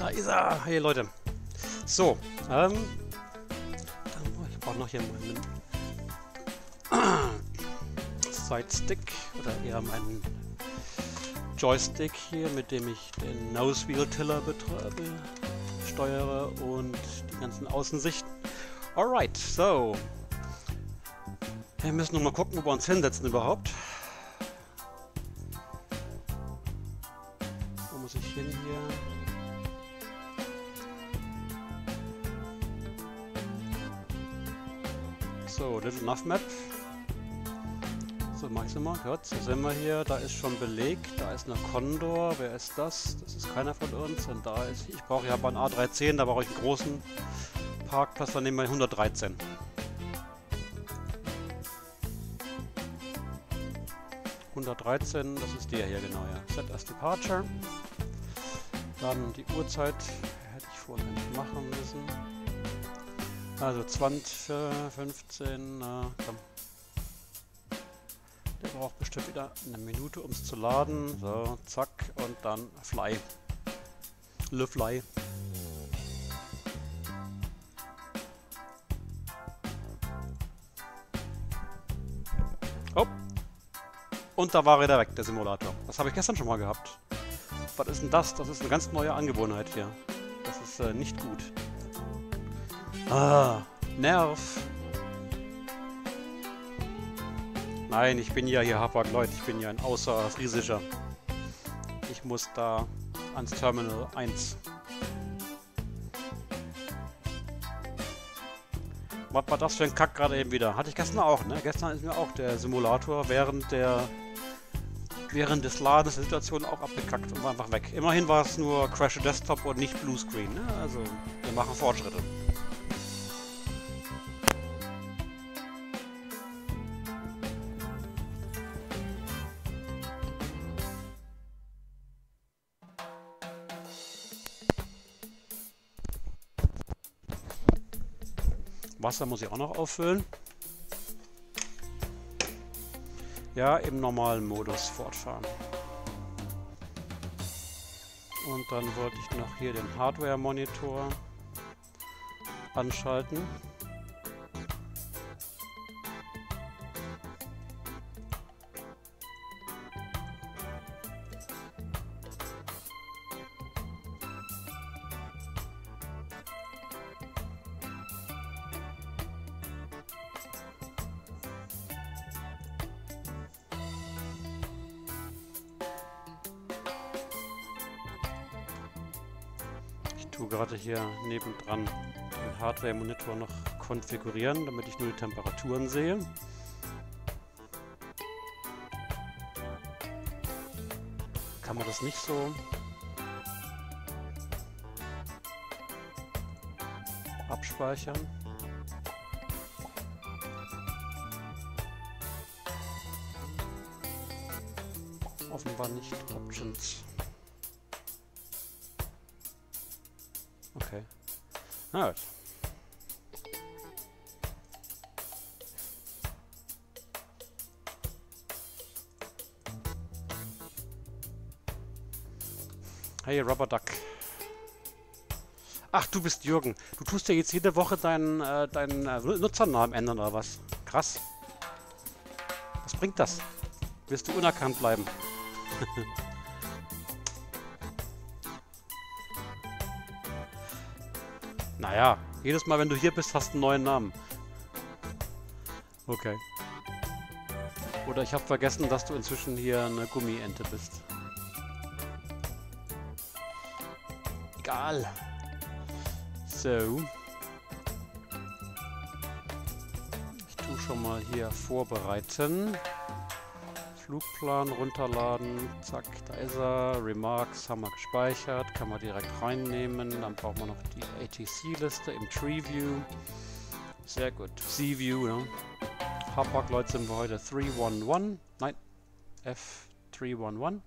Da ist er! Hey Leute! So, ich brauche noch hier meinen Side-Stick oder eher meinen Joystick hier, mit dem ich den Nose-Wheel-Tiller steuere und die ganzen Außensichten. Alright, so. Wir müssen noch mal gucken, wo wir uns hinsetzen überhaupt. Wo muss ich hin hier? So, Little Enough Map. So, mach ich's immer. Hört, so sind wir hier. Da ist schon belegt. Da ist eine Condor. Wer ist das? Das ist keiner von uns. Und da ist, ich brauche ja einen A310, da brauche ich einen großen Parkplatz. Dann nehmen wir 113. Das ist der hier, genau, ja. Set as Departure. Dann die Uhrzeit hätte ich vorhin nicht machen müssen. Also 20, 15, komm. Der braucht bestimmt wieder eine Minute, um es zu laden. So, zack, und dann Fly. Le Fly. Oh! Und da war er wieder weg, der Simulator. Das habe ich gestern schon mal gehabt. Was ist denn das? Das ist eine ganz neue Angewohnheit hier. Das ist nicht gut. Ah, Nerv. Nein, ich bin ja hier Hapag-Lloyd. Ich bin ja ein Außerfriesischer. Ich muss da ans Terminal 1. Was war das für ein Kack gerade eben wieder? Hatte ich gestern auch, ne? Gestern ist mir auch der Simulator während des Ladens der Situation auch abgekackt und war einfach weg. Immerhin war es nur Crash Desktop und nicht Bluescreen, ne? Also, wir machen Fortschritte. Wasser muss ich auch noch auffüllen. Ja, im normalen Modus fortfahren. Und dann wollte ich noch hier den Hardware-Monitor anschalten. Ich tue gerade hier nebendran den Hardware-Monitor noch konfigurieren, damit ich nur die Temperaturen sehe. Kann man das nicht so abspeichern? Offenbar nicht. Options. Okay. Na gut. Hey, Rubber Duck. Ach, du bist Jürgen. Du tust ja jetzt jede Woche deinen Nutzernamen ändern oder was? Krass. Was bringt das? Wirst du unerkannt bleiben? Naja, jedes Mal, wenn du hier bist, hast du einen neuen Namen. Okay. Oder ich habe vergessen, dass du inzwischen hier eine Gummiente bist. Egal. So. Ich tue schon mal hier vorbereiten. Flugplan runterladen. Zack, da ist er. Remarks haben wir gespeichert. Kann man direkt reinnehmen. Dann brauchen wir noch die ATC-Liste im Tree-View. Sehr gut. C-View, ne? Hapag-Lloyd sind wir heute 311. Nein, F311.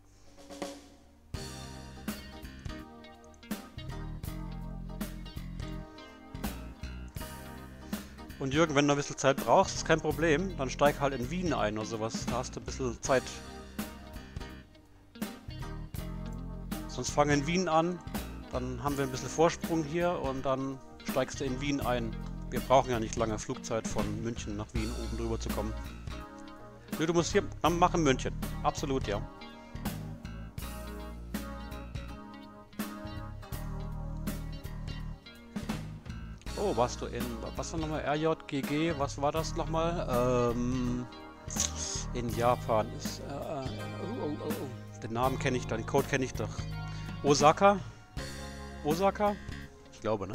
Und Jürgen, wenn du ein bisschen Zeit brauchst, ist kein Problem. Dann steig halt in Wien ein oder sowas. Da hast du ein bisschen Zeit. Sonst fang in Wien an Dann haben wir ein bisschen Vorsprung hier und dann steigst du in Wien ein. Wir brauchen ja nicht lange Flugzeit von München nach Wien, oben drüber zu kommen. Nö, du musst hier machen München. Absolut, ja. Oh, warst du in, was war nochmal, RJGG, was war das nochmal? In Japan ist, den Namen kenne ich doch, den Code kenne ich doch. Osaka? Osaka? Ich glaube, ne?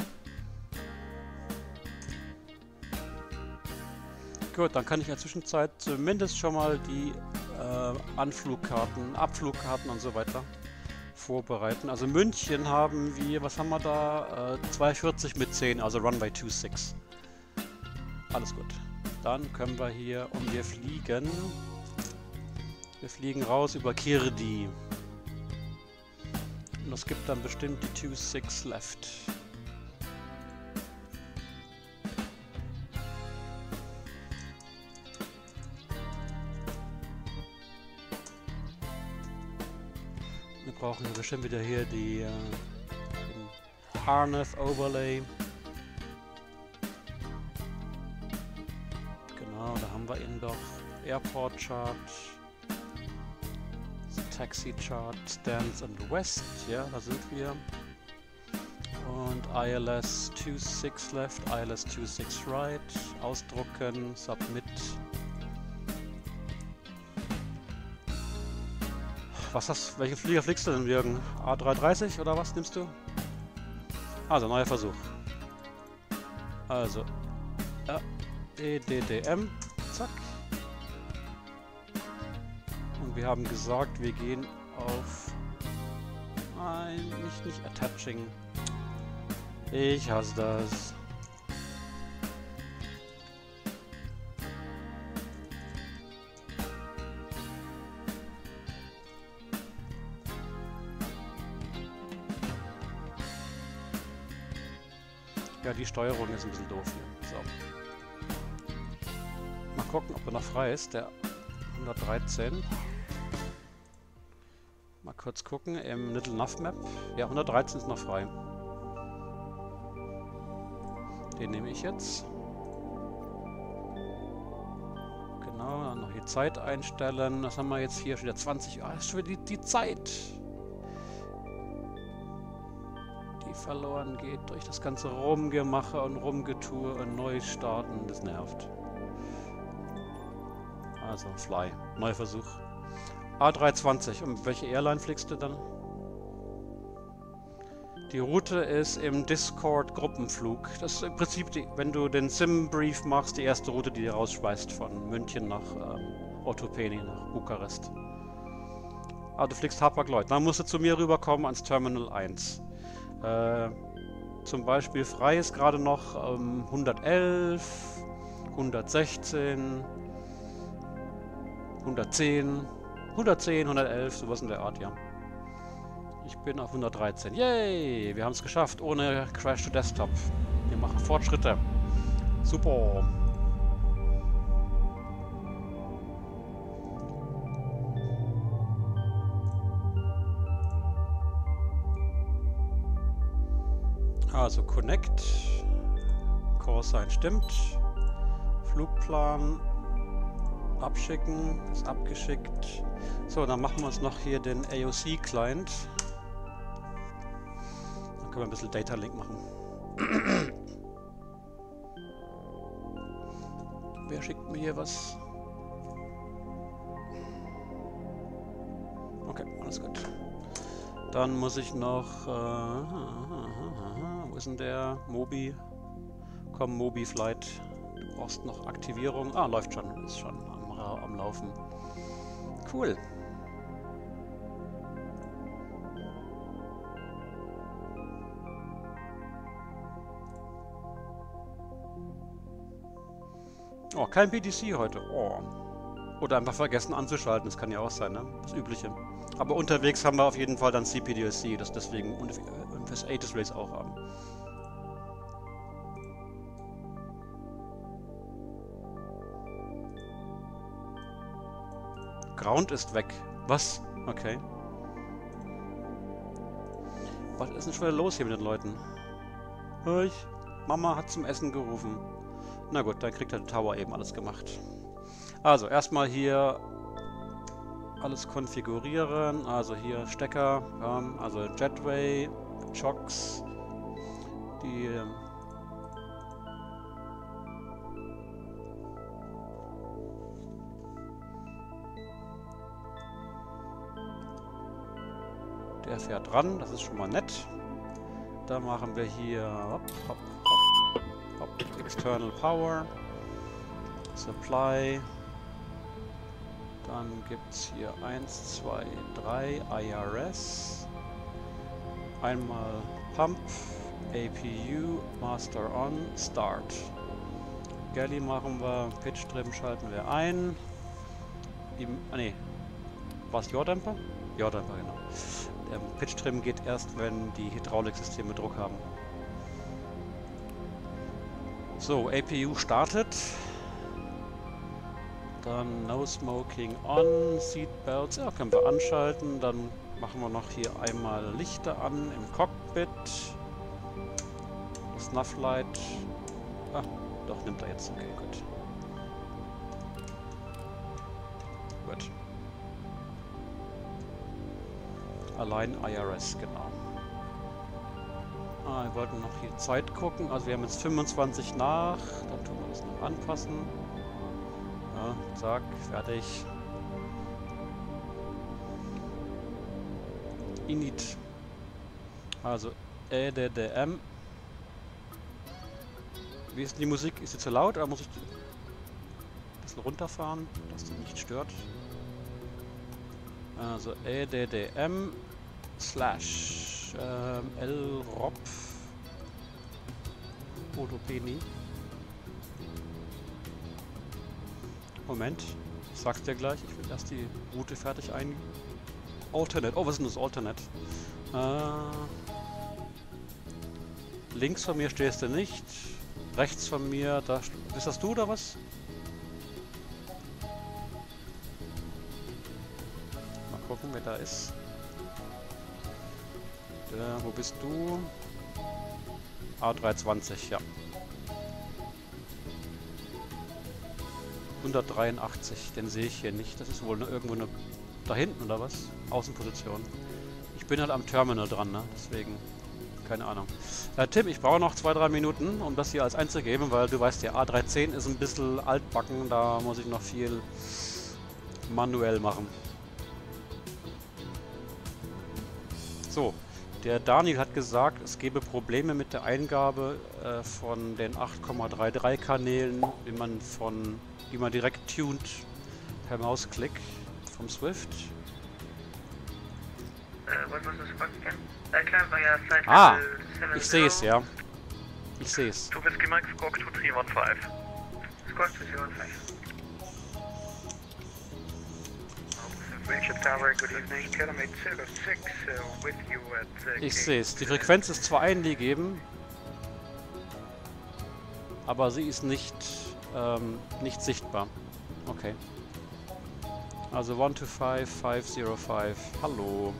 Gut, dann kann ich in der Zwischenzeit zumindest schon mal die Anflugkarten, Abflugkarten und so weiter vorbereiten. Also München haben wir, was haben wir da? 240 mit 10, also Runway 26. Alles gut. Dann können wir hier und wir fliegen. Wir fliegen raus über Kirdi. Und es gibt dann bestimmt die 26 left. Wir brauchen bestimmt wieder hier die Harness Overlay. Genau, da haben wir ihn doch. Airport Chart, Taxi Chart, Stands in the West, ja, da sind wir. Und ILS 26 left, ILS 26 right, ausdrucken, submit. Was hast, welchen Flieger fliegst du denn, Jürgen? A330 oder was nimmst du? Also, neuer Versuch. Also, ja, EDDM, zack. Und wir haben gesagt, wir gehen auf... Nein, nicht attaching. Ich hasse das. Ja, die Steuerung ist ein bisschen doof hier. So. Mal gucken, ob er noch frei ist. Der 113. Mal kurz gucken im Little Nav Map. Ja, 113 ist noch frei. Den nehme ich jetzt. Genau, dann noch die Zeit einstellen. Das haben wir jetzt hier schon wieder 20. Ah, ist schon wieder die Zeit. Verloren geht durch das ganze Rumgemache und Rumgetue und neu starten, das nervt. Also Fly, neuer Versuch. A320, und welche Airline fliegst du dann? Die Route ist im Discord Gruppenflug. Das ist im Prinzip, wenn du den Sim-Brief machst, die erste Route, die dir rausschmeißt von München nach Otopeni, nach Bukarest. Ah, du fliegst Hapag-Lloyd. Dann musst du zu mir rüberkommen ans Terminal 1. Zum Beispiel frei ist gerade noch 111, 116, 110, 111, sowas in der Art, ja. Ich bin auf 113. Yay! Wir haben es geschafft, ohne Crash to Desktop. Wir machen Fortschritte. Super! Also Connect, Callsign stimmt, Flugplan abschicken, ist abgeschickt. So, dann machen wir uns noch hier den AOC-Client. Dann können wir ein bisschen Data Link machen. Wer schickt mir hier was? Okay, alles gut. Dann muss ich noch... wo ist denn der? Mobi? Komm, Mobi Flight. Du brauchst noch Aktivierung. Ah, läuft schon. Ist schon am Laufen. Cool. Oh, kein BTC heute. Oh. Oder einfach vergessen anzuschalten. Das kann ja auch sein, ne? Das Übliche. Aber unterwegs haben wir auf jeden Fall dann CPDLC, das deswegen und fürs 8 Race auch haben. Ground ist weg. Was? Okay. Was ist denn schon wieder los hier mit den Leuten? Mama hat zum Essen gerufen. Na gut, dann kriegt der Tower eben alles gemacht. Also, erstmal hier alles konfigurieren. Also hier Stecker, also Jetway, Chocks, die der fährt ran, das ist schon mal nett. Da machen wir hier hopp, hopp, hopp, hopp, External Power, Supply. Dann gibt es hier 1, 2, 3 IRS. Einmal Pump, APU, Master On, Start. Galley machen wir, Pitch Trim schalten wir ein. War es Jordämpfer? Jordämpfer, genau. Der Pitch Trim geht erst, wenn die Hydrauliksysteme Druck haben. So, APU startet. Dann No Smoking On, Seatbelts, ja, können wir anschalten. Dann machen wir noch hier einmal Lichter an im Cockpit. Snufflight. Ah, doch, nimmt er jetzt. Okay, gut. Gut. Allein IRS, genau. Wir wollten noch hier Zeit gucken. Also wir haben jetzt 25 nach. Dann tun wir das noch anpassen. Ja, zack, fertig. Init. Also EDDM. Wie ist denn die Musik? Ist sie zu laut oder muss ich ein bisschen runterfahren, dass die nicht stört? Also EDDM / LROP Odopeni. Moment, ich sag's dir gleich, ich will erst die Route fertig ein. Alternate, oh, was ist denn das Alternate? Links von mir stehst du nicht, rechts von mir, da bist das du oder was? Mal gucken, wer da ist. Wo bist du? A320, ja. 183, den sehe ich hier nicht. Das ist wohl irgendwo da hinten oder was? Außenposition. Ich bin halt am Terminal dran, ne? Deswegen, keine Ahnung. Tim, ich brauche noch 2-3 Minuten, um das hier als einzugeben, weil du weißt ja, A310 ist ein bisschen altbacken, da muss ich noch viel manuell machen. So, der Daniel hat gesagt, es gäbe Probleme mit der Eingabe von den 8,33 Kanälen, die man direkt tunt per Mausklick vom Swift. Ah, ich sehe es, ja. Ich sehe es. Ich sehe es. Die Frequenz ist zwar eingegeben, aber sie ist nicht sichtbar. Okay. Also 125-505. Hallo.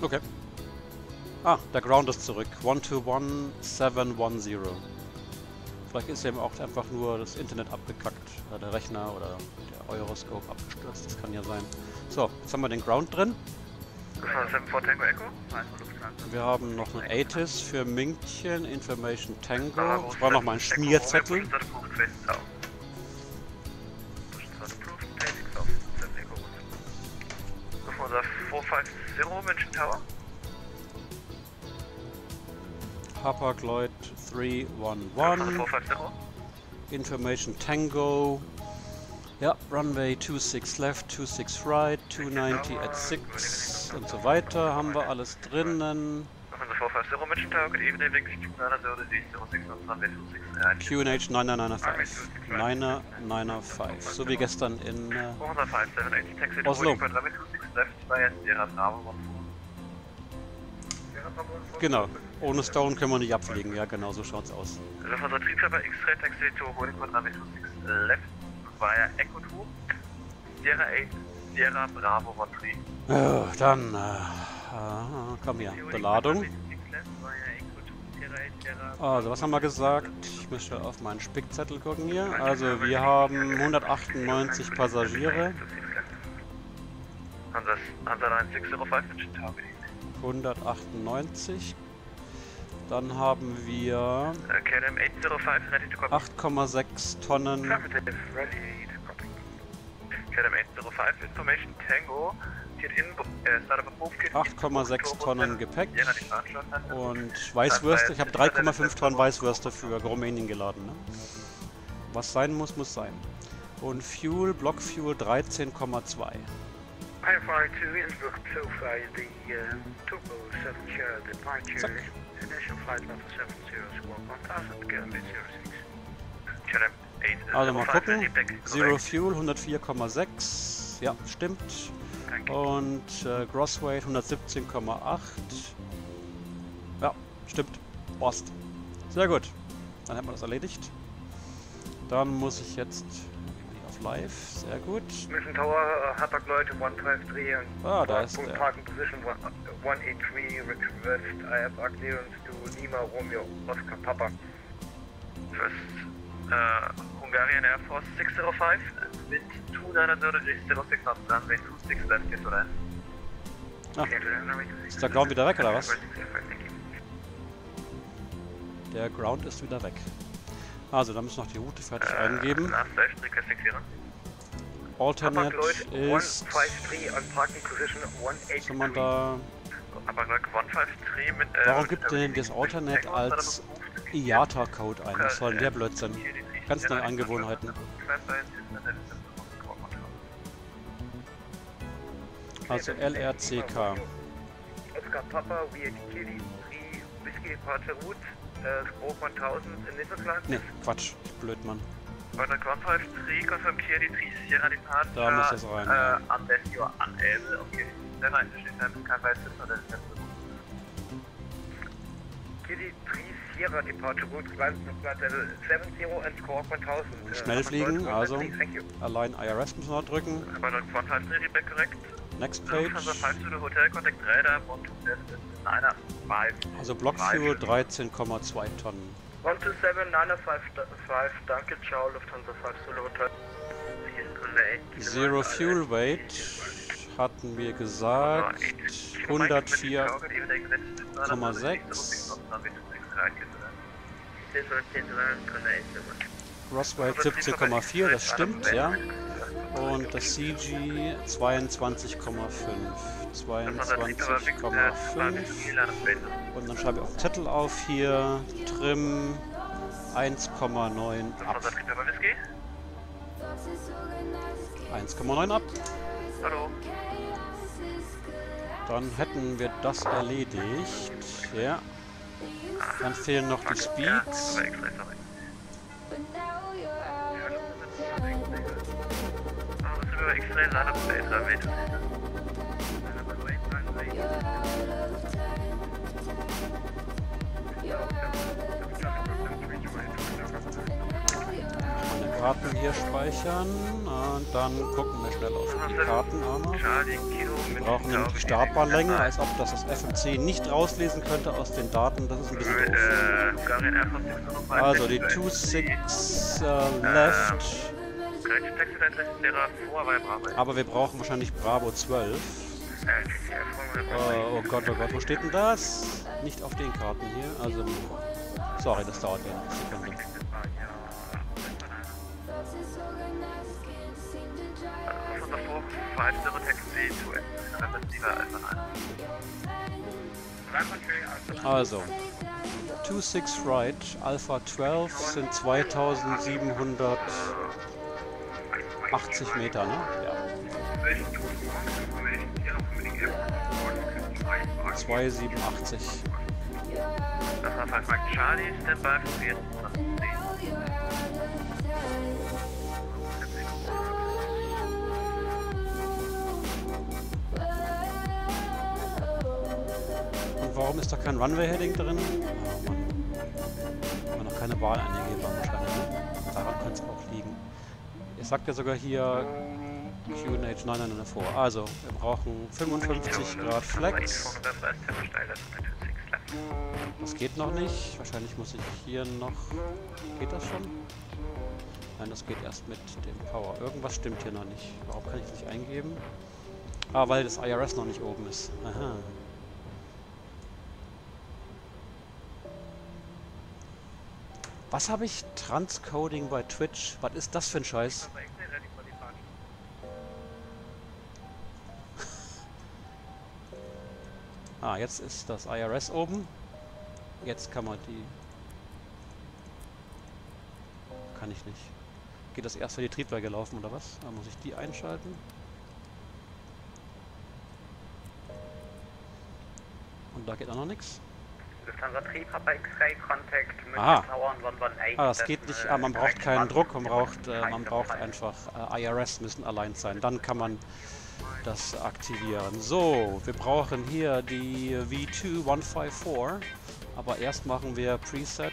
Okay. Ah, der Ground ist zurück. 121710. Vielleicht ist eben auch einfach nur das Internet abgekackt. Oder der Rechner oder der Euroscope abgestürzt. Das kann ja sein. So, jetzt haben wir den Ground drin. Wir haben noch ein ATIS für München, Information Tango. Ich brauche noch mal einen Schmierzettel. Papa Lloyd 311. Information Tango. Ja, Runway 26 left, 26 right, 290 at 6 und so weiter. Haben wir alles drinnen. QNH 9995. 995. So wie gestern in Oslo. Genau. Ohne Stone können wir nicht abfliegen. Ja, genau, so schaut's aus. left via Echo 2, Sierra 8, Sierra Bravo 13. Oh, dann, komm hier, Beladung. Also, was haben wir gesagt? Ich müsste auf meinen Spickzettel gucken hier. Also, wir haben 198 Passagiere. 198. Dann haben wir 8,6 Tonnen. KLM 805 Information Tango. 8,6 Tonnen Gepäck und Weißwürste. Ich habe 3,5 Tonnen Weißwürste für Rumänien geladen. Ne? Was sein muss, muss sein. Und Fuel, Block Fuel 13,2. Zack. Also mal gucken. Zero Fuel 104,6. Ja, stimmt. Und Gross Weight 117,8. Ja, stimmt. Passt. Sehr gut. Dann haben wir das erledigt. Dann muss ich jetzt auf Live. Sehr gut. Mission Tower, Hapag Lloyd 153 und da ist der. Parking Position 183 request IFR clearance to Lima Romeo Oscar Papa. First Hungarian Air Force 605 wind 200 06 knots runway 26 left to land. Ah, ist der Ground wieder weg oder was? Der Ground ist wieder weg. Also, da müssen wir noch die Route fertig eingeben. Alternate ist... Kann man da... Warum gibt denn das Alternate als IATA-Code ein? Was soll denn der Blödsinn? Ganz neue Angewohnheiten. Also LRCK. Oscar Papa, VHKD, Whiskey Departure Route, Stroke 1000 in Netherlands. Ne, Quatsch, blöd, Mann. Ground 53, confirm KD 3 Sierra Departure. Da muss das rein. Ja. Unless you are unable, okay. Then I steht dann kein weiteres oder das letzte. KD 3 Sierra Departure Route, Ground 70 and Score 1000. Schnell fliegen, also allein IRS müssen wir drücken. Ground 53, read back correct. Next page. Also Block Fuel 13,2 Tonnen. 127,955, danke, ciao, Lufthansa 5 Solo Hotel. Zero Fuel Weight hatten wir gesagt 104,6. Gross Weight 17,4, das stimmt, ja. Und das CG 22,5. 22,5. Und dann schreibe ich auf den Zettel auf hier. Trim 1,9 ab. 1,9 ab. Hallo. Dann hätten wir das erledigt. Ja. Dann fehlen noch die Speeds. Meine Karten hier speichern und dann gucken wir schnell auf die Karten auch noch. Wir brauchen nämlich die Startbahnlänge, als ob das FMC nicht rauslesen könnte aus den Daten. Das ist ein bisschen doof. Also die 26 left. Aber wir brauchen wahrscheinlich Bravo 12. Oh Gott, wo steht denn das? Nicht auf den Karten hier. Also, sorry, das dauert ja eine Sekunde. Also, 26 right, Alpha 12 sind 2780 Meter, ne? Ja. 287. Das war Frank Charlie, Standby für 4. Und warum ist da kein Runway-Heading drin? Oh Mann. Wenn man noch keine Wahl eingegeben haben wahrscheinlich. Ne? Daran könnte es auch liegen. Ich sagt ja sogar hier QNH 994. Also, wir brauchen 55 Grad Flex. Das geht noch nicht. Wahrscheinlich muss ich hier noch... Geht das schon? Nein, das geht erst mit dem Power. Irgendwas stimmt hier noch nicht. Warum kann ich das nicht eingeben? Ah, weil das IRS noch nicht oben ist. Aha. Was habe ich? Transcoding bei Twitch? Was ist das für ein Scheiß? Ah, jetzt ist das IRS oben. Jetzt kann man die... Kann ich nicht. Geht das erst, wenn die Triebwerke laufen oder was? Da muss ich die einschalten. Und da geht auch noch nichts. Ah. Ah, das geht nicht. Ah, man braucht keinen Druck, man braucht einfach IRS müssen allein sein. Dann kann man das aktivieren. So, wir brauchen hier die V2154. Aber erst machen wir Preset.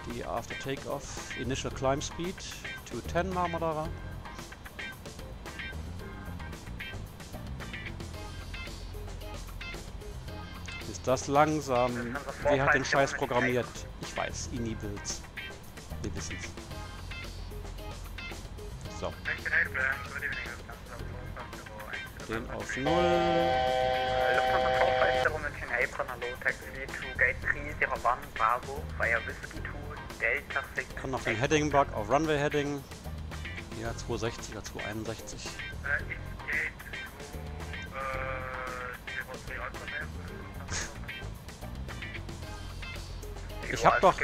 Die After Takeoff Initial Climb Speed 210 machen wir da rein. Ist das langsam? Wer hat den Scheiß programmiert? Ich weiß, iniBuilds. Wir wissen's. So. Den auf 0. Kann noch den Heading Bug auf Runway Heading. Ja, 260 oder 261. Ich hab doch...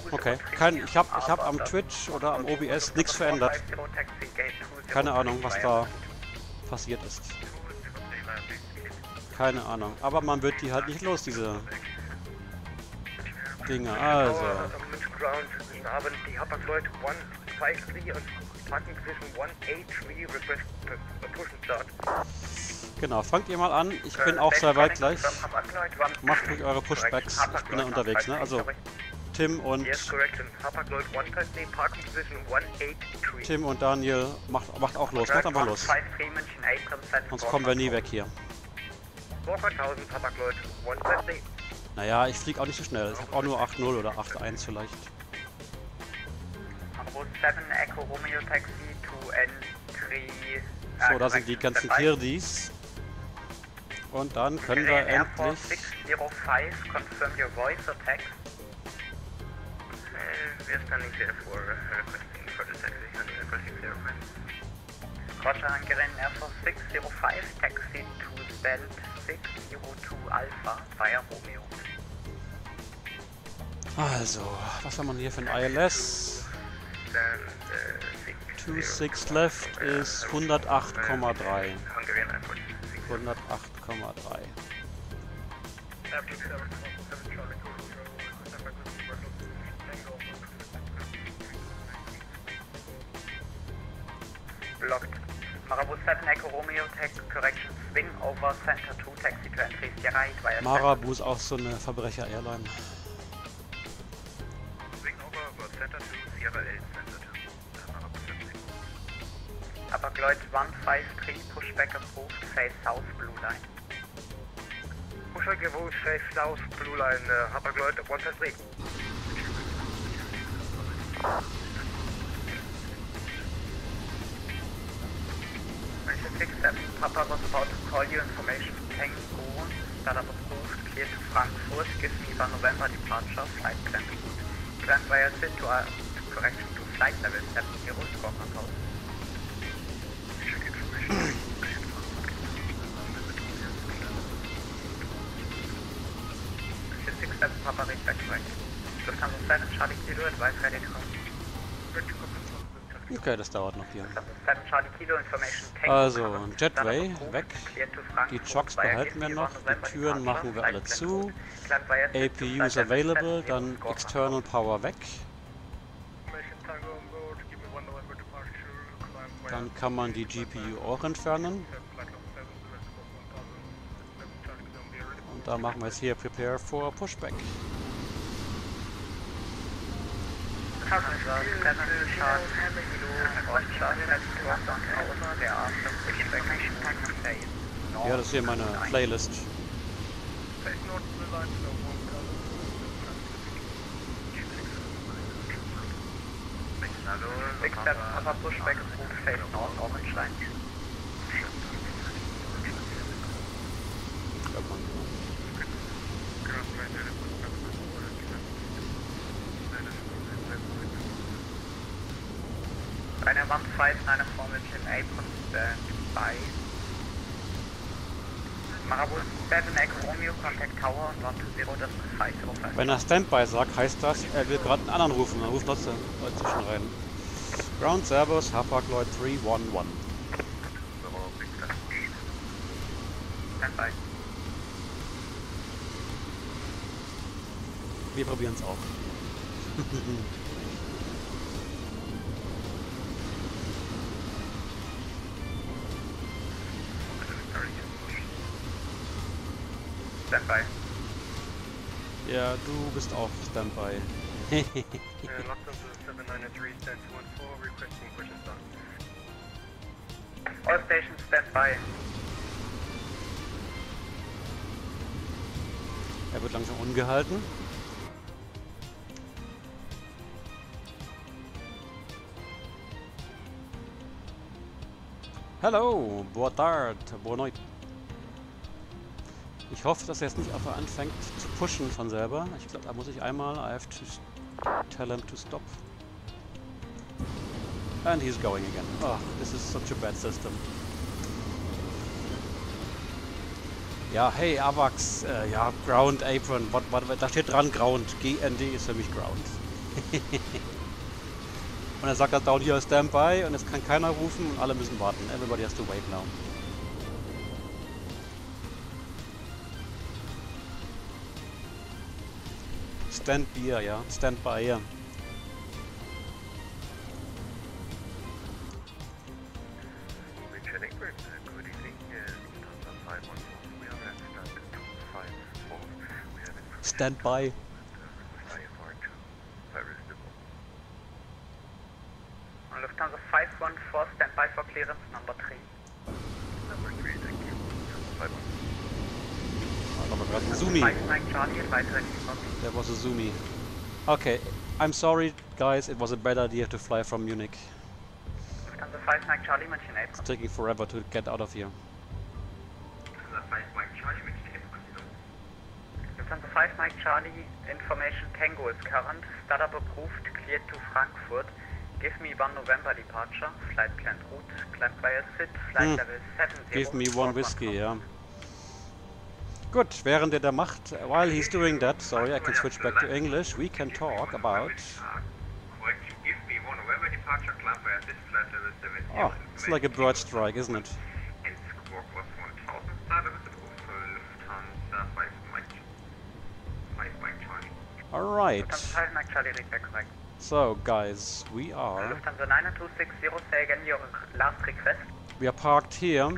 Okay, ich hab am Twitch oder am OBS nichts verändert. Keine Ahnung, was da passiert ist. Keine Ahnung. Aber man wird die halt nicht los, diese Dinge. Also. Genau, fangt ihr mal an. Ich bin auch sehr weit gleich. Macht ruhig eure Pushbacks. Ich bin da unterwegs, ne? Also Tim und Daniel macht auch los. Macht einfach los. Sonst kommen wir nie weg hier. Naja, ich fliege auch nicht so schnell. Ich habe auch nur 8.0 oder 8.1 vielleicht. So, da sind die ganzen Kirdies. Und dann können wir endlich... Roger, Hungarian Air Force 605, taxi to band 602 Alpha via Romeo. Also, was haben wir hier für ein ILS? 26 left ist 108,3. 108,3. Blocked. Marabu 7 Echo Romeo Tech Correction Swing over Center 2 Taxi to entry right via Marabu ist auch so eine Verbrecher-Airline. Swing over Center 2 Sierra L Center 2. Marabu 7. Upper Lloyd 153 pushback approved face south blue line. Pushback approved face south blue line Upper Lloyd 153. 67 Papa was about to call you information Tango that was approved clear to Frankfurt give me the November departure flight plan route plan via sit to correction to flight level 70 score control. 67 Papa reach back correct. Lufthansa 7 Charlie Kilo advise ready to come. Okay, das dauert noch hier. Also, Jetway weg. Die Chocks behalten wir noch. Die Türen machen wir alle zu. APUs available, dann External Power weg. Dann kann man die GPU auch entfernen. Und da machen wir jetzt hier Prepare for Pushback. Lufthansa 7 Charles Kilo Roger, Weisswurst aus der A310 Ja, das ist hier meine Playlist. Big Step, Papa Pushback, Approved, Face North, Orange Line. Eine 159 Formation Apron Standby. Marabou 7 Echo Romeo, Contact Tower und 120, das ist 505. Wenn er Standby sagt, heißt das, er will gerade einen anderen rufen. Dann ruft trotzdem dazwischen rein. Ground Servus, Hapag Lloyd 311. Standby. Wir probieren es auch. Standby. Ja, du bist auch Standby. All stations standby. Er wird langsam ungehalten. Hallo, boa tarde, boa noite. Ich hoffe, dass er jetzt nicht einfach anfängt zu pushen von selber. Ich glaube, da muss ich einmal, I have to tell him to stop. And he's going again. Oh, this is such a bad system. Ja, hey, AVAX, ja, Ground Apron, da steht dran Ground. GND ist für mich Ground. Und er sagt halt down here Standby und jetzt kann keiner rufen und alle müssen warten. Everybody has to wait now. Stand by, ja. Stand by, ja. Stand by. Lufthansa 514, standby for clearance number 3. Da war gerade ein Zoomy. That was a Zoomy. Okay, I'm sorry guys, it was a bad idea to fly from Munich. Lufthansa 5 Mike Charlie, München It's Apron. taking forever to get out of here. Lufthansa 5 Mike Charlie, information Tango is current, startup approved, cleared to Frankfurt. Give me 1 November departure, flight planned route, climb via SIT, flight level 70. Give me one whiskey, ja. Gut, während er da macht, while he's doing that, sorry, I can switch back to English, we can talk about... Oh, it's like a bird strike, isn't it? Alright. So, guys, we are... Lufthansa 9260, say again your last request. We are parked here,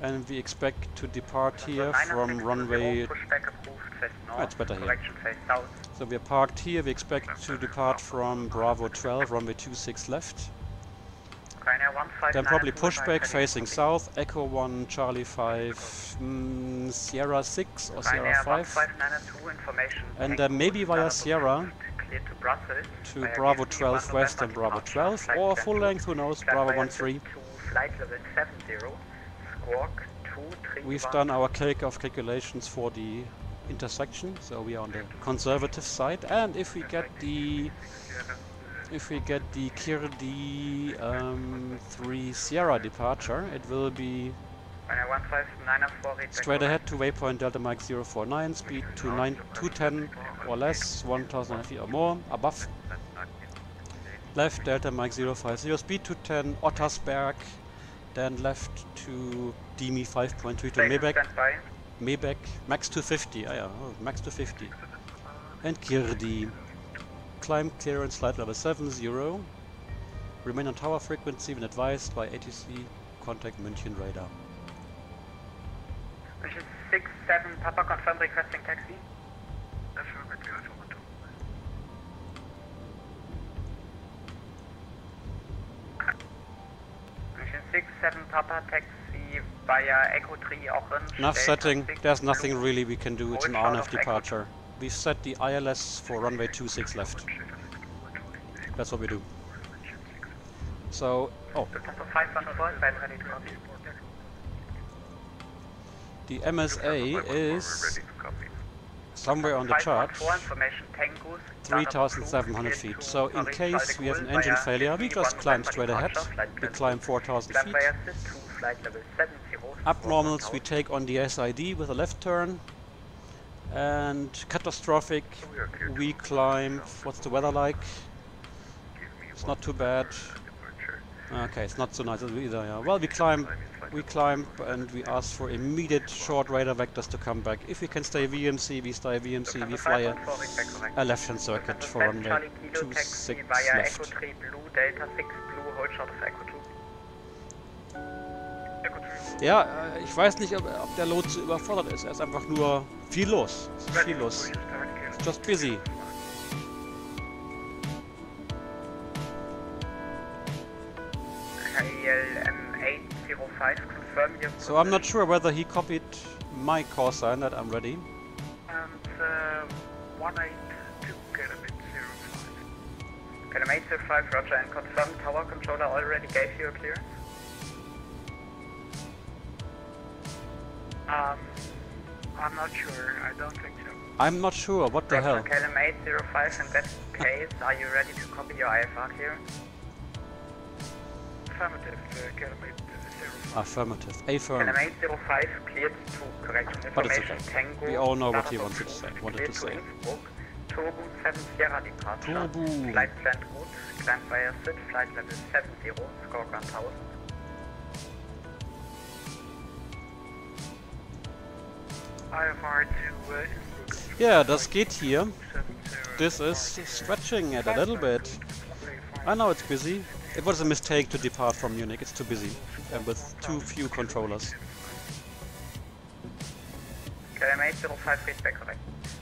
and we expect to depart here from runway... It's better here. So we are parked here, we expect to depart from Bravo 12, runway 26 left. Then probably pushback facing south, Echo 1, Charlie 5, Sierra 6 or Sierra 5. And then maybe via Sierra to Bravo 12 west and Bravo 12, or full length, who knows, Bravo 13. We've done our takeoff calculations for the intersection, so we are on the conservative side, and if we get the Kirdi 3 Sierra departure, it will be straight ahead to waypoint Delta Mike 049, speed to 210 or less, 1000 feet or more, above. Left Delta Mike 050, speed to 10, Ottersberg, then left to DMI 5.3 to Mebeck, max 250, max 250. And Kirdi. Climb clearance flight level 70. Remain on tower frequency when advised by ATC. Contact München radar. München 67, Papa confirm requesting taxi. 6-7 Papa taxi via Echo 3 Orange. Enough Delta setting, 6 there's nothing Blue. really we can do, it's an Hold short RNF of Echo departure. We've set the ILS for runway 26 left. That's what we do. So, oh, Lufthansa 514, flight ready to copy. the MSA is somewhere on the chart, 3,700 feet. So in case we have an engine failure, we just climb straight ahead. We climb 4,000 feet. Abnormals we take on the SID with a left turn. And catastrophic, we climb, what's the weather like? It's not too bad. Okay, it's not so nice either, yeah. Well, we climb and we ask for immediate short radar vectors to come back. If we can stay VMC, we stay VMC, we fly a left-hand circuit for runway 26 left. Ja, ich weiß nicht, ob der Lot so überfordert ist. Er ist einfach nur viel los. Es ist viel los. It's just busy. So I'm not sure whether he copied my call sign that I'm ready. And 182 KLM 05. KLM 05, roger, and confirm tower controller already gave you a clearance? I'm not sure. I don't think so. I'm not sure. What the hell? KLM 805, in that case, are you ready to copy your IFR clearance? Affirmative, KLM 805. Affirmative. Affirm. KLM 805 cleared to correction But it's information. okay. Tango, We all know what he startup wanted to say. Turbo 7 Sierra departure. Turbo. Flight planned route, climb via SID, flight level 70, score 1000. IFR to Yeah, das geht hier. This is stretching it a little bit. I know it's busy. It was a mistake to depart from Munich. It's too busy and with too few controllers. KLM 805 feedback correct.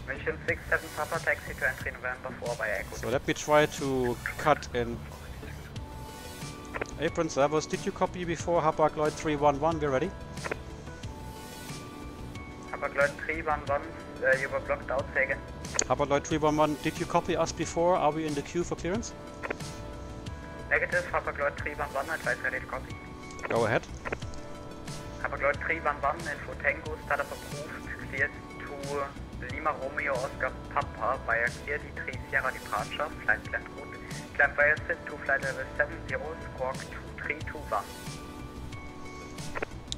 München 67 Papa taxi to entry November 4 by Echo. So let me try to cut in. Apron servos, did you copy before Hapag Lloyd 311? We're ready. Hapag Lloyd 311, you were blocked out, say again. Hapag Lloyd 311, did you copy us before? Are we in the queue for clearance? Negative, Hapag Lloyd 311, advise ready to copy. Go ahead. Hapag Lloyd 311, info Tango, startup approved, cleared to Lima Romeo Oscar Papa via clear D3 Sierra departure, flight planned route, climb via SID to flight level 70, squawk 2321.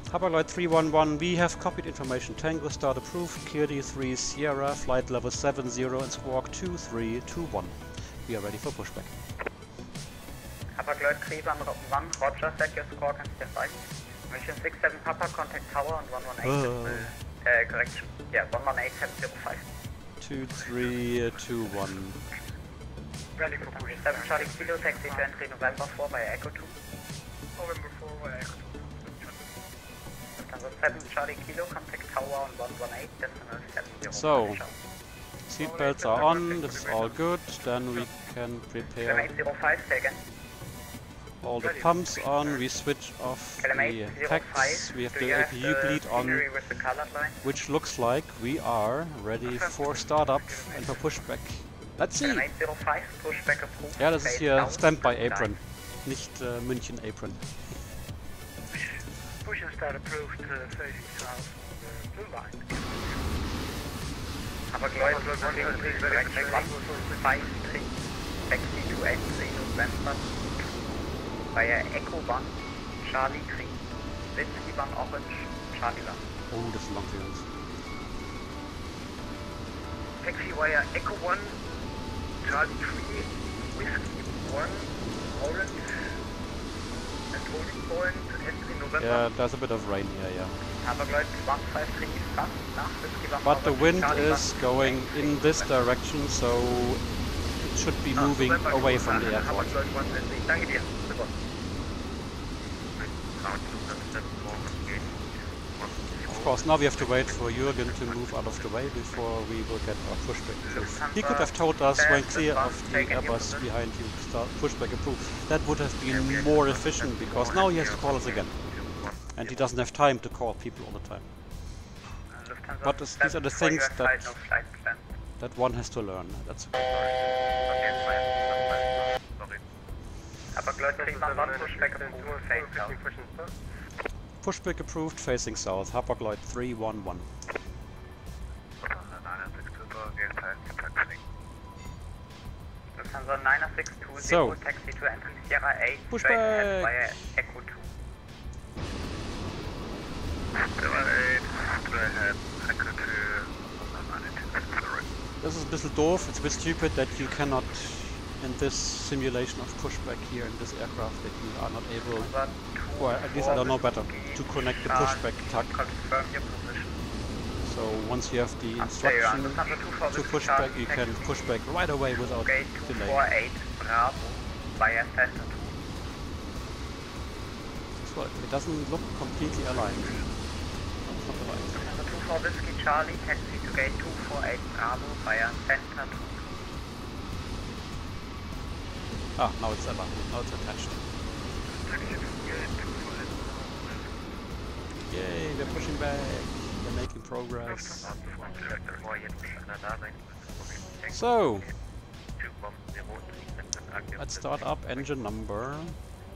Hapag Lloyd 311, we have copied information. Tango start approved, clear D3 Sierra, flight level 70 and squawk 2321. We are ready for pushback. Hapag Lloyd 311, roger, set your squawk and stand by. Mission 67 Papa, contact tower and 118. Correction. Yeah, 118705. 2321. Ready for push. 7 Charlie Kilo, taxi to entry November 4 by Echo 2. November 4 by Echo 2. 7 Charlie Kilo, contact tower on 118, decimal 70. So, seatbelts are on, this is all good, then we can prepare 805, say again. all the pumps on, we switch off the packs, we have the APU bleed on, which looks like we are ready for startup and for pushback. Let's see! 805, pushback approved. Ja, das ist hier Standby Apron, nicht München Apron. Push and start approved, facing south, blue line. Hapag Lloyd 123, correction 153, taxi to entry November via Echo 1, Charlie 3, Whiskey 1 Orange, Charlie 1. Oh, das ist lang für uns. Taxi via Echo 1, Charlie 3, Whiskey 1, Orange, and holding point, entry November. Yeah, there's a bit of rain here, yeah. Hapag Lloyd 153, fast nach Whiskey 1 But the Orange, wind Charlie is 1, going in this direction, so it should be moving away from the airport. Hapag Lloyd 123, danke dir. Super. Of course, now we have to wait for Jürgen to move out of the way before we will get our pushback approved. He could have told us when clear of the Airbus behind you, start pushback approved. That would have been more efficient, because now he has to call us again. And he doesn't have time to call people all the time. Lufthansa But these are the 7 things for your that side, no flight plan. that one has to learn. That's okay. Sorry. Hapag-Lloyd 311, pushback approved, face south. Pushback approved, facing south. Hapag-Lloyd 311. Lufthansa 9620, So. taxi to entry Sierra 8, Pushback. straight ahead via Echo 2. This is a bit doof, it's a bit stupid that you cannot, in this simulation of pushback here in this aircraft, that you are not able, or at least I don't know better, to connect the pushback tug. Confirm your position. So once you have the instruction to push back, you can push back right away without Gate delay. 248 Bravo via Center 2. So it doesn't look completely aligned. It's not aligned. Lufthansa 24 Whiskey Charlie, taxi to gate 248 Bravo via Center 2. Ah, now it's aligned. Now it's attached. Yay, we're pushing back. We're making progress. So, let's start up engine number.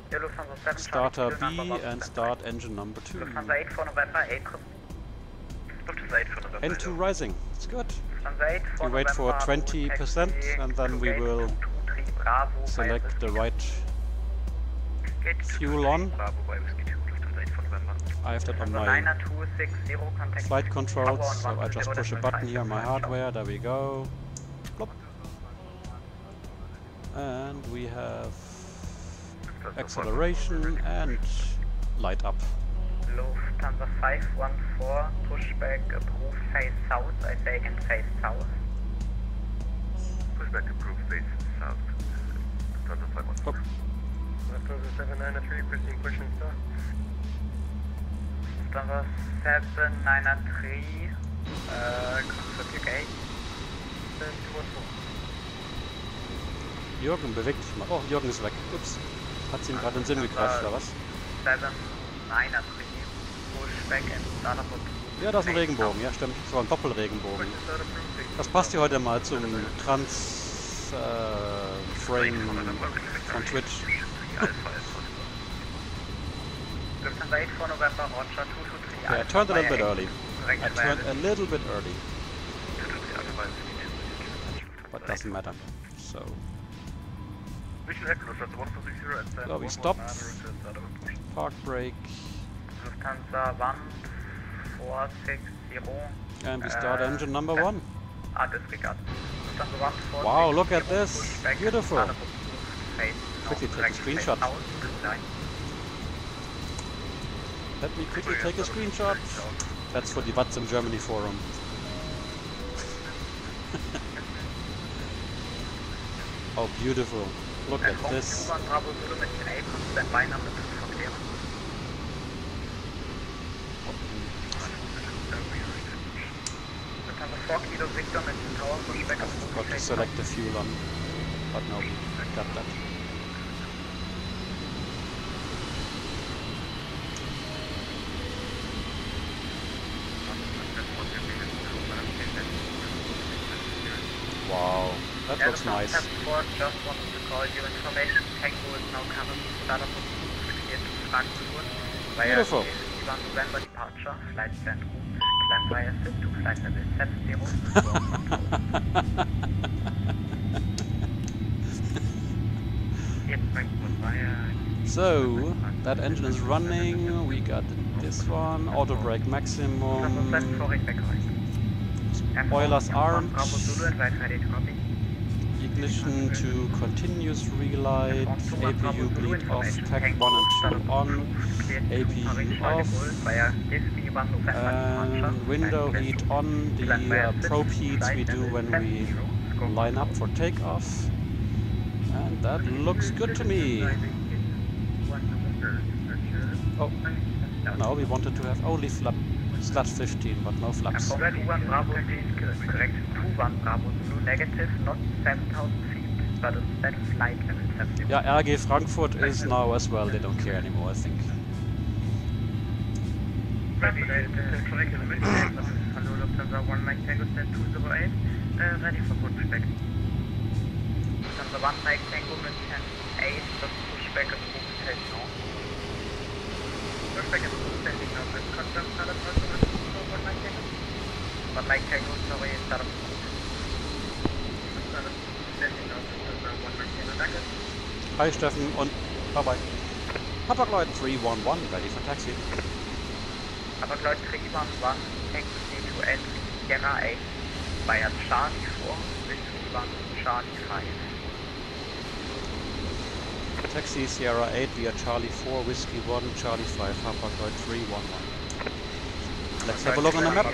Yeah, Lufthansa 7 Starter Charlie, B and start engine number 2. Lufthansa 8 for November 8. Lufthansa 8 for November. N2 rising. It's good. Lufthansa 8 for You wait for November, 20% and then we will select the right fuel on. I have that on my flight controls, so I just push a button here on my hardware. There we go. Plop. And we have acceleration and light up. Lufthansa 514, pushback approved, face south. I say again, face south. Pushback approved, face south. Lufthansa 514. Lufthansa 793, proceeding push and start. Lufthansa 793, confirm your gate. 214. Jürgen, beweg dich mal. Oh, Jürgen ist weg. Ups. Hat sie ihm gerade den Sinn gequatscht, oder was? 793, pushback and start up. Ja, da ist ein Regenbogen. Ja, stimmt. So ein Doppelregenbogen. Das passt hier heute mal zum Trans-Frame von Twitch. Lufthansa 8 for November, Roger 223. Yeah, I turned a little bit early. I turned a little bit early. But doesn't matter. So we stop. Park brake. Lufthansa 1460. And we start engine number 1. Disregard. Lufthansa 1460. Wow, look at this. Beautiful. Quickly take a screenshot. Let me quickly take a screenshot. That's for the VATSIM Germany forum. Oh, beautiful. Look at this. Got to select the fuel on, but no, I got that. Wow, that looks nice. Just wanted to call you information. Tango is now coming to start up clear to Frankfurt. Beautiful. November departure, flight plan route, climb via SIP to flight level 70. So, that engine is running. We got this one. Auto brake maximum. Spoilers armed. Ignition to continuous relight. APU bleed off. Pack 1 and 2 on. APU off. And window heat on. The probe heats we do when we line up for takeoff. And that looks good to me. Oh, no, we wanted to have only slat 15, but no flaps. Correct, 21 Bravo, blue negative, not 7,000 feet, but instead flight level 70. Yeah, RG Frankfurt is now as well, they don't care anymore, I think. Ready, correct in the middle. Hello, Lufthansa 1 Mike Tango set 208, ready for pushback. Lufthansa 1 Mike Tango mit 10-8, das Pushback approved, head north. Pushback is standing now, let's confirm startup also with 1 Mike Tango. 1 Mike Tango, sorry, startup approved. Startup standing now, Lufthansa 1 Mike Tango, danke. Hi Steffen und bye bye. Hapag-Lloyd 311, ready for taxi. Hapag-Lloyd 311, taxi to entry Sierra 8 via Charlie 4, Whiskey 1, Charlie 5. Taxi Sierra 8 via Charlie 4, Whiskey 1, Charlie 5, Hapag-Lloyd 311. Let's have a look on the map.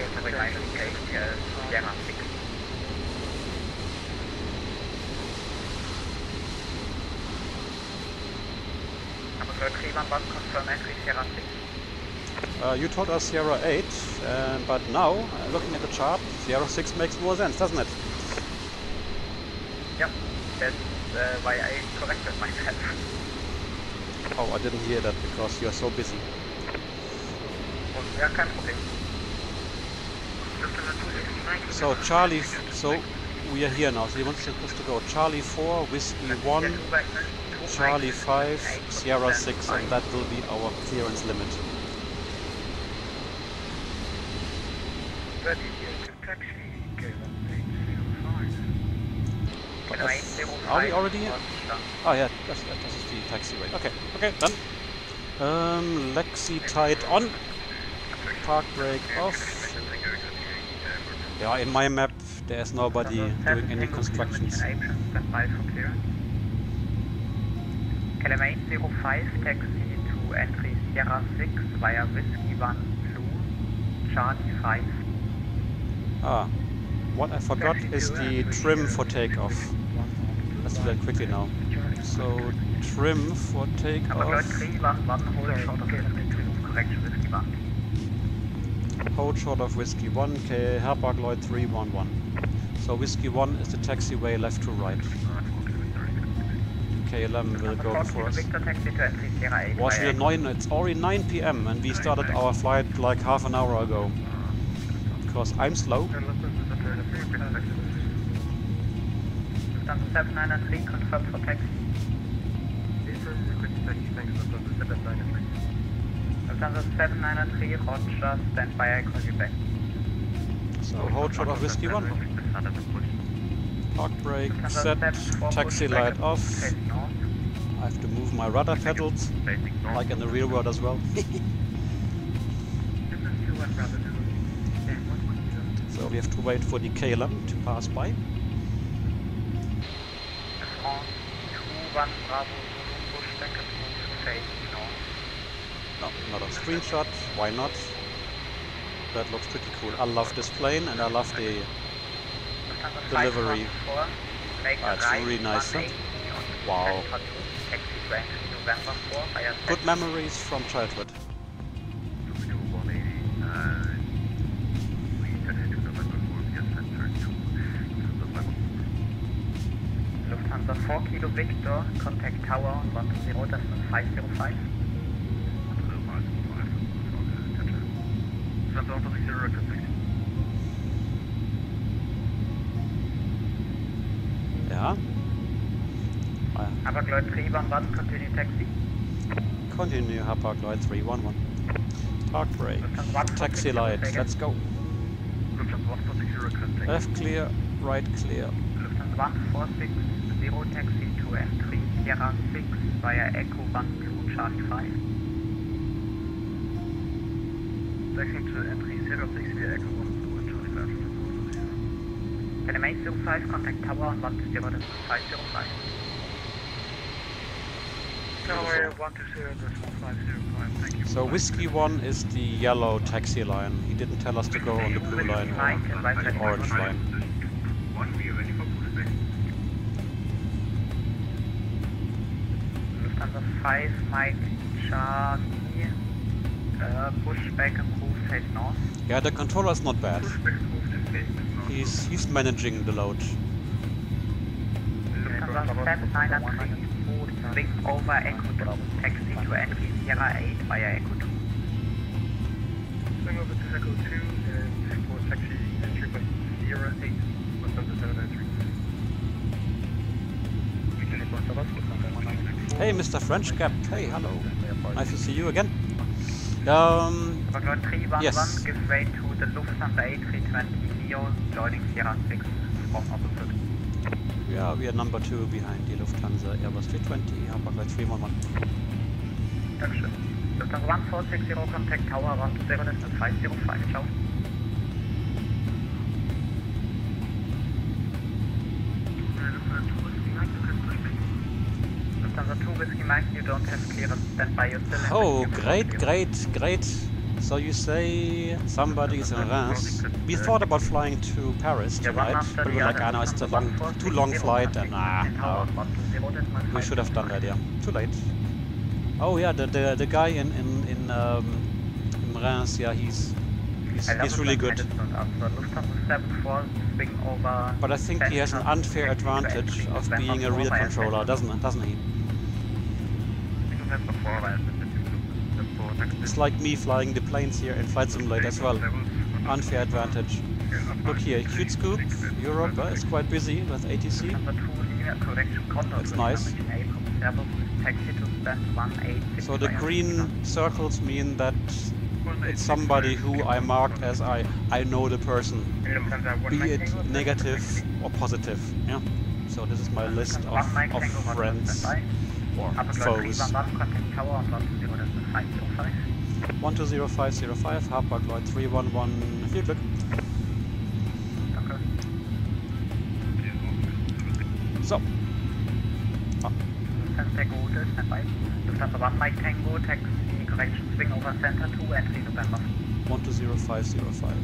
Sierra 6. Hapag-Lloyd 311, confirm entry Sierra 6. You told us Sierra 8, but now, looking at the chart, Sierra 6 makes more sense, doesn't it? Yep, that's why I corrected myself. Oh, I didn't hear that because you're so busy. Ja, kein Problem. So Charlie, so we are here now. So you want us to go Charlie 4, Whiskey 1, Charlie 5, Sierra 6, and that will be our clearance limit. Ready here to taxi, K1805. Are we already here? Oh yeah, this is the taxi rate. Okay, okay, done. Lexi tied on. Park brake off. Yeah, in my map there's nobody doing any constructions. KLM805 taxi to entry Sierra 6 via Whiskey 1 Blue, Charlie 5. Ah, what I forgot is the trim for takeoff. Let's do that quickly now. So, trim for takeoff. Hold short of Whiskey 1, Hapag-Lloyd 311. So Whiskey 1 is the taxiway left to right. KLM will go before us. Was it 9? It's already 9 PM and we started our flight like half an hour ago. Because I'm slow. Lufthansa 793 confirmed for taxi. Lufthansa 793, Roger, stand by, I call you back. So hold short of Whiskey 1. Park brake set, taxi light off. I have to move my rudder pedals, like in the real world as well. So we have to wait for the KLM to pass by. No, not a screenshot. Why not? That looks pretty cool. I love this plane and I love the delivery. It's really nice. Huh? Wow. Good memories from childhood. Lufthansa 4 Kilo Victor, contact tower on 120, that's 505. Yeah. Hapag-Lloyd 311, continue taxi. Continue Hapag-Lloyd 311. Park brake. Taxi light. Let's go. Left clear, right clear. Lufthansa 1460 taxi to entry Sierra 6 via Echo 1 Blue Charlie 5. Taxi to entry Sierra 6 via Echo 1 Blue and Charlie 5. KLM805, contact tower on 120, that's 505. Tower 120, that's 505, thank you. So Whiskey 1 is the yellow taxi line. He didn't tell us to go on the blue line or the orange line. Lufthansa 5 Mike Charlie, pushback approved, head north. Yeah, the controller's not bad. He's managing the load. Lufthansa 793, swing over Echo 2, taxi to entry Sierra 8 via Echo 2. swing over to Echo 2 and for taxi entry point 08, Lufthansa 793. Hey, Mr. French Cap. Hey, hello. Nice to see you again. Yes. Give way to the Lufthansa A320 Neo, joining Sierra 6 from opposite. Yeah, we are number 2 behind the Lufthansa Airbus 320, Hapag 311. Dankeschön. Lufthansa 1460, contact tower 120 less than 505, ciao. Lufthansa 2 Whiskey Mike, you don't have clearance, stand by, you're still in. Oh, great. So you say somebody is in Reims. We thought about flying to Paris tonight, but we were like, no, it's too long flight, and no. We should have done that, yeah. Too late. Oh yeah, the guy in Reims, yeah, he's really good. But I think he has an unfair advantage of being a real controller, doesn't he? It's like me flying the planes here in Flight Simulator as well. Unfair advantage. Look here, Cute Scoop, Europe is quite busy with ATC. That's nice. So the green circles mean that it's somebody who I marked as I know the person, be it negative or positive. Yeah. So this is my list of friends or foes. 120505, Hapag Lloyd 311, viel Glück. So. Lufthansa 1 Mike Tango, taxi correction, swing over center 2, entry November. 120505.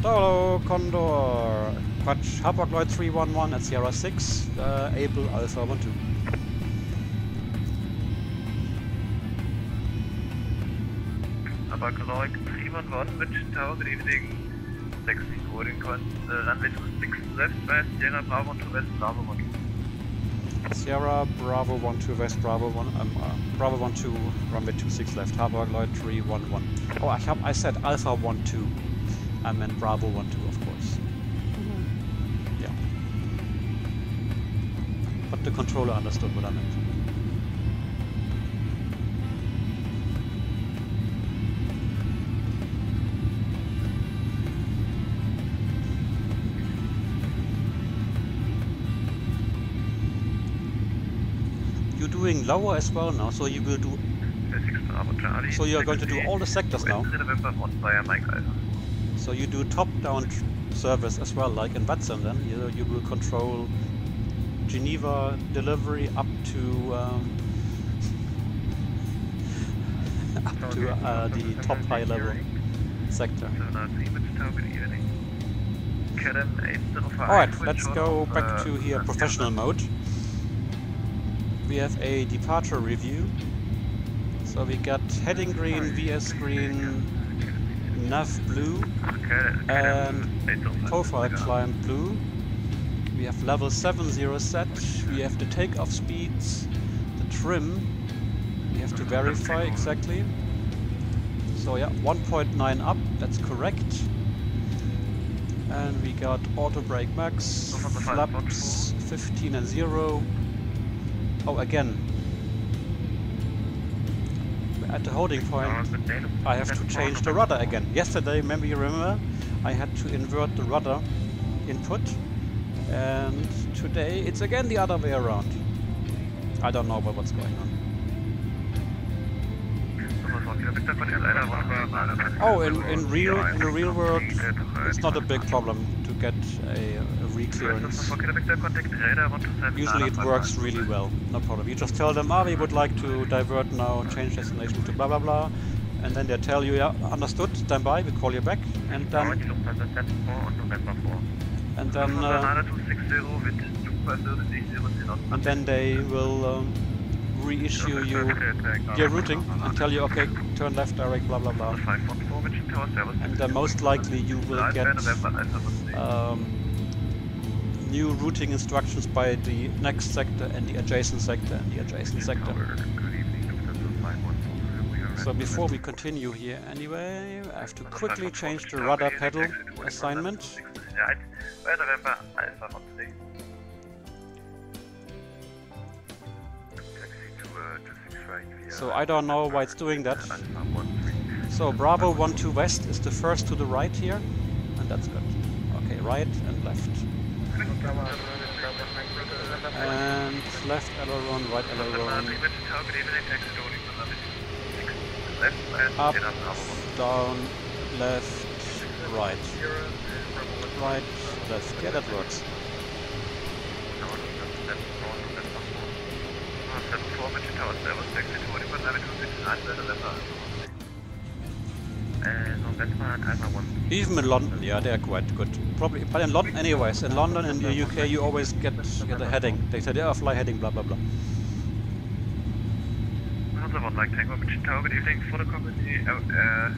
Hello, Condor. Quatsch, Hapag Lloyd 311 at Sierra 6, Able Alpha 12. Hapag Lloyd 311, which tower, good evening. Taxi boarding runway 26 left west, Sierra Bravo 2 west, Bravo 1. Sierra Bravo 12 west, Bravo 12, runway 26 left, Hapag Lloyd 311. Oh, I said Alpha 12. I meant Bravo 12, of course. Yeah. But the controller understood what I meant. You're doing lower as well now, so you will do. So you are going to do all the sectors now. So you do top-down service as well, like in VATSIM. Then you will control Geneva delivery up to the top high-level sector. Alright, let's go back to here professional mode. We have a departure review. So we got heading green, VS green, nav blue, and profile climb blue. We have level 70 set. We have the takeoff speeds, the trim. We have to verify exactly. So yeah, 1.9 up, that's correct. And we got auto brake max, flaps 15 and 0. Oh, again. At the holding point, I have to change the rudder again. Yesterday, maybe you remember, I had to invert the rudder input. And today, it's again the other way around. I don't know about what's going on. Oh, in the real world, it's not a big problem to get a re-clearance. Usually it works really well, no problem. You just tell them, we would like to divert now, change destination to blah blah blah, and then they tell you, yeah, understood, stand by, we call you back, and then they will reissue you your routing and tell you, okay, turn left, direct, blah blah blah. And then most likely you will get new routing instructions by the next sector and the adjacent sector and the adjacent sector. So before we continue here anyway, I have to quickly change the rudder pedal assignment. So I don't know why it's doing that. So Bravo 12 West is the first to the right here, and that's good. Okay, right and left. And left aileron, right aileron. Up, down, left, right. Right, left. Yeah, that works. Even in London, yeah, they're quite good. Probably, but in London, anyways, in London and the UK, you always get a heading. They say, yeah, fly heading, blah blah blah. Like Tango Wichita, good evening for the company aircraft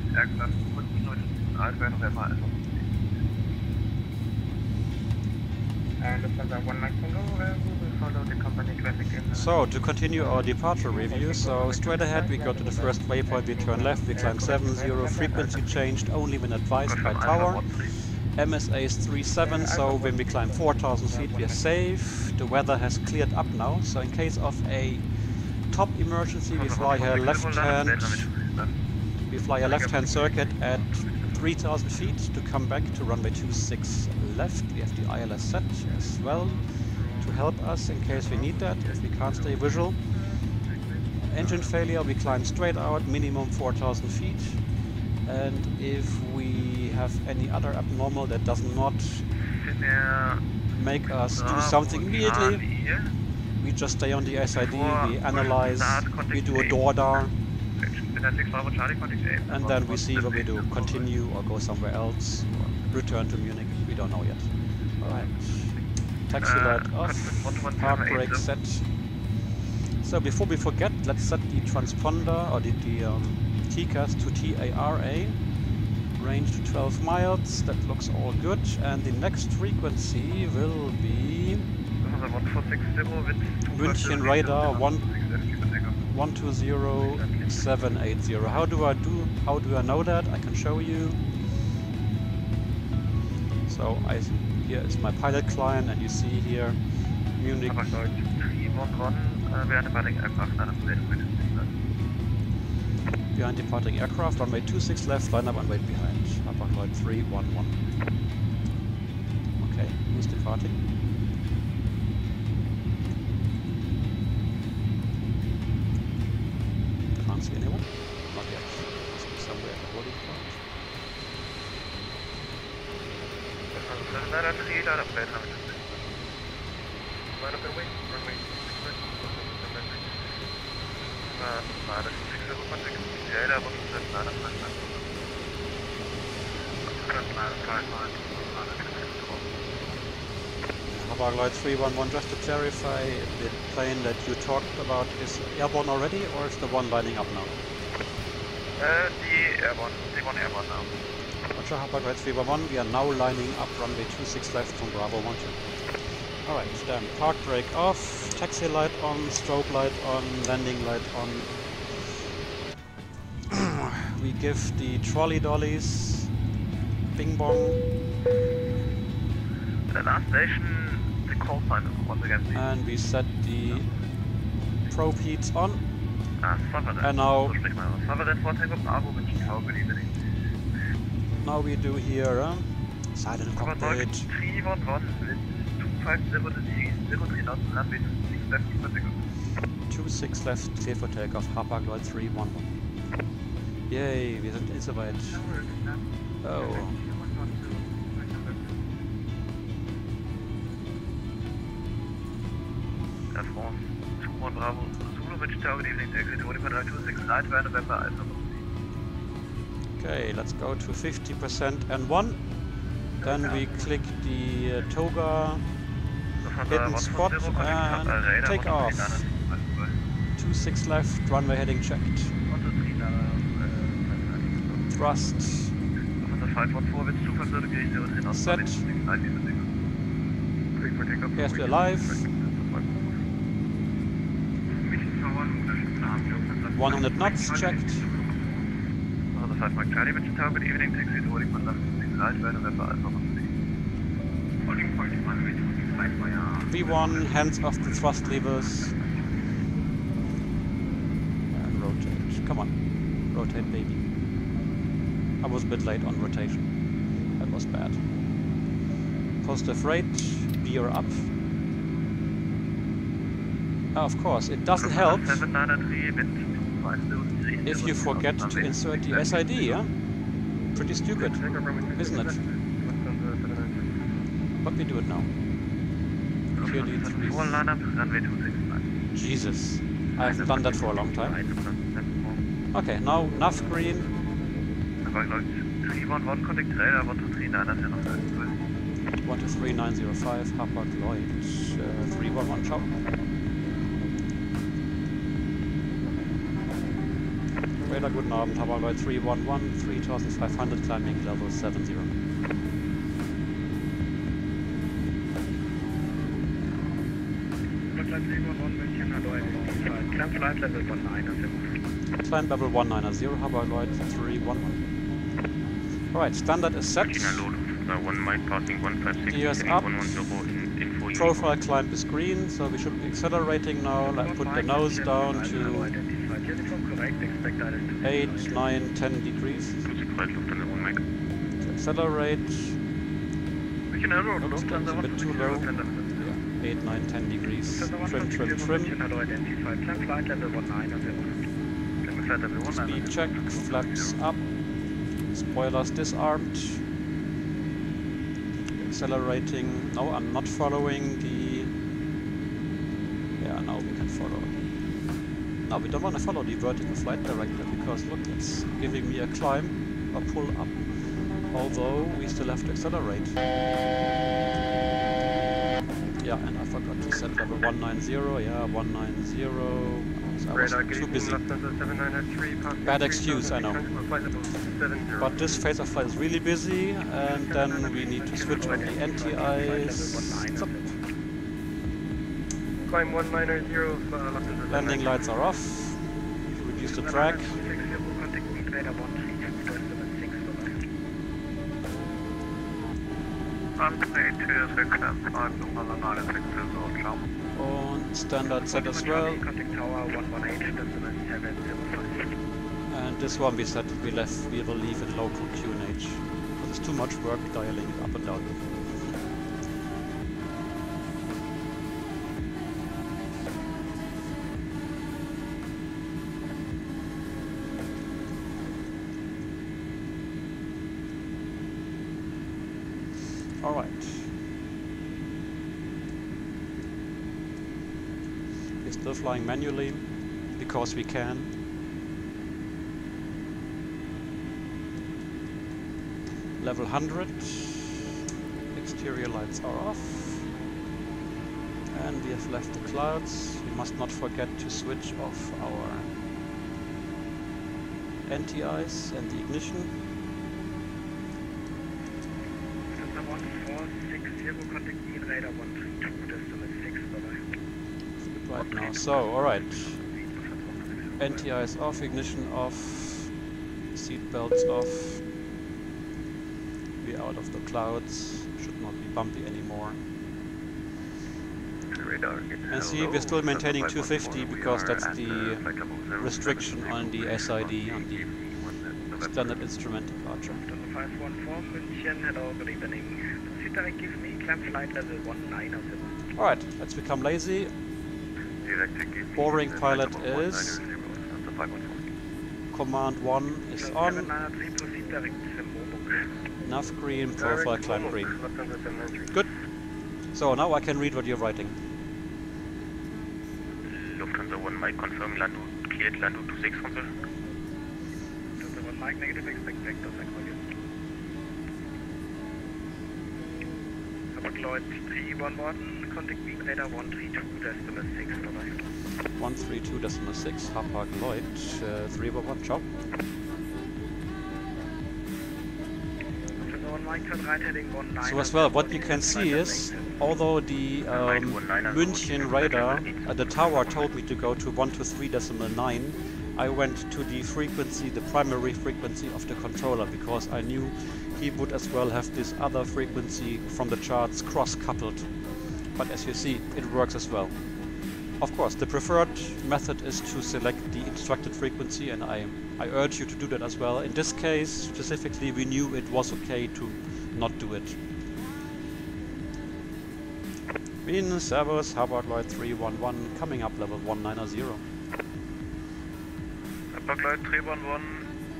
So, to continue our departure review, so straight ahead we go to the first waypoint, we turn left, we climb 70, frequency changed only when advised by tower. MSA is 37, so when we climb 4,000 feet we are safe. The weather has cleared up now, so in case of a top emergency we fly a left-hand circuit at 3,000 feet to come back to runway 26 left. We have the ILS set as well to help us in case we need that, if we can't stay visual. Engine failure, we climb straight out, minimum 4,000 feet. And if we have any other abnormal that does not make us do something immediately, we just stay on the SID, we analyze, we do a DORDAR, and then we see what we do, continue or go somewhere else, or return to Munich, we don't know yet. Alright, taxi light off, park brake set. So before we forget, let's set the transponder or the TCAS to TARA, range to 12 miles, that looks all good, and the next frequency will be München radar 120780. How do I know that? I can show you. So here is my pilot client, and you see here Munich. Behind departing aircraft, runway 26 left, line up and wait behind. Hapag-Lloyd 311. Okay, who's departing? Can't see anyone. Not yet. Must be somewhere at the boarding point. Hapag-Lloyd 311, just to clarify, the plane that you talked about is airborne already, or is the one lining up now? The one airborne now. Roger, Hapag-Lloyd 311, we are now lining up runway 26 left from Bravo 12. Alright, then park brake off, taxi light on, strobe light on, landing light on. We give the trolley dollies bing bong. The last station, the call sign once again. And we set the probe heats on. And now we do here silent cockpit. 26 left, clear for takeoff, Hapag-Lloyd 311. Yay, wir sind soweit. Oh. Air France 21 Bravo Zulu Wichita, good evening, exit 2526, night by November, Alpha. Okay, let's go to 50% N1. Then we click the toga hidden spot and take off. 26 left, runway heading checked. Thrust. Set. Yes, we're alive. 100 knots checked. 5 Mike Charlie, which tower, good evening, taxi to holding point left, right, November, Alpha 1. Holding point 1, wait, 5 Mike. V1, hands off the thrust levers. And rotate. Come on. Rotate, baby. I was a bit late on rotation. That was bad. Positive rate, veer up. Of course, it doesn't help if you forget to insert the SID, yeah? Pretty stupid, isn't it? But we do it now. Jesus, I haven't done that for a long time. Okay, now nav green. 123905, Hapag Lloyd, 311 chop. Radar, guten Abend, Hapag Lloyd 311, 3500, climbing level 70. Climb flight level 190. Climb level 190, Hapag Lloyd 311. Alright, standard is set. Gears up. Profile climb is green, so we should be accelerating now. Let's put the nose down to 8, 9, 10 degrees. To accelerate. Oops, that's a bit too low. Yeah, 8, 9, 10 degrees. Trim, trim, trim. Speed check, flaps up. Spoilers disarmed. Accelerating. No, I'm not following the... Yeah, now we can follow. Now we don't want to follow the vertical flight director because look, it's giving me a climb, a pull up. Although we still have to accelerate. Yeah, and I forgot to set level 190. Yeah, 190. I was too busy. Bad excuse, I know. But this phase of flight is really busy, and then we need to switch on the NTIs. Climb 190. Landing lights are off. Reduce the drag. And standard set as well. And this one we said we will leave it local QNH. Because it's too much work dialing it up and down. Alright. We're still flying manually because we can. Level 100. Exterior lights are off. And we have left the clouds. We must not forget to switch off our NTIs and the ignition. Right now, so alright. NTIs off, ignition off, seat belts off. We're out of the clouds, should not be bumpy anymore. And see, we're still maintaining 250 because that's the restriction on the SID, on the standard instrument departure. Alright, let's become lazy. Boring pilot is. Command 1 is on. Nav green, profile climb green. Good. So now I can read what you're writing. Lufthansa 1 Mike confirm Lando cleared Lando 26 from there. Lufthansa 1 Mike negative expect vector Hapag Lloyd 311 contact beam radar 132.6 dabei. 132.6 Hapag Lloyd 311 chop. So as well, what you can see is, although the München radar, the tower told me to go to 123.9, I went to the frequency, the primary frequency of the controller, because I knew he would as well have this other frequency from the charts cross-coupled. But as you see, it works as well. Of course, the preferred method is to select the instructed frequency, and I urge you to do that as well. In this case, specifically, we knew it was okay to not do it. Wien, Servus, Harvard Lloyd 311, coming up level 190. Harvard Lloyd 311,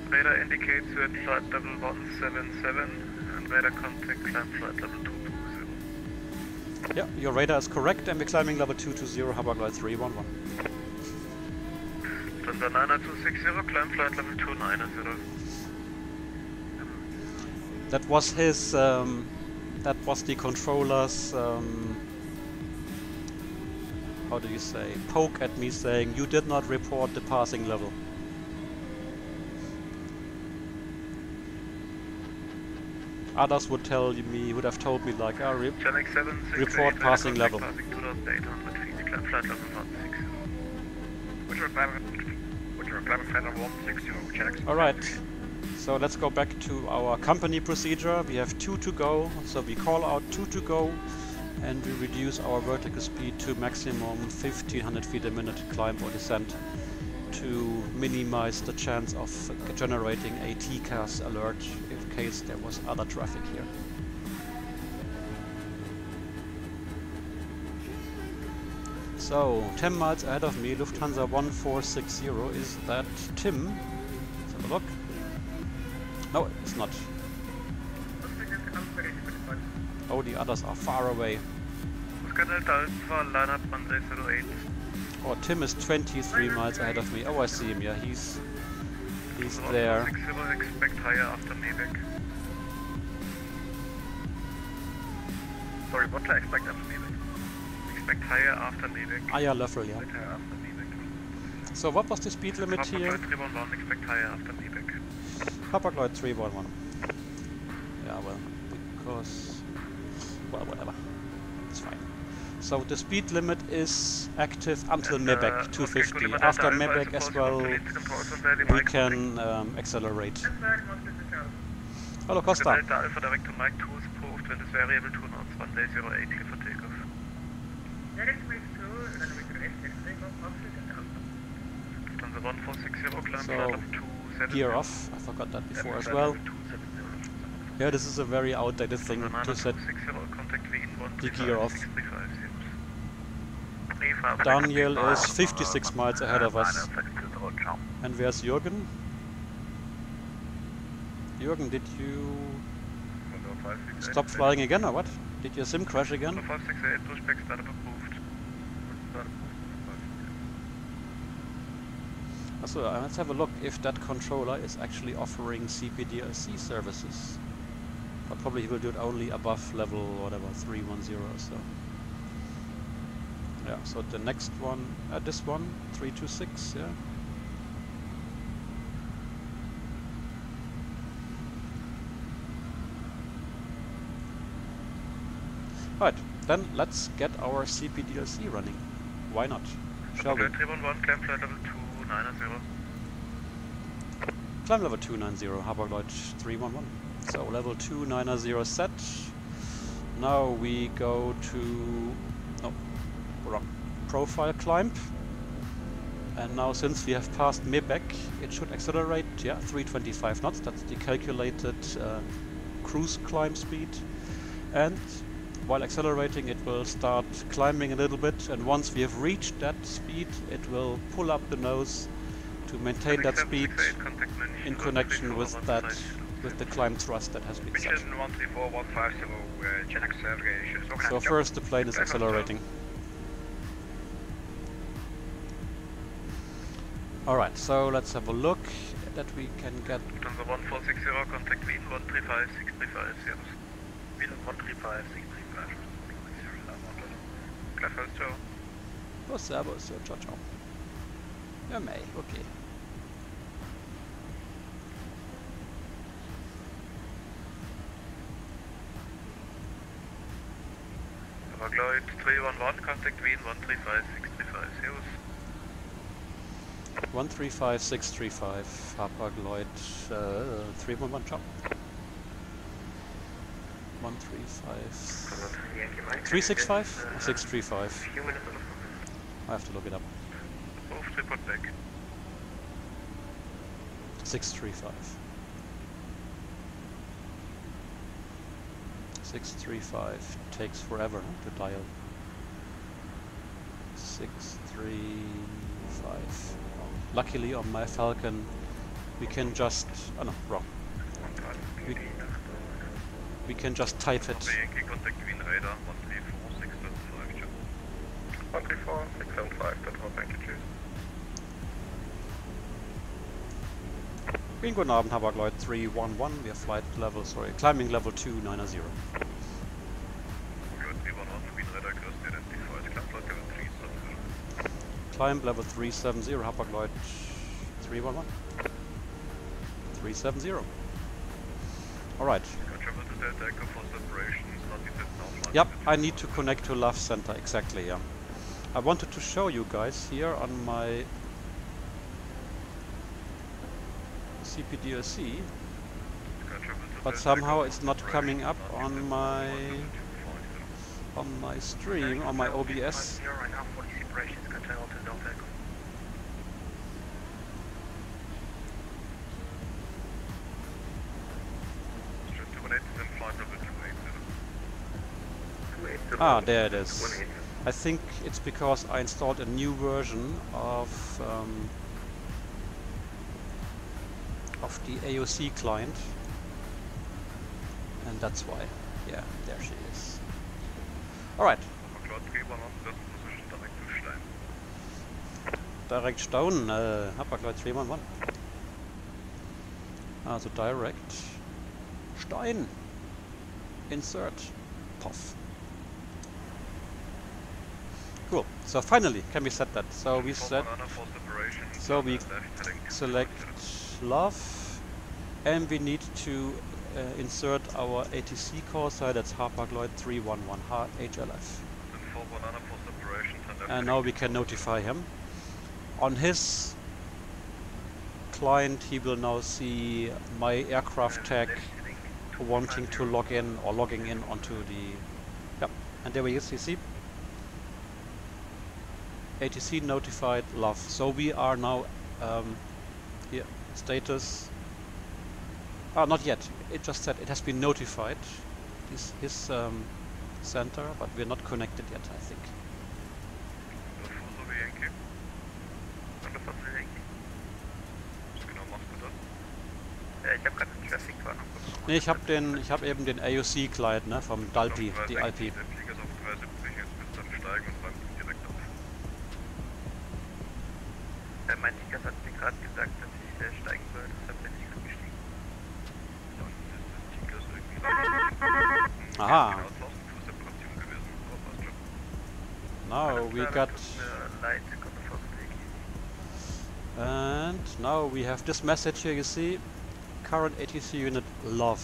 radar indicates you at flight level 177, and radar contact climb flight level 220. Yeah, your radar is correct, and we're climbing level 220, Harvard Lloyd 311. Thunder 9260, climb flight level 290. That was his, that was the controller's, how do you say, poke at me saying, you did not report the passing level. Others would tell me, would have told me like, report passing level. Alright, so let's go back to our company procedure. We have 2 to go, so we call out 2 to go, and we reduce our vertical speed to maximum 1500 feet a minute climb or descent to minimize the chance of generating a TCAS alert in case there was other traffic here. So, 10 miles ahead of me, Lufthansa 1460, is that Tim? Let's have a look. No, it's not. Oh, the others are far away. Oh, Tim is 23 miles ahead of me. Oh, I see him, yeah, he's there. Expect higher after Mebeck. Sorry, what to expect after Mebeck? Expect higher after Mebeck. IRL, yeah. So what was the speed limit here? Harvard Lloyd 311, expect higher after Mebeck. Harvard Lloyd 311. Yeah, well, because... well, whatever. It's fine. So the speed limit is active until Mebeck 250. After Mebeck as well, we can accelerate. Hello, Costa. Delta Alpha direct to Mike 2 is approved when this variable 2 knots 1 day 08 clear for takeoff. Lufthansa 1460, climb flight level 270. Gear off. I forgot that before as well. Yeah, this is a very outdated thing to set the gear off. Daniel is 56 miles ahead of us. And where's Jürgen? Jürgen, did you stop flying again or what? Did your sim crash again? 568, pushback startup approved. So let's have a look if that controller is actually offering CPDLC services. But probably he will do it only above level whatever 310 or so. Yeah, so the next one, this one, 326, yeah. Right, then let's get our CPDLC running. Why not? Shall we? 311, climb flight level 290. Climb level 290, Harvard Lloyd 311. So level 290 set. Now we go to... no, wrong. Profile climb. And now since we have passed Mebeck, it should accelerate, yeah, 325 knots. That's the calculated cruise climb speed. And while accelerating, it will start climbing a little bit, and once we have reached that speed, it will pull up the nose to maintain that speed in connection with that, with the climb thrust that has been set. So first the plane is accelerating. Alright, so let's have a look that we can get... Lufthansa 1460, contact Wien 135 635, yes. Wien 135 635. Ciao. Oh, servus, ja, ciao, ciao. Ja, mei, okay. Harvard Lloyd 311, contact Wien 135 635, servus. 135635, Hapag-Lloyd 311 chop. 135... 365 or 635? I have to look it up. Move report back. 635. 635 takes forever to dial. 635. Luckily on my Falcon we can just... oh no, wrong. We can just type it. Yankee contact Green Radar 134 675, that's all, thank you, cheers. Green, guten Abend, Hapag-Lloyd 311, we have flight level, climbing level 290. Good, 311, Green Radar, close to identified, climb flight level 370. Climb level 370, Hapag-Lloyd 311. 370. Alright. Yep, I need to connect to LAV center, exactly, yeah. I wanted to show you guys here on my CPDLC, but somehow it's not coming up on my stream, on my OBS. Ah, there it is. I think it's because I installed a new version of the AOC client, and that's why. Yeah, there she is. Alright. Direct Stone, Hapag-Lloyd 311. Also direct Stein. Insert. Puff. Cool. So finally, can we set that? So we set. So we select LAV, and we need to insert our ATC call side. That's Hapag-Lloyd 311 HLF. And now we can notify him. On his client, he will now see my aircraft tag wanting to log in or logging in onto the. Yep. And there we see. ATC notified LAV. So we are now here. Status. Not yet. It just said it has been notified. His center, but we're not connected yet, I think. Nee, ich habe eben den AOC Client, ne, vom Dalpi, die Alpi. Mein Ticket hat mir gerade gesagt, dass ich steigen soll, deshalb bin ich gestiegen. Aha. Now we got... And now we have this message here, you see. Current ATC unit LAV.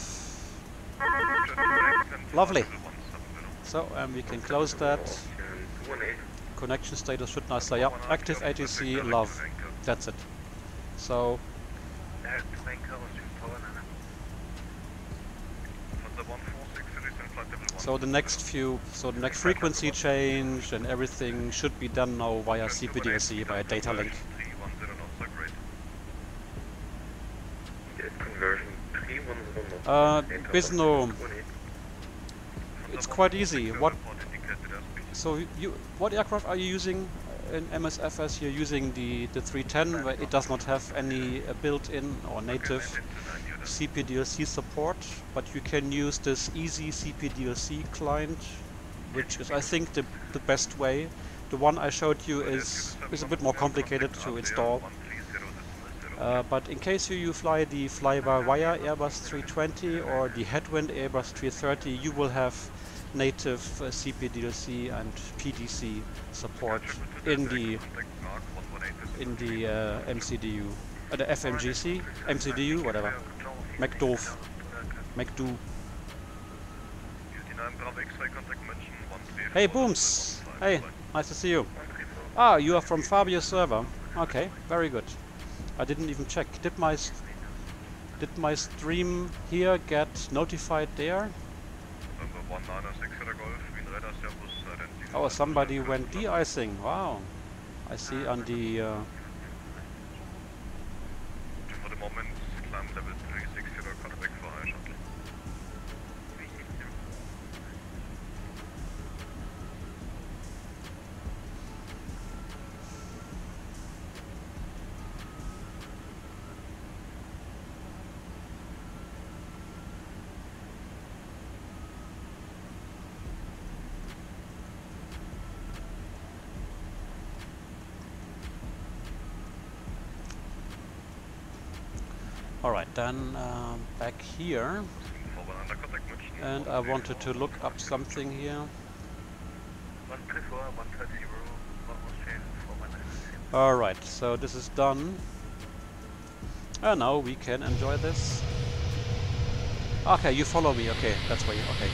Lovely. So, we can close that. Connection status should now say, yeah, active ATC LAV. That's it. So the next frequency change and everything should be done now via CPDLC, via data link. Bisno, it's quite easy. What aircraft are you using in MSFS? You're using the 310, where it does not have any built-in or native CPDLC support, but you can use this easy CPDLC client, which is, I think, the best way. The one I showed you is a bit more complicated to install. But in case you fly the fly-by-wire Airbus 320 or the headwind Airbus 330, you will have native CPDLC and PDC support in the MCDU, the FMGC, MCDU, whatever. McDoof. Hey Booms! Hey, nice to see you. Ah, you are from Fabio's server. Okay, very good. I didn't even check. Did my stream here get notified there? Oh, somebody went de-icing. Wow. I see on the... For the moment, climb level 360 or cut back for high shuttle. Alright, then back here. And I wanted to look up something here. Alright, so this is done. And now we can enjoy this. Okay, you follow me. Okay, that's why. Okay.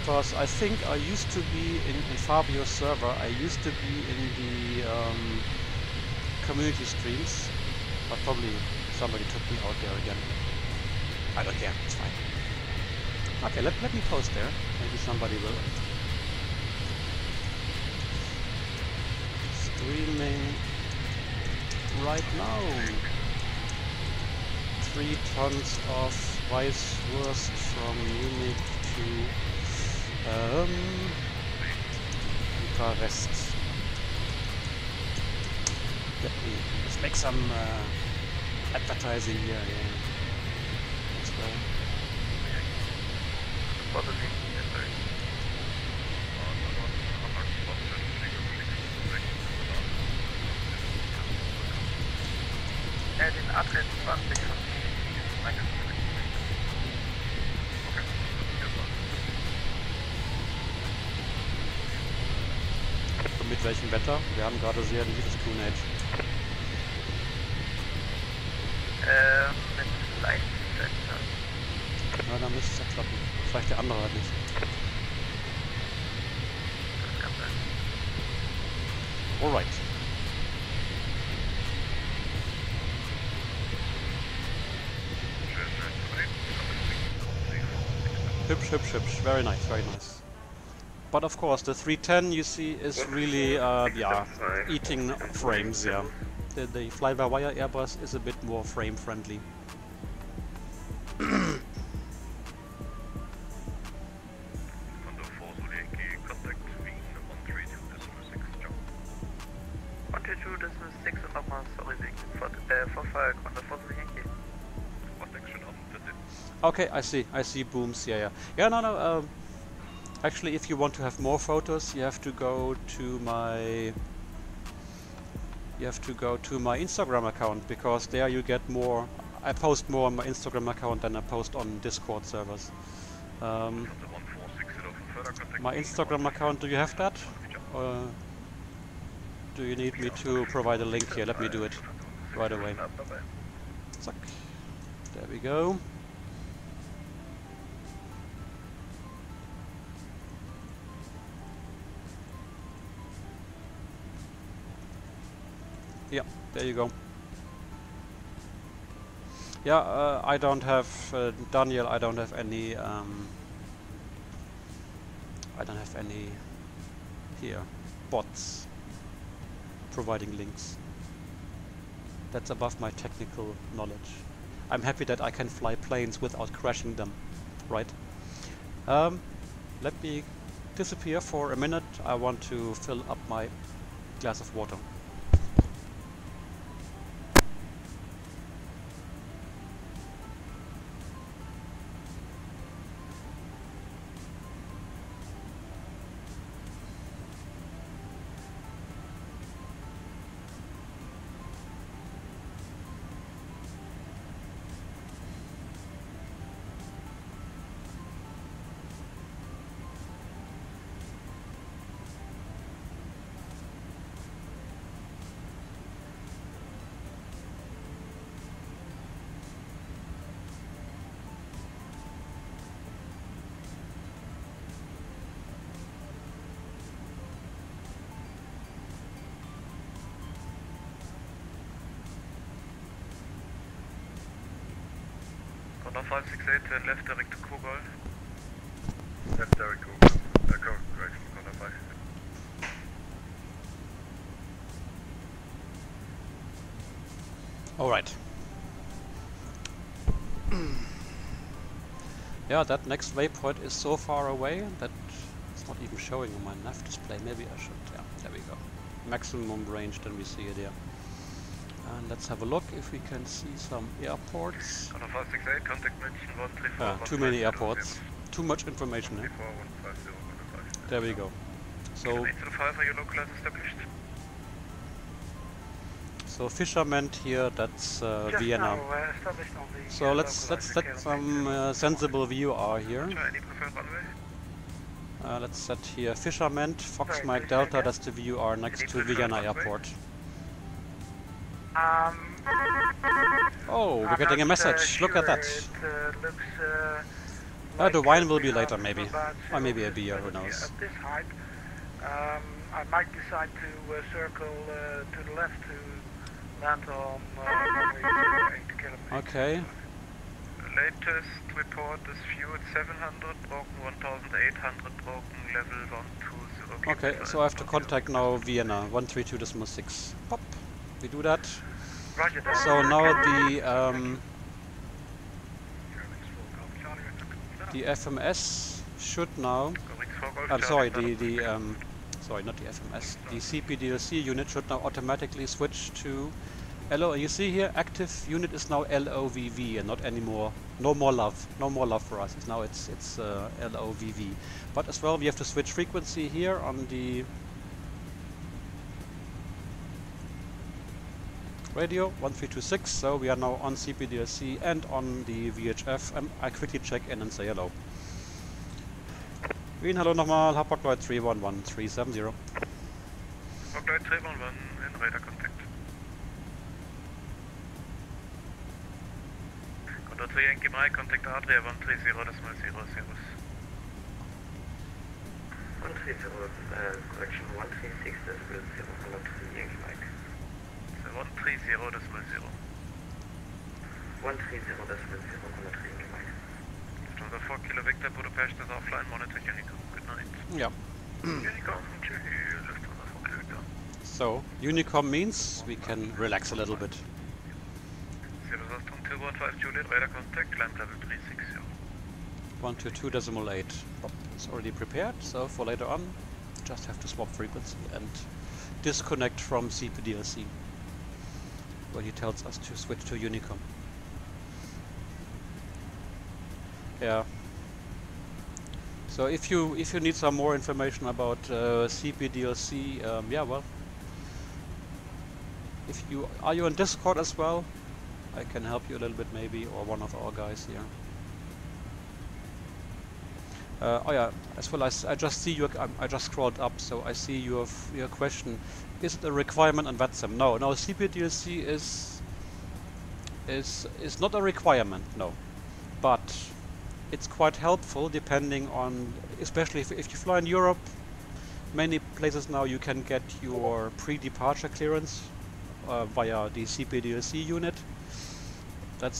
Because I think I used to be in Fabio's server. I used to be in the community streams. But probably somebody took me out there again. I don't care. It's fine. Okay, let me post there. Maybe somebody will. Streaming right now. 3 tons of Weisswurst from Munich to Bucharest. Let's make some advertising here. Yeah. Let's go. Den Adress 20 von Und mit welchem Wetter? Wir haben gerade sehr liebes Tunage. Mit leichten Wetter. Ja, dann müsste es ja klappen. Vielleicht der andere halt nicht. Das kann sein. Alright. Hübsch, hübsch, hübsch. Very nice, very nice. But of course, the 310 you see is really, yeah, eating frames, yeah. The fly-by-wire Airbus is a bit more frame friendly. Okay, I see booms, yeah. Yeah, no, actually, if you want to have more photos, you have to go to my Instagram account, because there you get more. I post more on my Instagram account than I post on Discord servers. My Instagram account, do you have that? Or do you need me to provide a link here? Let me do it right away. Zack. There we go. Yeah, there you go. Yeah, I don't have Daniel. I don't have any. I don't have any here bots providing links. That's above my technical knowledge. I'm happy that I can fly planes without crashing them. Right. Let me disappear for a minute. I want to fill up my glass of water. On 568, turn left direct to Kogol. Left direct Kogol. Correct, corner 5. Alright. Yeah, that next waypoint is so far away that it's not even showing on my nav display. Maybe I should, yeah, there we go. Maximum range, then we see it here. And let's have a look if we can see some airports. On 568, contact mention 134. Too many airports. Too much information, eh? There we go. So, 805, are you localized established? so fisherman here, that's Vienna. So let's set some sensible VUR here. Let's set here fisherman, Fox Mike Delta, that's the VUR next to Vienna Airport. Oh, we're getting a message, look at that. The wine will be later maybe, or maybe a beer, who knows. At this height, I might decide to circle to the left to land on 80 kilometers. Okay. Latest report is fuel 700, broken 1800, broken level 120. Okay, so I have to contact now Vienna, 132.6. Pop, we do that. Roger that. So now the FMS should now, I'm sorry, sorry, not the FMS, the CPDLC unit should now automatically switch to LO. You see here, active unit is now LOVV and not anymore, no more love for us. Now it's LOVV. But as well, we have to switch frequency here on the radio 1326. So we are now on CPDLC and on the VHF. I quickly check in and say hello. Wien, hallo nochmal, Hapag-Lloyd 311370. Hapag-Lloyd 311 in radar contact. Condor 3 Yankee Mike, contact Adria 130.0, servus. 130, correction 136, decimal 0, Yankee Mike. 130.0. 130.0, Condor 3 Yankee Mike. After 4 kilo Victor, Budapest is offline, monitor Unicom, good night. Yeah. Unicom, left on 4 kilo Victor. So, Unicom means we can relax a little bit. Servus Austin 215 Juliet, radar contact, climb level 360. 122.8. It's already prepared, so for later on, just have to swap frequency and disconnect from CPDLC, where he tells us to switch to Unicom. Yeah. So if you need some more information about CPDLC, yeah, well, are you on Discord as well? I can help you a little bit maybe, or one of our guys here. Oh yeah, as well as I just see I just scrolled up, so I see your question. Is it a requirement on VATSIM? No, CPDLC is not a requirement, no. But it's quite helpful depending on, especially if you fly in Europe, many places now you can get your pre-departure clearance via the CPDLC unit. That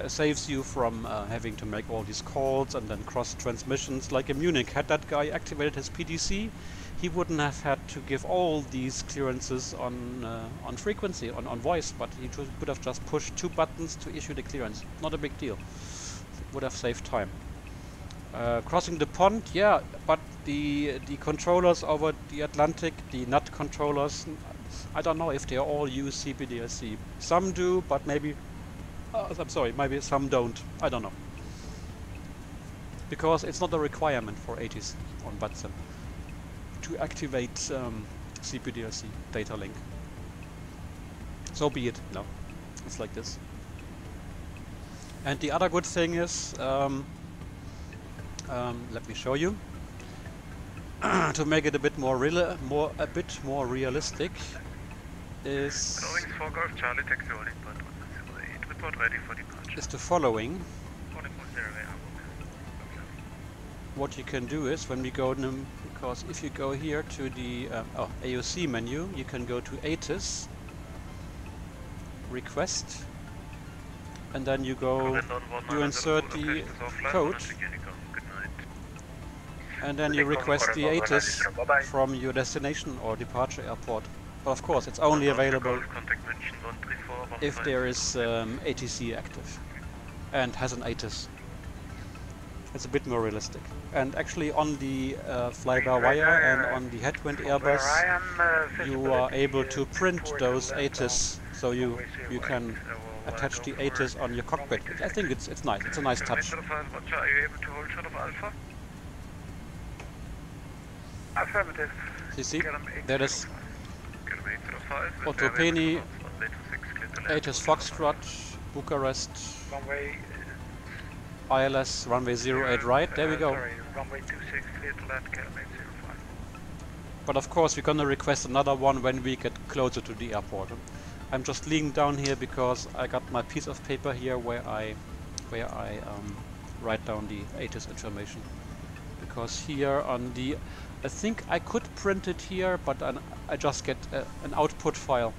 saves you from having to make all these calls and then cross transmissions. Like in Munich, had that guy activated his PDC, he wouldn't have had to give all these clearances on frequency, on voice, but he could have just pushed 2 buttons to issue the clearance. Not a big deal. Would have saved time. Crossing the pond, yeah, but the controllers over the Atlantic, the NAT controllers, I don't know if they all use CPDLC. Some do, but maybe, I'm sorry, maybe some don't. I don't know. Because it's not a requirement for ATC on VATSIM to activate CPDLC data link. So be it, no. It's like this. And the other good thing is, let me show you, to make it a bit more realistic, is the following. What you can do is, when we go to, because if you go here to the AOC menu, you can go to ATIS, request, and then you go, you insert the code, and then you request the ATIS from your destination or departure airport. But of course, it's only available if there is ATC active and has an ATIS. It's a bit more realistic. And actually on the fly-by-wire and on the headwind Airbus, you are able to print those ATIS, so you can attach the ATIS on your cockpit. I think it's nice. It's a nice touch. Are you able to hold shot of Alpha? Affirmative. You see, that is Otto Penny, ATIS Foxtrot, Bucharest, Runway ILS runway 08 right, there we go. Sorry, runway 26 clear to land, kilometer 05. But of course we're gonna request another one when we get closer to the airport. I'm just leaning down here because I got my piece of paper here where I write down the ATIS information. Because here on the, I think I could print it here, but I just get an output file.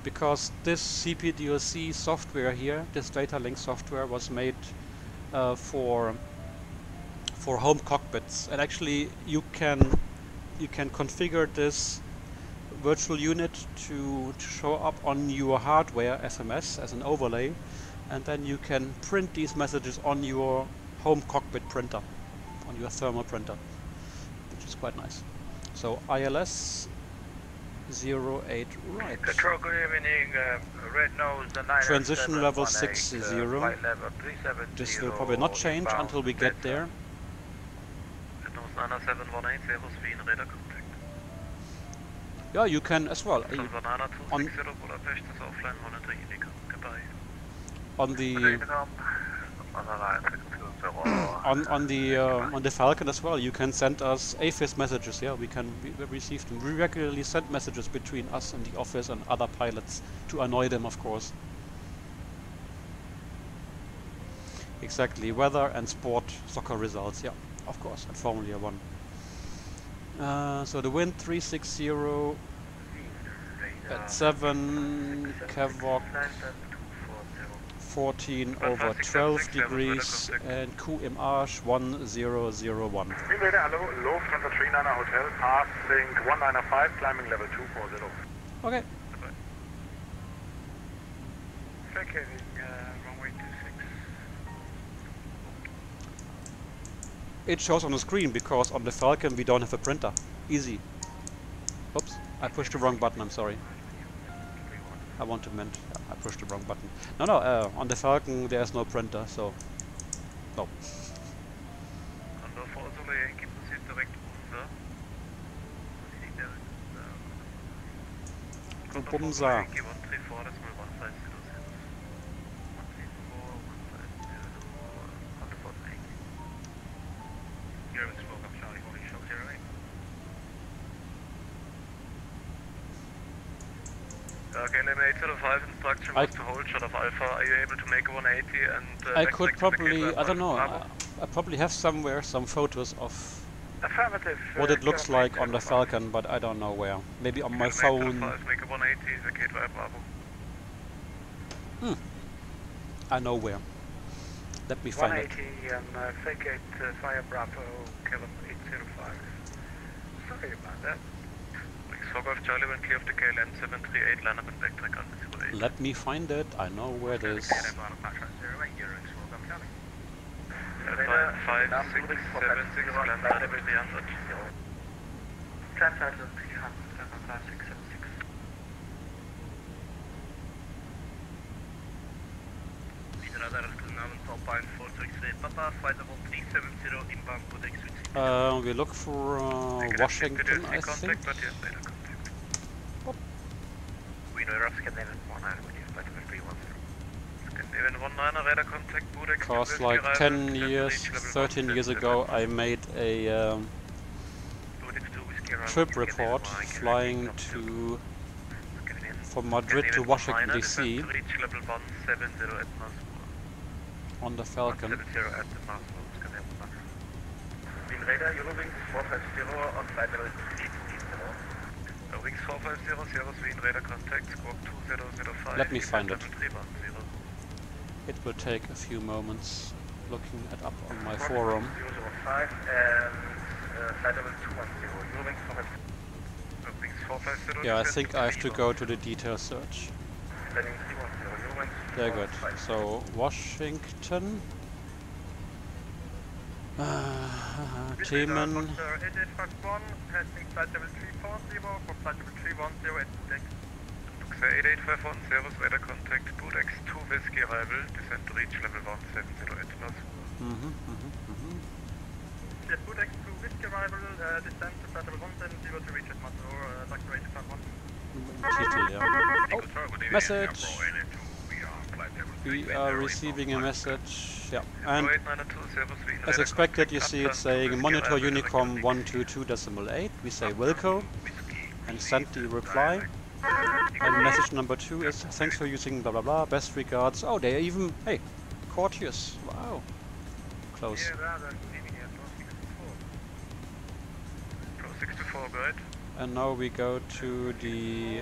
Because this CPDLC software here, this data link software, was made for home cockpits, and actually you can configure this virtual unit to show up on your hardware SMS as an overlay, and then you can print these messages on your home cockpit printer, on your thermal printer, which is quite nice. So ILS 08 right. Control, good evening. Red nose, the Transition level 60. This will probably not change until we get there. Yeah, you can as well. On the Falcon as well, you can send us AFIS messages. Yeah, we receive them. We regularly send messages between us and the office and other pilots to annoy them, of course. Exactly, weather and sport, soccer results. Yeah, of course, at Formula 1. So the wind 360 at 7 Kavok 14 over 12 degrees and QMH 1001. Low Center 39er Hotel, passing 195, climbing level 240. Okay. Vacating runway 26. It shows on the screen because on the Falcon we don't have a printer. Easy. Oops, I pushed the wrong button, I'm sorry. I pushed the wrong button. No, on the Falcon there's no printer, so no. Bumsa. Okay, Lima 805 instruction was to hold shot of Alpha. Are you able to make a 180 and I could probably, I don't know, I probably have somewhere some photos of Affirmative, what it looks like on the Falcon, but I don't know where. Maybe on my phone. Make a 180, vacate via Bravo. I know where. Let me find it. 180 and vacate via Bravo, kilometer 805. Sorry about that. Golf Charlie went clear of the KLM 738, line up and backtrack on 08. Let me find it, I know where it is. 5, 6, 7, 6, climb level 300. Climb level 300, climb 5, 6, 7, 6. We look for Washington, I think. Because like 10 years, 13 years ago I made a trip report flying from Madrid to Washington DC on the Falcon. Let me find it. It will take a few moments looking it up on my forum. 005 and flight level 210. Eurowings 450. Yeah, I think I have to go to the detail search. Landing 310. Eurowings. They're good. So, Washington. Themen. 8851, passing flight level 340 for flight level 310 at deck. Boxer 8851, service radar contact, Budex 2 Whiskey arrival, descent to reach level 170 at NOS. Yes, Budex 2 Whiskey arrival, descent to flight level 170 to reach at NOS, or Dr. 851. Titel, yeah. Oh, message! We are receiving a message, yeah. And as expected, you see it saying monitor Unicom 122.8. We say Wilco and send the reply. And message number 2 is thanks for using blah blah blah, best regards. Oh, they are even, hey, courteous. Wow. Close. Pro 64, go ahead. And now we go to the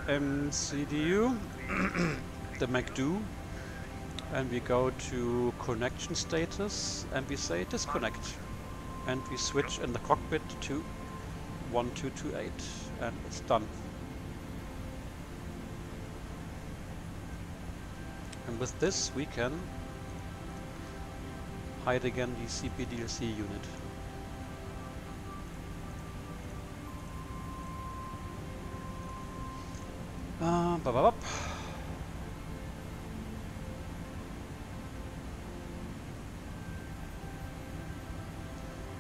MCDU, the MacDo, and we go to connection status and we say disconnect. And we switch in the cockpit to 1228 and it's done. And with this we can hide again the CPDLC unit.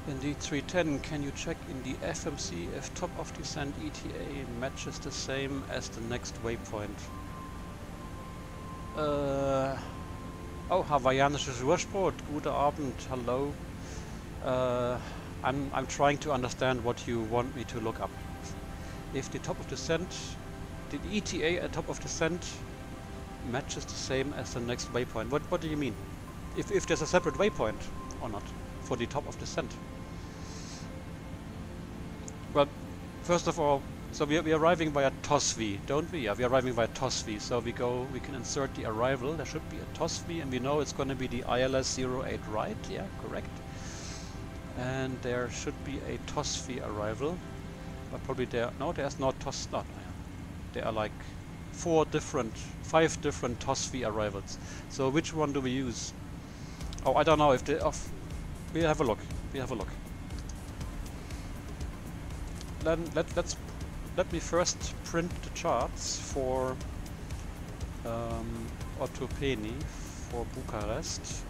In the A310, can you check in the FMC if top of descent ETA matches the same as the next waypoint? Oh, hawaiianisches Wurstbrot, guten Abend, hello. I'm trying to understand what you want me to look up. If the top of descent, the ETA at top of descent matches the same as the next waypoint. What do you mean? If there's a separate waypoint or not for the top of descent? Well, first of all, so we are arriving via TOSV, don't we? Yeah, we are arriving via TOSV. So we can insert the arrival. There should be a TOSV, and we know it's going to be the ILS 08 right. Yeah, correct. And there should be a TOSV arrival, but probably there's no TOS. Not. There are like 5 different TOSV arrivals. So which one do we use? Oh, I don't know if we'll have a look. Then let me first print the charts for Otopeni for Bucharest.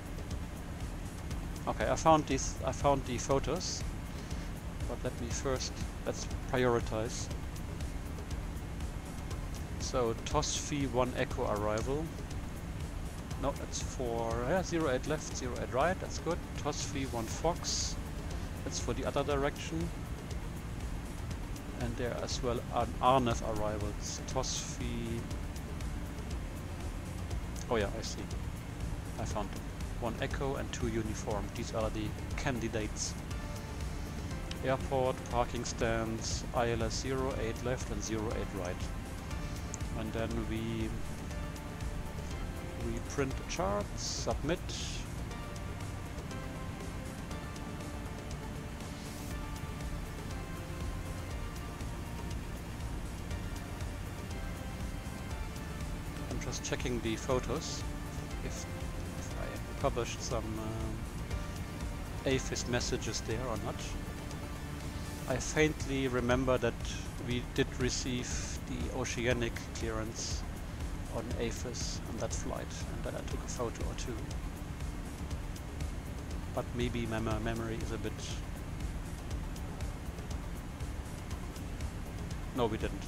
Okay, I found the photos, but let's prioritize. So TOSV 1 Echo arrival. No, that's for 08 left, 08 right. That's good. TOSV 1 Fox. That's for the other direction. And there as well are RNAV arrivals. TOSV. Oh yeah, I see. I found them. 1 Echo and 2 Uniform. These are the candidates. Airport, parking stands, ILS 08 left and 08 right. And then we print the charts, submit. I'm just checking the photos if I published some AFIS messages there or not. I faintly remember that we did receive the oceanic clearance on AFIS on that flight, and that I took a photo or two. But maybe my memory is a bit... No, we didn't.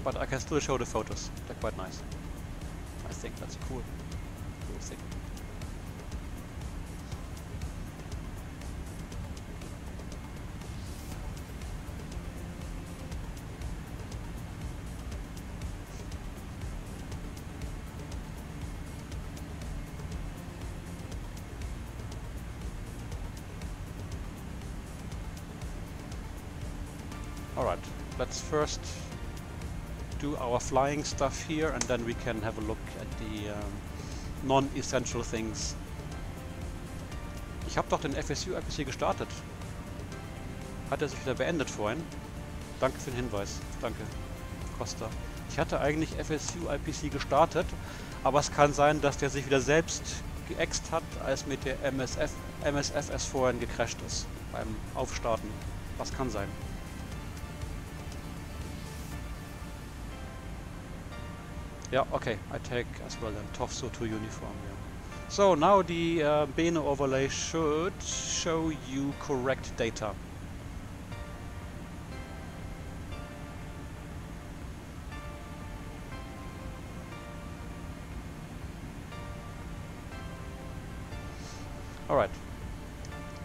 But I can still show the photos. They're quite nice. I think that's a cool thing. Alright, let's first do our flying stuff here, and then we can have a look at the non-essential things. Ich habe doch den FSU-IPC gestartet. Hat er sich wieder beendet vorhin? Danke für den Hinweis. Danke, Costa. Ich hatte eigentlich FSU-IPC gestartet, aber es kann sein, dass der sich wieder selbst geäxt hat, als mit der MSFS vorhin gecrashed ist beim Aufstarten. Das kann sein. Yeah, okay, I take as well then TOFSO to uniform. Yeah. So now the Bene overlay should show you correct data. Alright,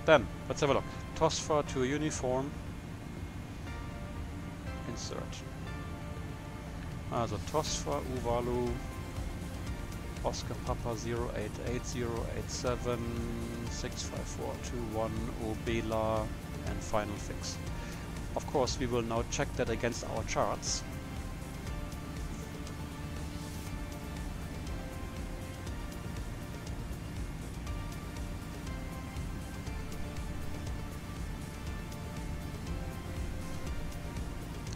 then let's have a look. TOSFA to uniform. Insert. Also TOSFA Uvalu Oscar Papa 088087 65421 Obela and final fix. Of course we will now check that against our charts.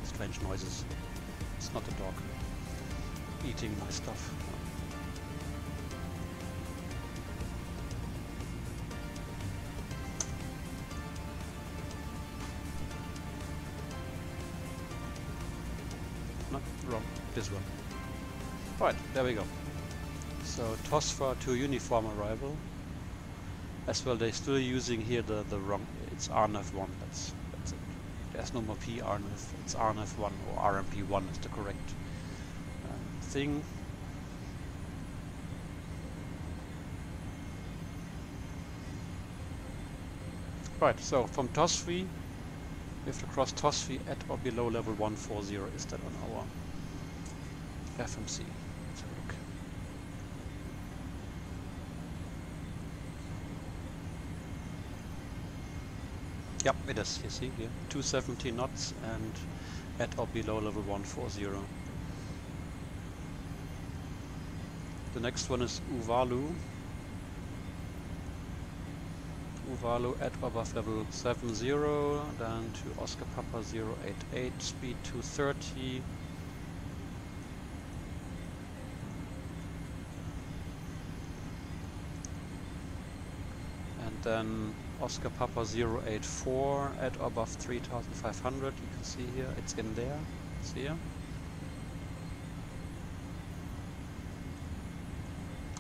Strange noises. It's not a dog eating my stuff. No, wrong. This one. Right, there we go. So TOSFA to uniform arrival. As well, they're still using here the wrong. It's RNF1. That's it. There's no more P RNF. It's RNF1 or RMP1 is the correct thing. Right, so from TOSFI, we have to cross TOSFI at or below level 140. Is that on our FMC? Let's have a look. Yep, it is. You see here, 270 knots and at or below level 140. The next one is Uvalu. Uvalu at or above level 70, then to Oscar Papa 088, speed 230. And then Oscar Papa 084 at or above 3500. You can see here, it's in there. It's here.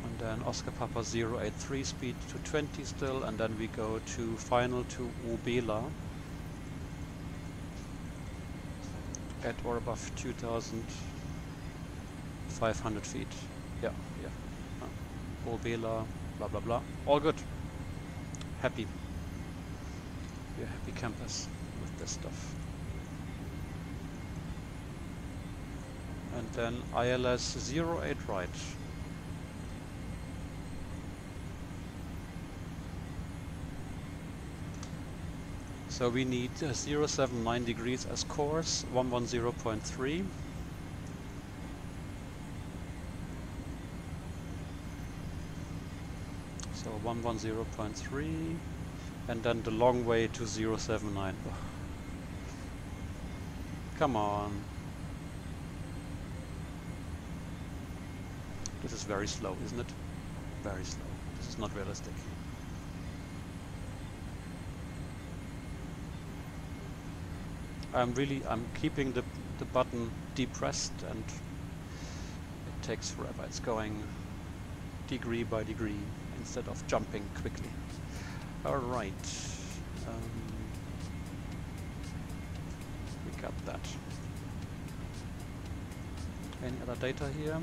And then Oscar Papa 083, speed to 20 still, and then we go to final to Obela at or above 2500 feet. Yeah. Obela, blah blah blah. All good. Happy. We're happy campers with this stuff. And then ILS 08 right. So we need 079 degrees as course, 110.3. So 110.3, and then the long way to 079. Oh. Come on. This is very slow, isn't it? Very slow. This is not realistic. I'm keeping the button depressed, and it takes forever. It's going degree by degree instead of jumping quickly. Alright. We got that. Any other data here?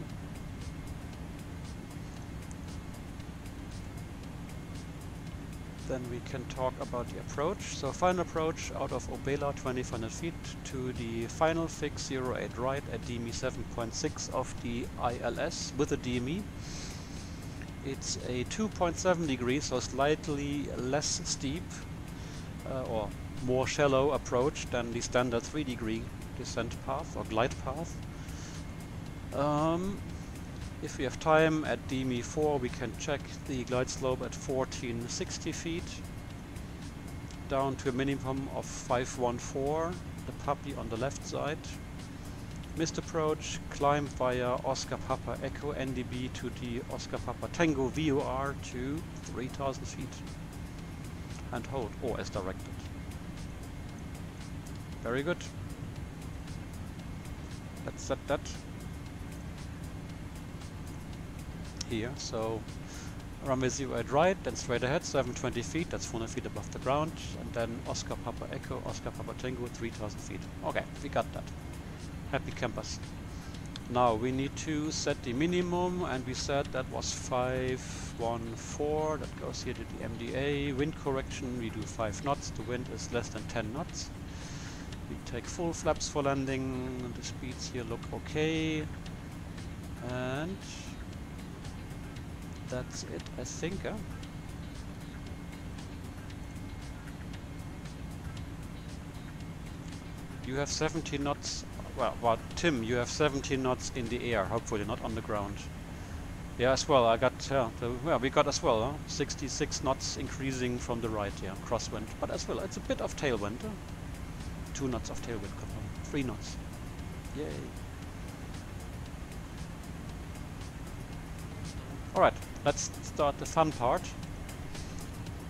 Then we can talk about the approach. So final approach out of Obela 2500 feet to the final fix 08 right at DME 7.6 of the ILS with a DME. It's a 2.7 degrees, so slightly less steep or more shallow approach than the standard 3 degree descent path or glide path. If we have time at DME4, we can check the glide slope at 1460 feet, down to a minimum of 514, the puppy on the left side. Missed approach, climb via Oscar Papa Echo NDB to the Oscar Papa Tango VOR to 3000 feet. And hold, or as directed. Very good. Let's set that here. So runway 08 right, then straight ahead, 720 feet, that's 400 feet above the ground, and then Oscar Papa Echo, Oscar Papa Tango, 3000 feet. Okay, we got that. Happy campers. Now we need to set the minimum, and we said that was 514. That goes here to the MDA. Wind correction, we do 5 knots. The wind is less than 10 knots. We take full flaps for landing. The speeds here look okay. And that's it, I think. You have 17 knots. Well, Tim, you have 17 knots in the air, hopefully not on the ground. Yeah, as well, I got, well, we got as well, 66 knots increasing from the right, yeah, crosswind. But as well, it's a bit of tailwind. 2 knots of tailwind, 3 knots. Yay. Alright, let's start the fun part.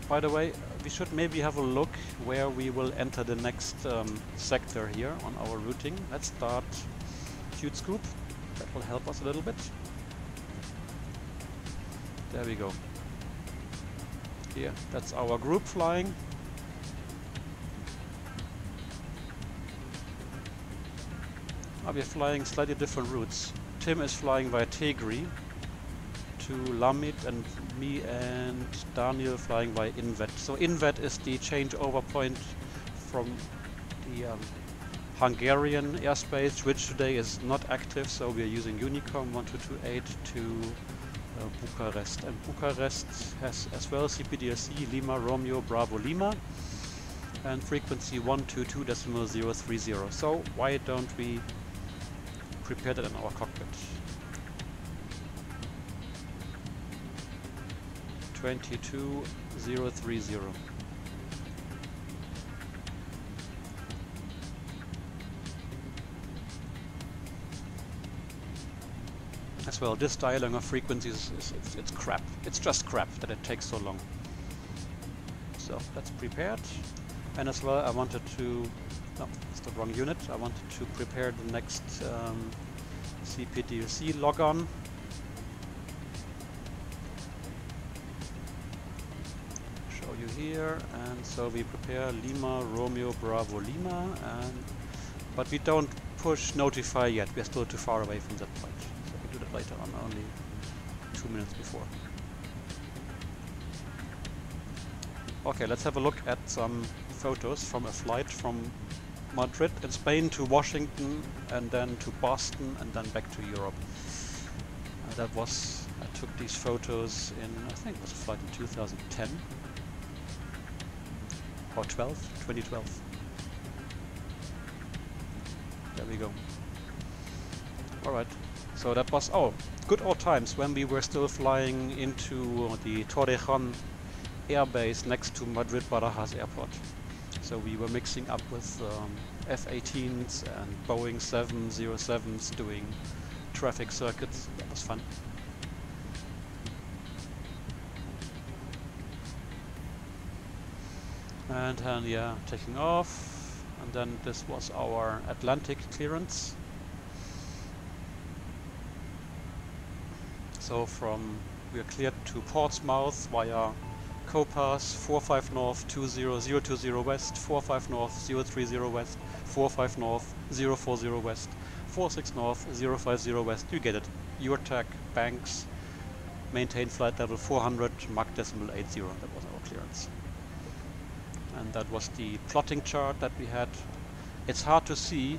By the way, we should maybe have a look where we will enter the next sector here on our routing. Let's start Cute Scoop. That will help us a little bit. There we go. Here, that's our group flying. We're flying slightly different routes. Tim is flying via Tegri to Lamit, and me and Daniel flying via InVet. So InVet is the changeover point from the Hungarian airspace, which today is not active, so we are using Unicom 1228 to Bucharest. And Bucharest has as well CPDRC Lima Romeo Bravo Lima and frequency 122.030. So why don't we prepare that in our cockpit? 22030. As well, this dialing of frequencies it's crap. It's just crap that it takes so long. So that's prepared. And as well, I wanted to, no, it's the wrong unit. I wanted to prepare the next CPDRC log-on. Here, and so we prepare Lima Romeo Bravo Lima, and but we don't push notify yet. We're still too far away from that point, so we do that later on, only 2 minutes before. Okay, let's have a look at some photos from a flight from Madrid in Spain to Washington, and then to Boston, and then back to Europe. That was, I took these photos in, I think it was a flight in 2010. Or 2012. There we go. Alright, so that was, oh, good old times when we were still flying into the Torrejon airbase next to Madrid-Barajas airport. So we were mixing up with F-18s and Boeing 707s doing traffic circuits. That was fun. And yeah, taking off, and then this was our Atlantic clearance. So we are cleared to Portsmouth via Copass 45 North 20020 West, 45 North 030 West, 45 North 040 West, 46 North 050 West. You get it. URTAC, Banks, maintain flight level 400, Mach decimal 80. That was our clearance. And that was the plotting chart that we had. It's hard to see.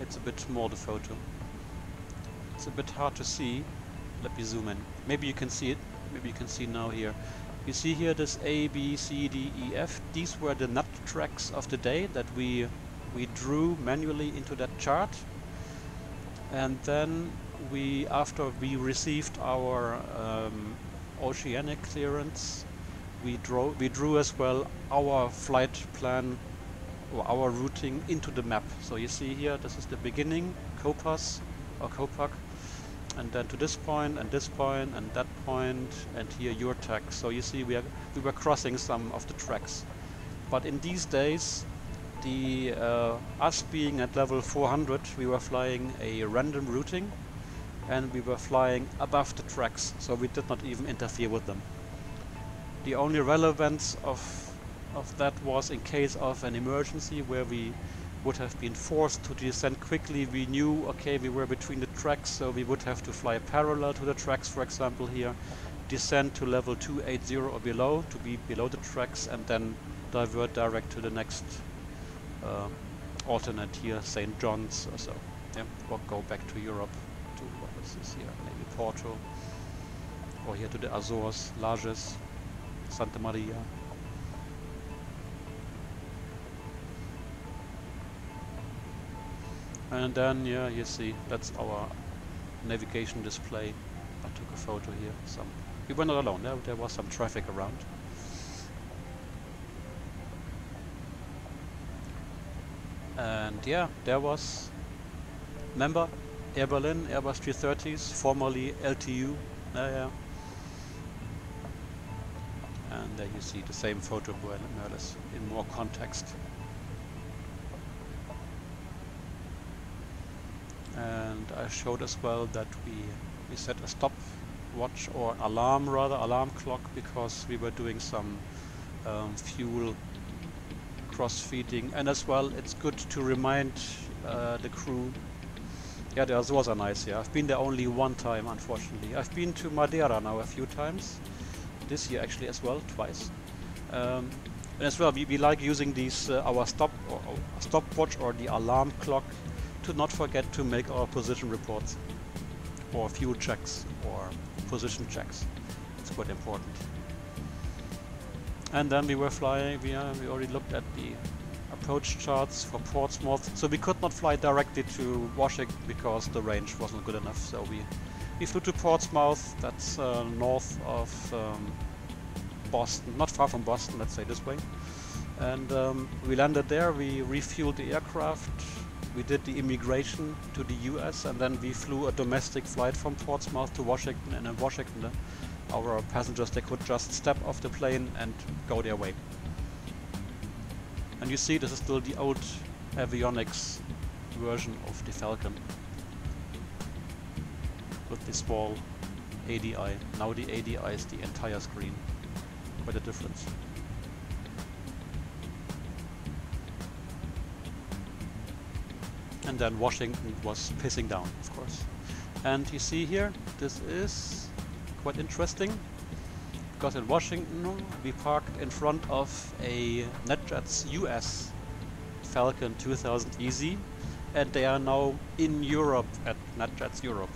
It's a bit small, the photo. It's a bit hard to see. Let me zoom in. Maybe you can see it. Maybe you can see now here. You see here this A, B, C, D, E, F. These were the nut tracks of the day that we we drew manually into that chart, and then after we received our oceanic clearance, we drew as well our flight plan or our routing into the map. So you see here, this is the beginning, Copas or Copac, and then to this point and this point and that point, and here your tag. So you see we were crossing some of the tracks. But in these days, us being at level 400, we were flying a random routing, and we were flying above the tracks, so we did not even interfere with them. The only relevance of that was in case of an emergency where we would have been forced to descend quickly. We knew, okay, we were between the tracks, so we would have to fly parallel to the tracks, for example here, descend to level 280 or below to be below the tracks, and then divert direct to the next alternate here, St. John's or so. Yeah, or go back to Europe, to what is this here, maybe Porto, or here to the Azores, Lajes, Santa Maria. And then, yeah, you see, that's our navigation display. I took a photo here. We were not alone, there was some traffic around. And yeah, there was, remember, Air Berlin, Airbus 330s, formerly LTU. Yeah. And there you see the same photo, more or less, in more context. And I showed as well that we set a stopwatch, or alarm clock, because we were doing some fuel cross-feeding, and as well it's good to remind the crew. Yeah, the Azores are nice. Yeah, I've been there only one time, unfortunately. I've been to Madeira now a few times, this year actually as well, twice. And as well, we like using these our stopwatch or the alarm clock to not forget to make our position reports, or fuel checks, or position checks. It's quite important. And then we were flying, we already looked at the approach charts for Portsmouth, so we could not fly directly to Washington because the range wasn't good enough. So we flew to Portsmouth, that's north of Boston, not far from Boston, let's say this way. And we landed there, we refueled the aircraft, we did the immigration to the US, and then we flew a domestic flight from Portsmouth to Washington, and in Washington our passengers, they could just step off the plane and go their way. And you see, this is still the old avionics version of the Falcon with the small ADI. Now the ADI is the entire screen. Quite a difference. And then Washington was pissing down, of course. And you see here, this is quite interesting, because in Washington we parked in front of a NetJets US Falcon 2000 EZ, and they are now in Europe at NetJets Europe.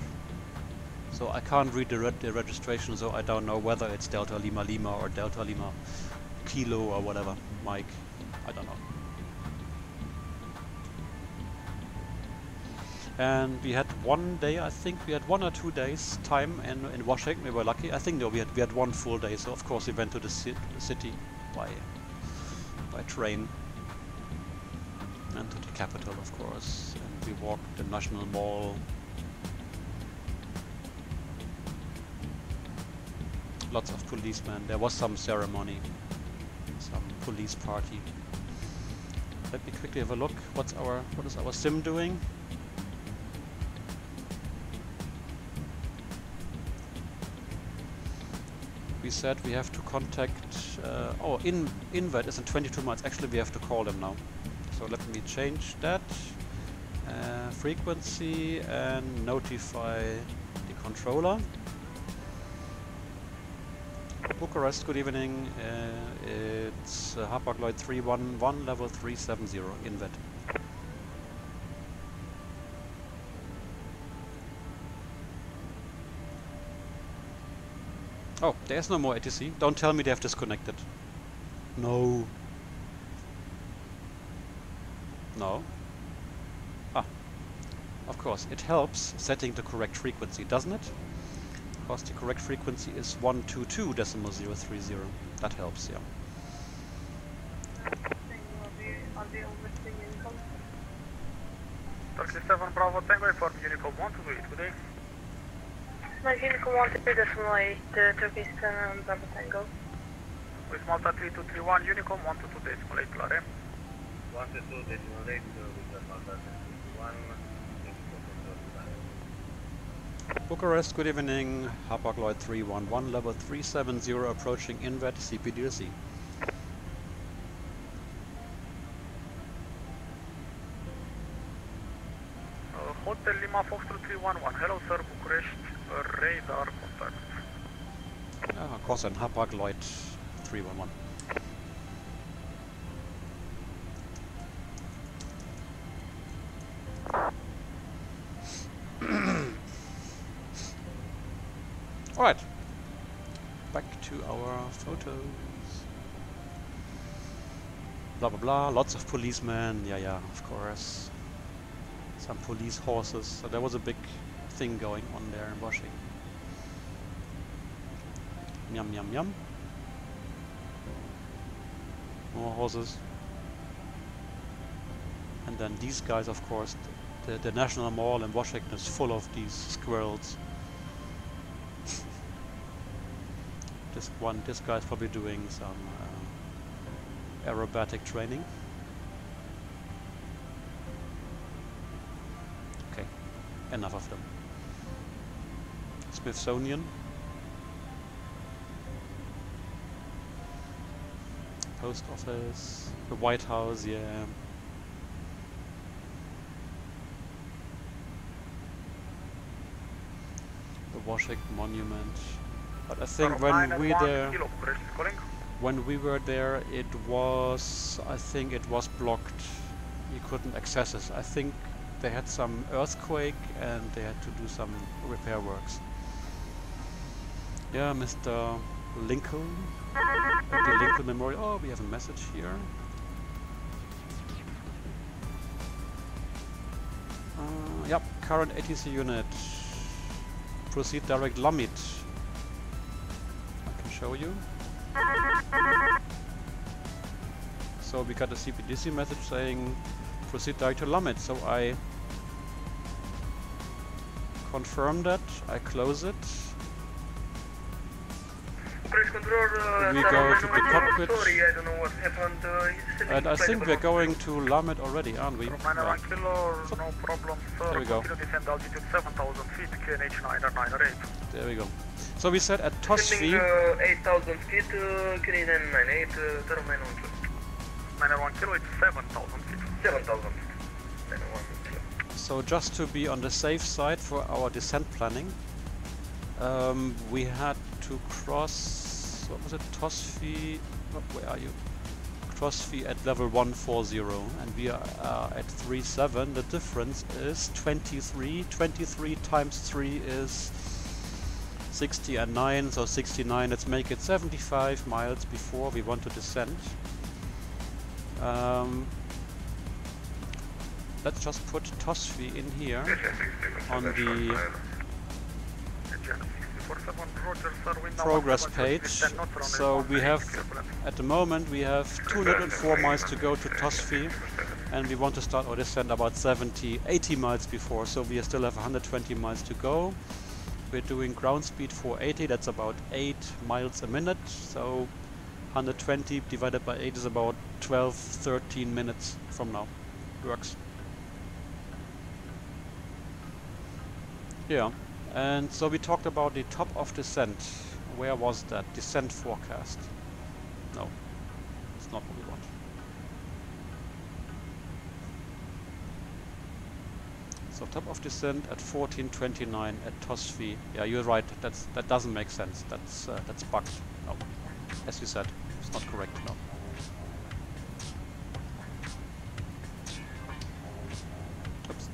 So I can't read the registration, so I don't know whether it's Delta Lima Lima or Delta Lima Kilo or whatever, Mike, I don't know. And we had one day, I think we had 1 or 2 days time in Washington. We were lucky. I think no, we had 1 full day. So of course we went to the city by train, and to the capital, of course. And we walked the National Mall. Lots of policemen. There was some ceremony, some police party. Let me quickly have a look. What is our sim doing? We said we have to contact, INVAT is in 22 months. Actually, we have to call them now. So let me change that. Frequency, and notify the controller. Bucharest, good evening. It's Hapag-Lloyd 311, level 370, INVAT. Oh, there's no more ATC. Don't tell me they have disconnected. No. No. Ah, of course, it helps setting the correct frequency, doesn't it? Because the correct frequency is 122.030. That helps, yeah. Turkey 7 Bravo Tango, inform Unicom 1 to do it today. Unicom 122.8, Turkey 7 Bravo Tango. With Malta 3231, Unicom 122.8, clare. 122.8 with Malta 321. Bucharest, good evening. Hapag-Lloyd 311, level 370, approaching INVET, CPDLC. Hotel Lima Foxtrot 311, hello sir, Bucharest, radar contact. Of course, and Hapag-Lloyd 311. Alright, back to our photos. Blah blah blah, lots of policemen, yeah, of course. Some police horses, so there was a big thing going on there in Washington. Yum yum yum. More horses. And then these guys, of course, the National Mall in Washington is full of these squirrels. This guy's probably doing some aerobatic training. Okay, enough of them. Smithsonian. Post office. The White House, yeah. The Washington Monument. But I think when we were there, it was, I think it was blocked. You couldn't access it. I think they had some earthquake and they had to do some repair works. Yeah, Mr. Lincoln. The Lincoln Memorial. Oh, we have a message here. Yep, current ATC unit. Proceed direct Lamit. I can show you. So we got a CPDC message saying proceed direct to Lamit. So I confirm that, I close it. We go to the cockpit. Sorry, I don't know what happened. And I think we're going to Lamit already, aren't we? Yeah. So No problem, sir. there we go. Continue descend altitude 7,000 feet, KNH 998. There we go. So we said at Tosfi. 8,000 feet, Canadian 98, 91 kilo, it's 7,000 feet. 7,000 feet. 91 kilo. So just to be on the safe side for our descent planning, we had to cross, what was it, Tosfi, where are you? Tosfi at level 140 and we are at 37. The difference is 23. 23 times 3 is 60 and 9, so 69. Let's make it 75 miles before we want to descend. Let's just put Tosfi in here on the progress page. So we have, at the moment, we have 204 miles to go to Tosfi, and we want to start our descent about 80 miles before. So we still have 120 miles to go. We're doing ground speed 480. That's about 8 miles a minute. So 120 divided by 8 is about 12-13 minutes from now. Works. Yeah. And so we talked about the top of descent. Where was that? Descent forecast. No, it's not what we want. So top of descent at 1429 at Tosfi. Yeah, you're right. That doesn't make sense. That's bugged. No, as you said, it's not correct. No. Oops.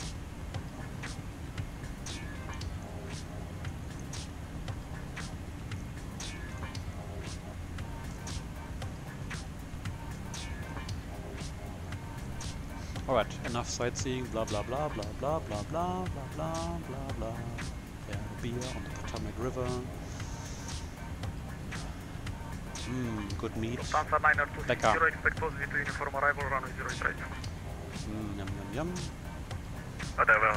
Alright, enough sightseeing, blah blah blah blah blah blah blah blah blah blah blah. Yeah, beer on the Potomac River. Good meat. Lecker. Expect positive uniform arrival, runway 08 right. Yum yum yum.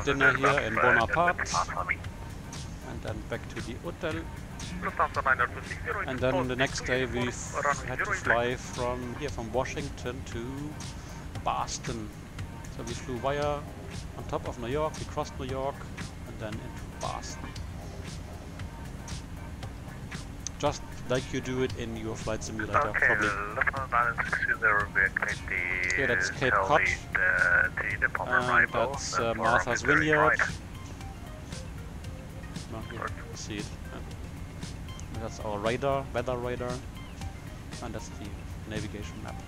Dinner here in Bonaparte. And then back to the hotel. And then the next day we had to fly from here, from Washington to Boston. So we flew via on top of New York, we crossed New York and then into Boston. Just like you do it in your flight simulator, probably. Here that's Cape Cod, and that's Martha's Vineyard. No, here, you see it. That's our radar, weather radar, and that's the navigation map.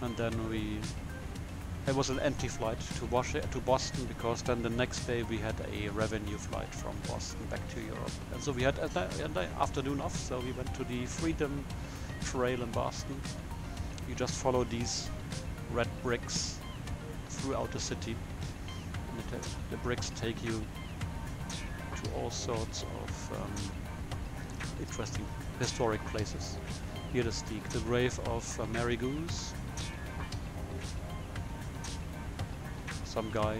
And then it was an empty flight to Boston, because then the next day we had a revenue flight from Boston back to Europe. And so we had an afternoon off, so we went to the Freedom Trail in Boston. You just follow these red bricks throughout the city, and the bricks take you to all sorts of interesting historic places. Here is the grave of Mary Goose. Some guy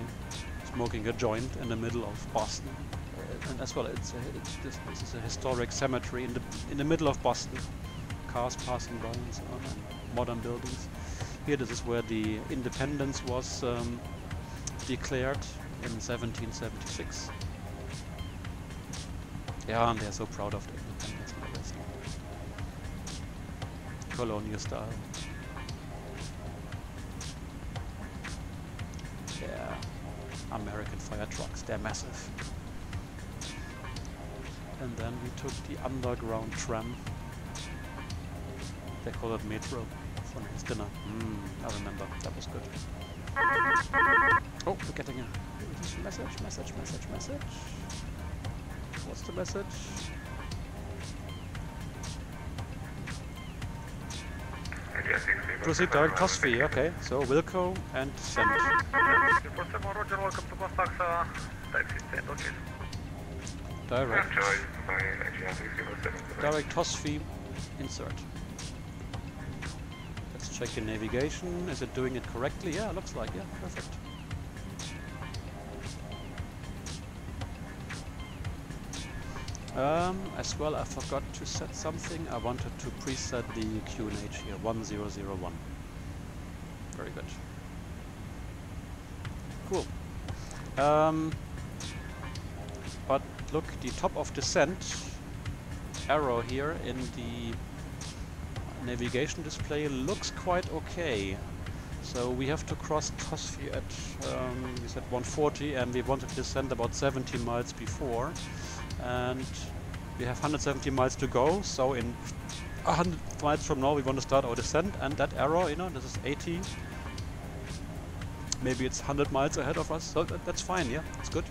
smoking a joint in the middle of Boston, and as well, this is a historic cemetery in the middle of Boston. Cars passing by and so on, and modern buildings. Here, this is where the independence was declared in 1776. Yeah, and they're so proud of the independence and everything. Colonial style. Yeah, American fire trucks, they're massive. And then we took the underground tram. They call it metro for his dinner. I remember, that was good. Oh, we're getting a message. What's the message? Proceed direct Tosfi, okay. So Wilco and send. Direct Tosfi, insert. Let's check the navigation. Is it doing it correctly? Yeah, looks like, yeah, perfect. As well, I forgot to set something. I wanted to preset the QNH here, 1001. Very good. Cool. But look, the top of descent arrow here in the navigation display looks quite okay. So we have to cross Tosfi at, we said 140, and we wanted to descend about 70 miles before. And we have 170 miles to go, so in 100 miles from now we want to start our descent, and that arrow, you know, this is 80. Maybe it's 100 miles ahead of us, so that's fine, yeah, it's good.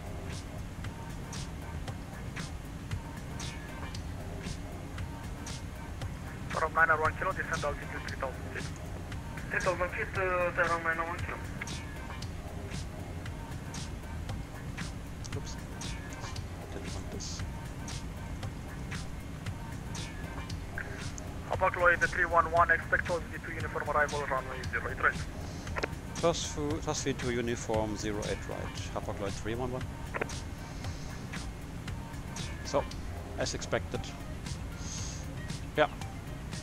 From 901 kilo, descend altitude 3000 feet. 3000 feet, around 901 kilo. Oops. I didn't want this. Hapag Lloyd 311, expect Tosfi to uniform arrival, runway 08 right. Tosfi to uniform 08 right, Hapag Lloyd 311. So, as expected. Yeah.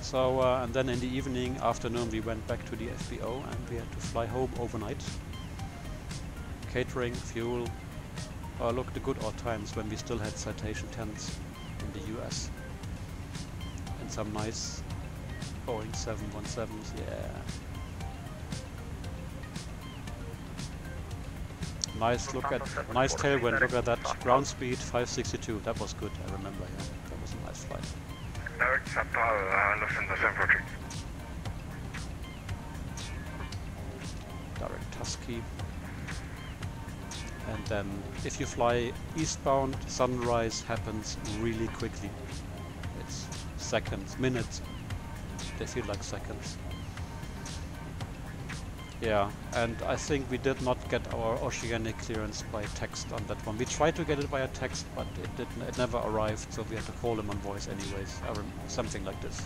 So, and then in the afternoon, we went back to the FBO and we had to fly home overnight. Catering, fuel. Look, the good old times when we still had Citation 10s in the US. And some nice Boeing 717s, yeah. Nice tailwind, look at that. Ground speed 562, that was good, I remember, yeah. That was a nice flight. Direct Sapal, listen to 743. Direct Tusky. And then if you fly eastbound, sunrise happens really quickly. It's seconds, minutes. They feel like seconds. Yeah, and I think we did not get our oceanic clearance by text on that one. We tried to get it via text, but it never arrived, so we had to call them on voice anyways, something like this.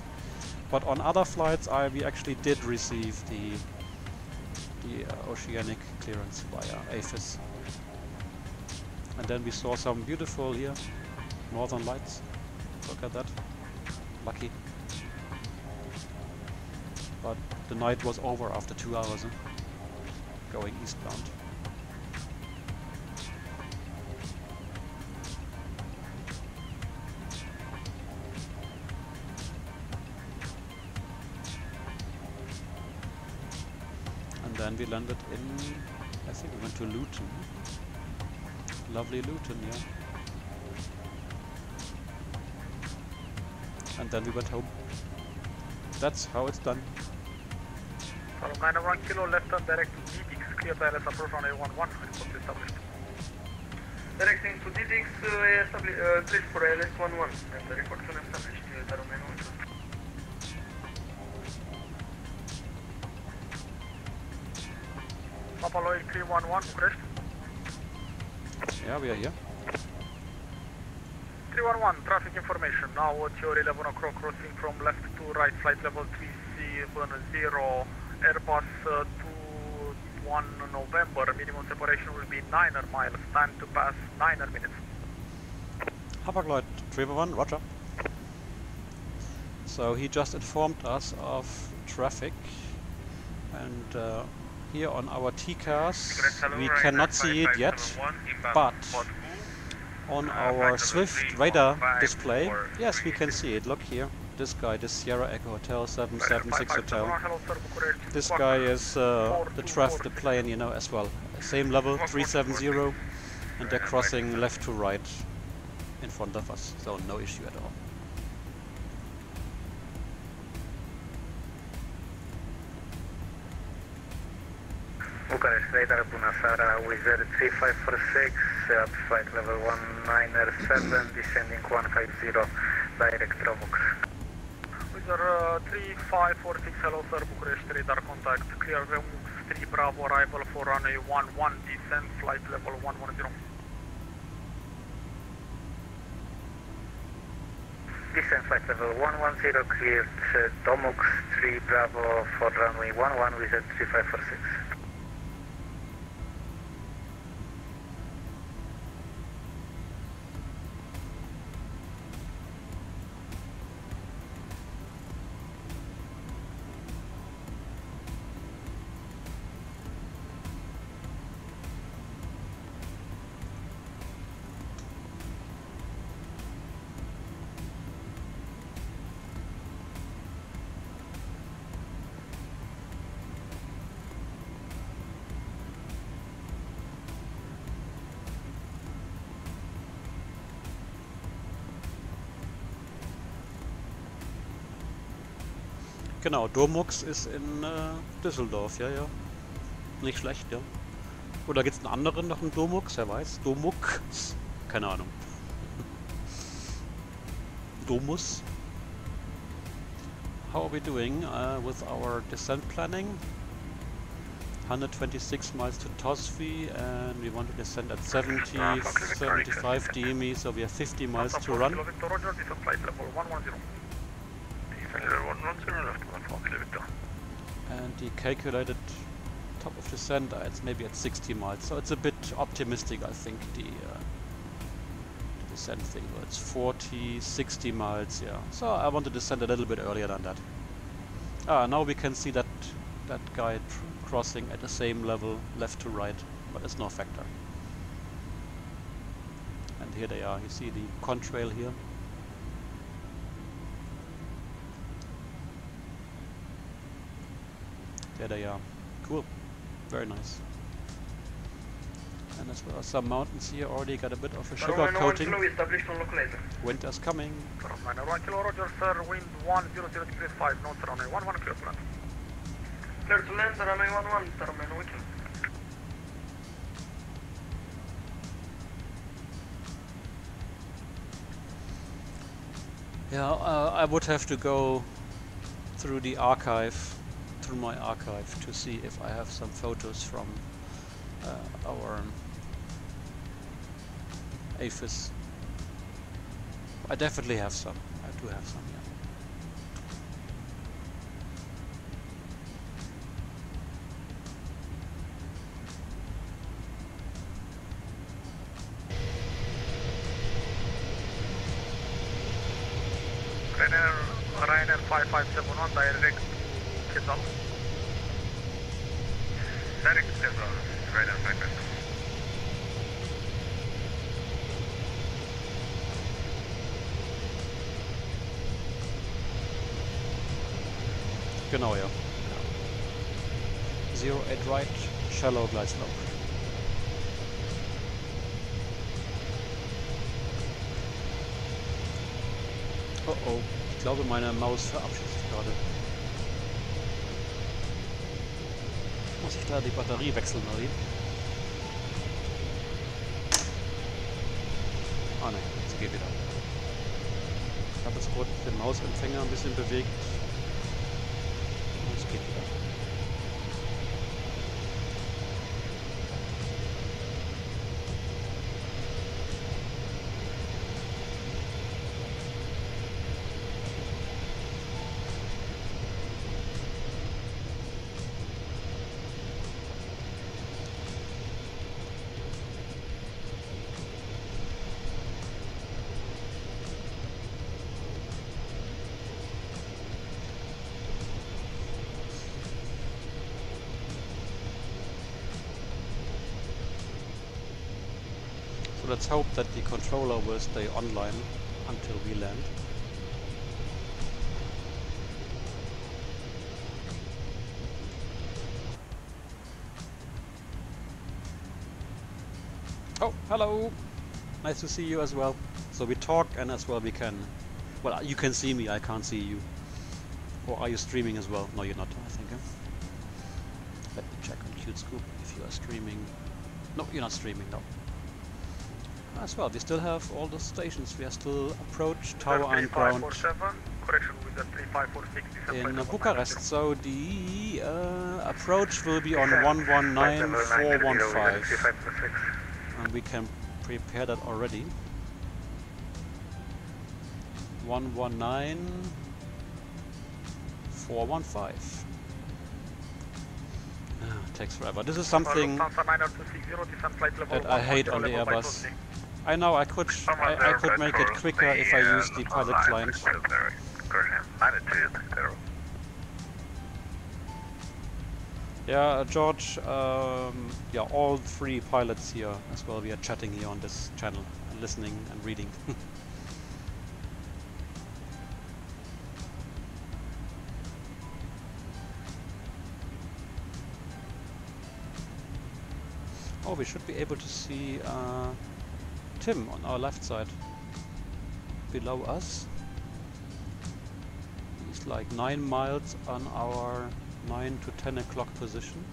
But on other flights, we actually did receive the oceanic clearance via AFIS. And then we saw some beautiful here northern lights. Look at that. Lucky. But the night was over after 2 hours, going eastbound. And then we landed in, I think we went to Luton. Lovely Luton, yeah. And then we went home. That's how it's done. 91 kilo left and direct to DDX, clear direct approach on A11, report established. Directing to DDX, please for LS11, and the report can establish the Romania. Papa Lloyd 311, Bucharest. Yeah, we are here. 311, traffic information. Now at your 11 o'clock, crossing from left to right, flight level 370, Airbus 21 November. Minimum separation will be 9 miles. Time to pass 9 minutes. Hapag-Lloyd 311, roger. So he just informed us of traffic, and here on our TCAS we cannot see it yet, but on our Swift radar display, yes, we can see it. Look here, this guy, this Sierra Echo Hotel 776 Hotel. This guy is the plane, you know, as well. Same level, 370, and they're crossing left to right in front of us, so no issue at all. Bucharest radar, bună seara, Wizard 3546, at flight level 197, descending 150, direct Romux. Wizard 3546, hello sir, Bucharest radar contact, clear Romux 3 Bravo, arrival for runway 11, descend flight level 110. Descend flight level 110, cleared Romux 3 Bravo for runway 11, Wizard 3546. Genau, Domux ist in Düsseldorf, ja, ja. Nicht schlecht, ja. Oder gibt es einen anderen noch, einen Domux, wer weiß? Domux? Keine Ahnung. Domus. How are we doing with our descent planning? 126 miles to Tosvi, and we want to descend at 75 DME, so we have 50 miles to run. And the calculated top of descent, it's maybe at 60 miles, so it's a bit optimistic, I think, the descent thing. So it's 40, 60 miles, yeah. So I want to descend a little bit earlier than that. Now we can see that guy crossing at the same level, left to right, but it's no factor. And here they are, you see the contrail here. There they are. Cool. Very nice. And as well as some mountains here already got a bit of a sugar coating. Winter's coming. 1 kilo, roger sir, wind 100 degrees 5, knots runway 11 clear to land. Clear to land, runway 11, terminal weekend. Yeah, I would have to go through the archive through my archive to see if I have some photos from our AFIS. I definitely have some. I do have some, yeah. Ryanair 5571 direct to Quetzal. Direct to Quetzal, Ryanair 5571. Genau, ja. 08 right, shallow glide slope. Oh oh, ich glaube meine Maus verabschiedet sich gerade. Muss ich da die Batterie wechseln, oder wie? Ah ne, sie geht wieder. Ich habe jetzt kurz den Mausempfänger ein bisschen bewegt. Es geht wieder. Let's hope that the controller will stay online until we land. Oh, hello! Nice to see you as well. So we talk and as well we can... Well, you can see me, I can't see you. Or are you streaming as well? No, you're not, I think. Let me check on CuteScoop if you are streaming. No, you're not streaming, no. As well, we still have all the stations. We are still approach, tower and ground in Bucharest. So the approach will be on 119415, and we can prepare that already. 119415. Takes forever. This is something that I hate on the Airbus. I know I could make it quicker if I use the pilot client. Yeah, George, yeah, all three pilots here as well. We are chatting here on this channel, and listening and reading. Oh, we should be able to see Tim on our left side, below us. He's like 9 miles on our 9 to 10 o'clock position.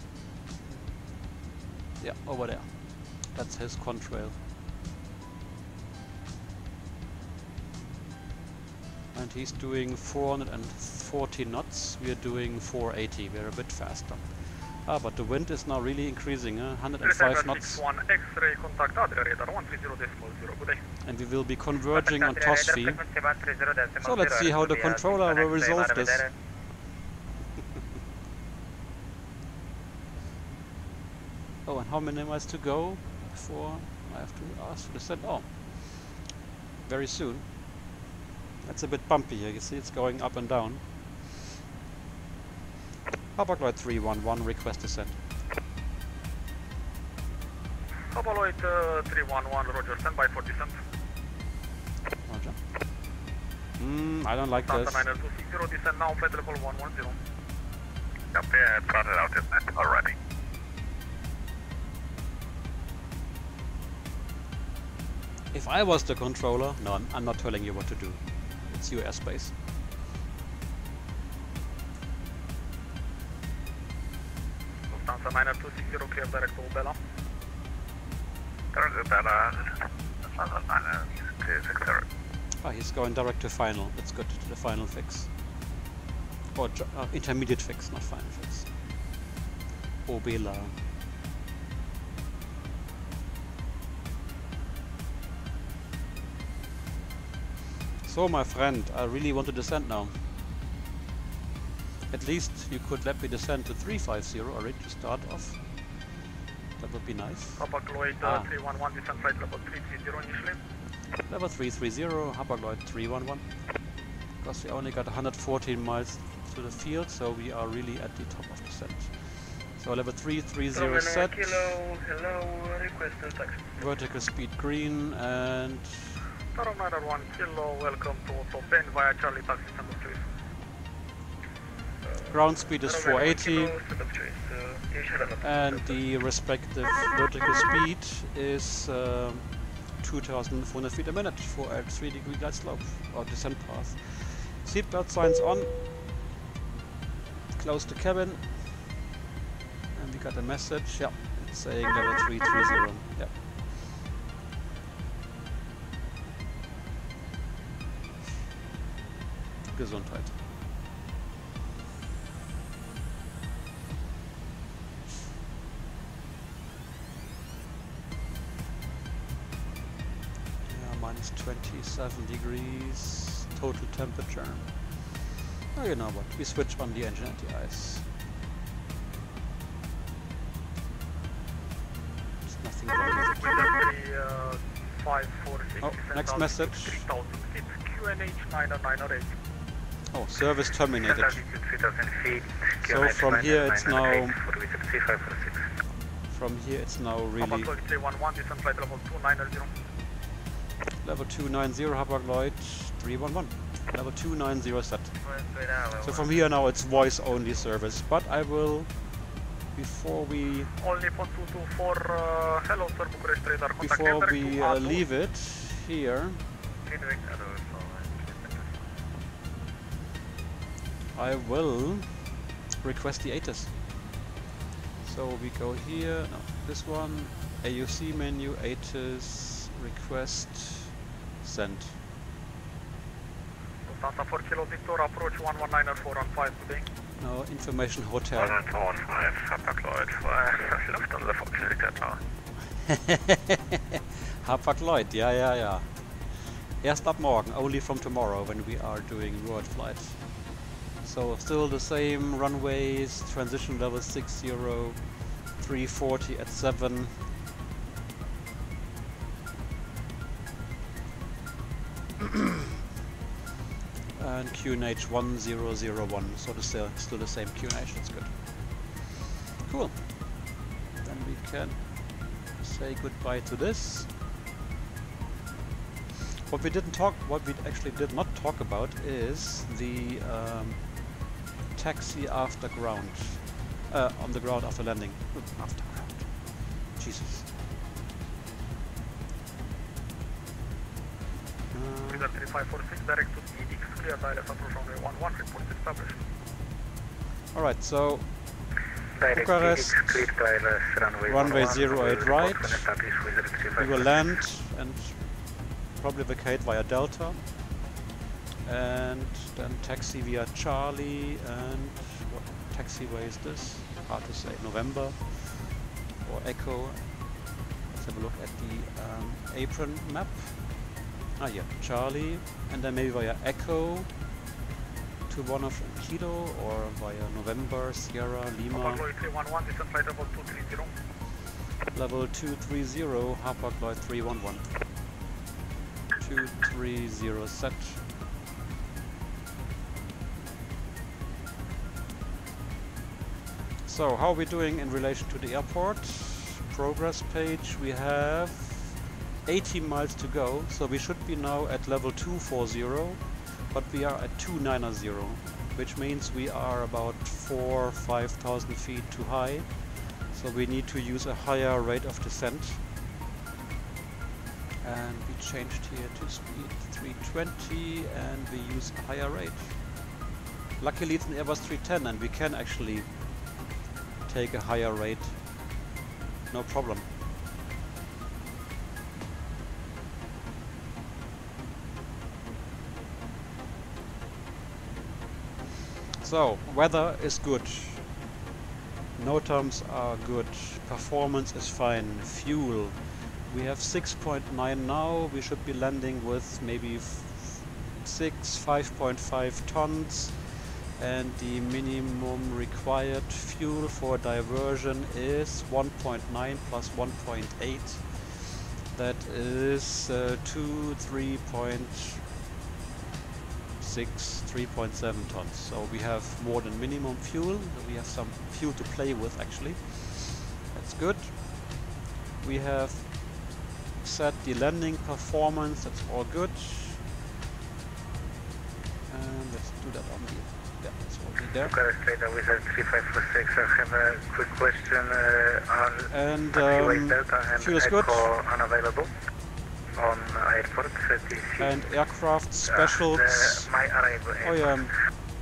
Yeah, over there. That's his contrail. And he's doing 440 knots. We are doing 480. We're a bit faster. Ah, but the wind is now really increasing, 105 knots. And we will be converging on TOSFI. So let's see how the controller will resolve this. Oh, and how many miles to go before I have to ask for the set? Oh, very soon. That's a bit bumpy here, you see it's going up and down. Hapag-Lloyd 311, request descent. Hapag-Lloyd 311, roger, stand by for descent. Roger. I don't like this. 90260, descent now, flight level 110. Yep, yeah, it's got it out descent already. If I was the controller, no, I'm not telling you what to do. It's your airspace. Lufthansa 90260, clear direct to Bella. Direct to Bella, Lufthansa 90260. Ah, he's going direct to final. Let's go to the final fix. Or intermediate fix, not final fix. Obela. So my friend, I really want to descend now. At least you could let me descend to 350 already to start off. That would be nice. Hapag-Lloyd 311, descent flight level 330 initially. Level 330, Hapag-Lloyd 311. Because we only got 114 miles to the field, so we are really at the top of descent. So level 330 set. Kilo, hello, request taxi. Vertical speed green and... Romania 1 Kilo, welcome to Auto Ben via Charlie taxi number please. Ground speed is 480 and the respective vertical speed is 2,400 feet a minute for a 3-degree glide slope or descent path. Seatbelt signs on. Close the cabin. And we got a message. Yeah, it's saying level 330. Yeah. Gesundheit. Yeah, minus 27 degrees total temperature. Oh, you know what? We switch on the engine anti-ice. There's nothing wrong with it. 546. Oh, next message. 3000 feet, QNH 9908. Oh, service terminated. So from here it's now... From here it's now really... Hapag-Lloyd 311, descent flight level 290. Level 290, Hapag-Lloyd 311. Level 290 set. So from here now it's voice only service, but I will... Before we... Only for 224, hello sir, Bucharest radar. Before we leave it here... I will request the ATIS. So we go here, no, this one, AUC menu, ATIS, request, send. Lufthansa 4 Kilo Victor, approach 119 on 5 today. No, information hotel. 115, Hapag-Lloyd, Lufthansa 4 Kilo Victor. Hapag-Lloyd, yeah. Erst ab morgen, only from tomorrow when we are doing world flight. So still the same runways, transition level 60, 340 at 7. And QNH 1001, so still the same QNH, that's good. Cool. Then we can say goodbye to this. What we actually did not talk about is the taxi after ground, on the ground after landing. After ground. Jesus. Wizard 3546, direct to EDX, clear direct approach runway 11, report established. Alright, so Bucharest, runway 08 right. We will land and probably vacate via Delta. And then taxi via Charlie, and what taxiway is this? Hard to say. November or Echo. Let's have a look at the apron map. Ah yeah, Charlie, and then maybe via Echo to one of Kilo, or via November, Sierra, Lima. Hapag-Lloyd 311, descent flight level 230. Level 230, Hapag-Lloyd 311. 230 set. So, how are we doing in relation to the airport? Progress page, we have 80 miles to go, so we should be now at level 240, but we are at 290, which means we are about 4,000–5,000 feet too high, so we need to use a higher rate of descent. And we changed here to speed 320, and we use a higher rate. Luckily it's an Airbus 310 and we can actually take a higher rate, no problem. So, weather is good. NOTAMs are good. Performance is fine. Fuel. We have 6.9 now. We should be landing with maybe 5.5 tons. And the minimum required fuel for diversion is 1.9 plus 1.8. That is 3.7 tons. So we have more than minimum fuel. We have some fuel to play with actually. That's good. We have set the landing performance. That's all good. And let's do that on the... Yeah, that's already there. With a 3546, I have a quick question on fuel is good. Unavailable on airport TC. And aircraft specials. My arrival. Oh yeah,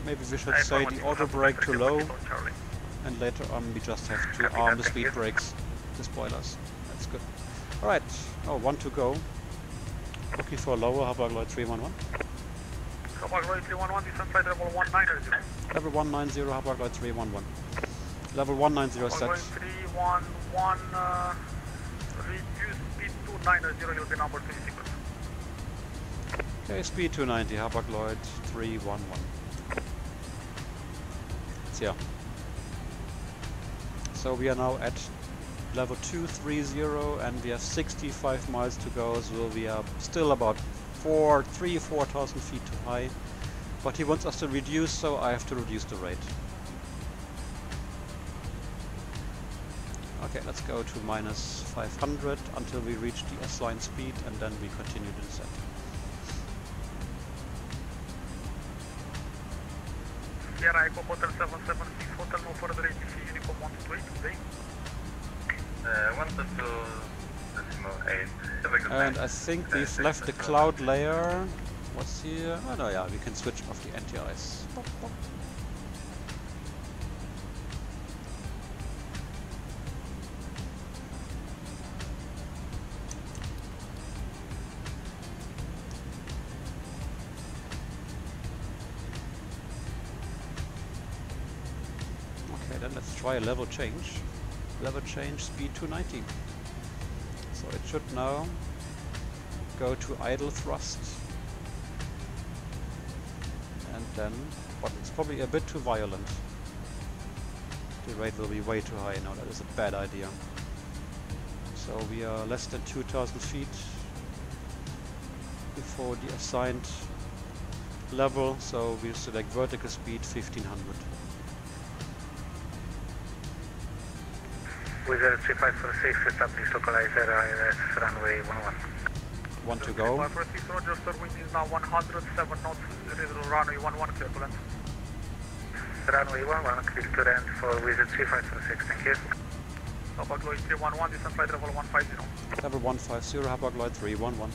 maybe we should say the auto brake too low. And later on we just have to arm the speed brakes, the spoilers. That's good. Alright, oh, 1 to go. Looking for lower, Hapag-Lloyd 311. Hapag-Lloyd 311, descent flight level 190. Level 190, Hapag-Lloyd 311. Level 190 set. Hapag-Lloyd 311, reduce speed to 90, you'll be number 26. Okay, speed 290, Hapag-Lloyd 311. Yeah. So we are now at level 230 and we have 65 miles to go, so we are still about 4,000 feet too high. But he wants us to reduce, so I have to reduce the rate. Okay, let's go to minus 500 until we reach the assigned speed and then we continue the descent. Sierra Echo Hotel 776 Hotel, no further ATC, Uniform 128 today. 122.8. And I think we've left the cloud layer. What's here? Oh no, yeah, we can switch off the anti-ice. Okay, then let's try a level change. Level change, speed 290. So it should now go to idle thrust. And then, but it's probably a bit too violent. The rate will be way too high now, that is a bad idea. So we are less than 2,000 feet before the assigned level, so we select vertical speed 1500. With a 3546, establish localizer IRS runway 11. 1 to go. 3546, Roger, sir, wind is now 107 knots, runway 11, clear to land. Runway 11, clear to land for with a 3546, thank you. Hapag-Lloyd 311, descent flight level 150. Level 150, Hapag-Lloyd 311.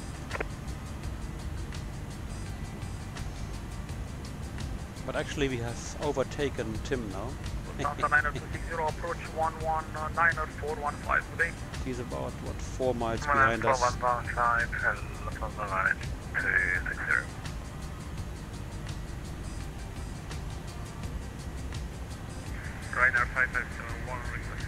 But actually we have overtaken Tim now. Delta 9260, approach 119.415 today. He's about, what, 4 miles behind us. 415, and on the line 260. Ryanair 5571, request.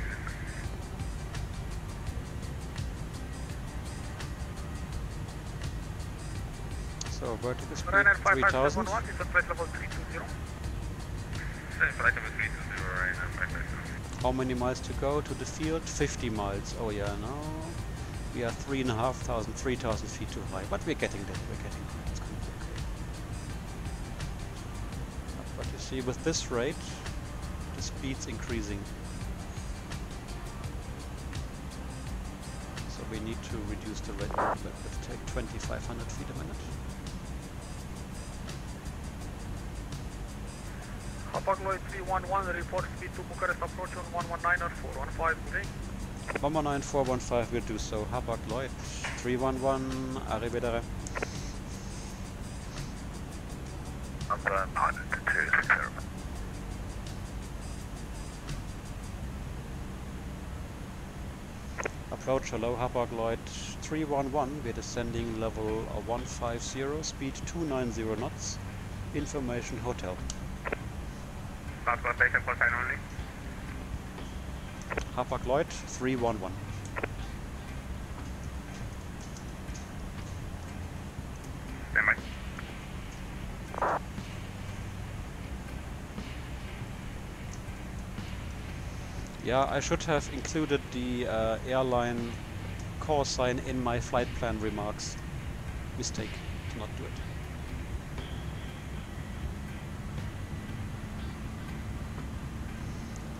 So vertical speed Ryanair 3000. 5571, descent flight level 320. Same flight level 320, Ryanair 557. How many miles to go to the field? 50 miles. Oh yeah, no. We are 3,500, 3,000 feet too high. But we're getting there, we're getting there. It's going to be okay. But you see, with this rate, the speed's increasing. So we need to reduce the rate a little bit. Let's take 2,500 feet a minute. Hapag-Lloyd 311, report speed to Bucharest, approach on 119.415 today. 119.415 will do so. Hapag-Lloyd 311, arrivedere. Number 9260. Approach hello, Hapag-Lloyd 311. We're descending level 150, speed 290 knots. Information hotel. South Coast Station, call sign only. Hapag-Lloyd 311. Stand by. Yeah, I should have included the airline call sign in my flight plan remarks. Mistake to not do it.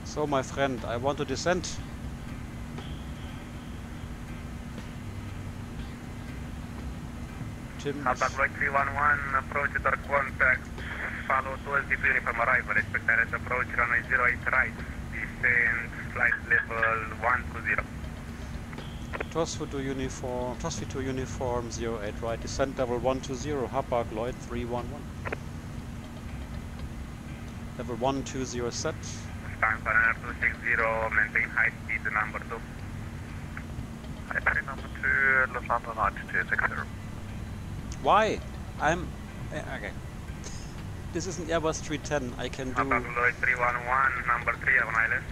So my friend, I want to descend. Tim. Hapag-Lloyd 311, approach with our contact. Follow towards the clearing from arrival. Expect direct approach, runway 08 right. Descend, flight level 120. TOS to uniform 08 right. Descent level 120. Hapag-Lloyd 311. Level 120 set. Stand for runner 260, maintain high speed, number 2. High speed number 2, Lufthansa 9260. Why? Okay. This is an Airbus 310. I can do. Hapag-Lloyd 311, number 3 on island.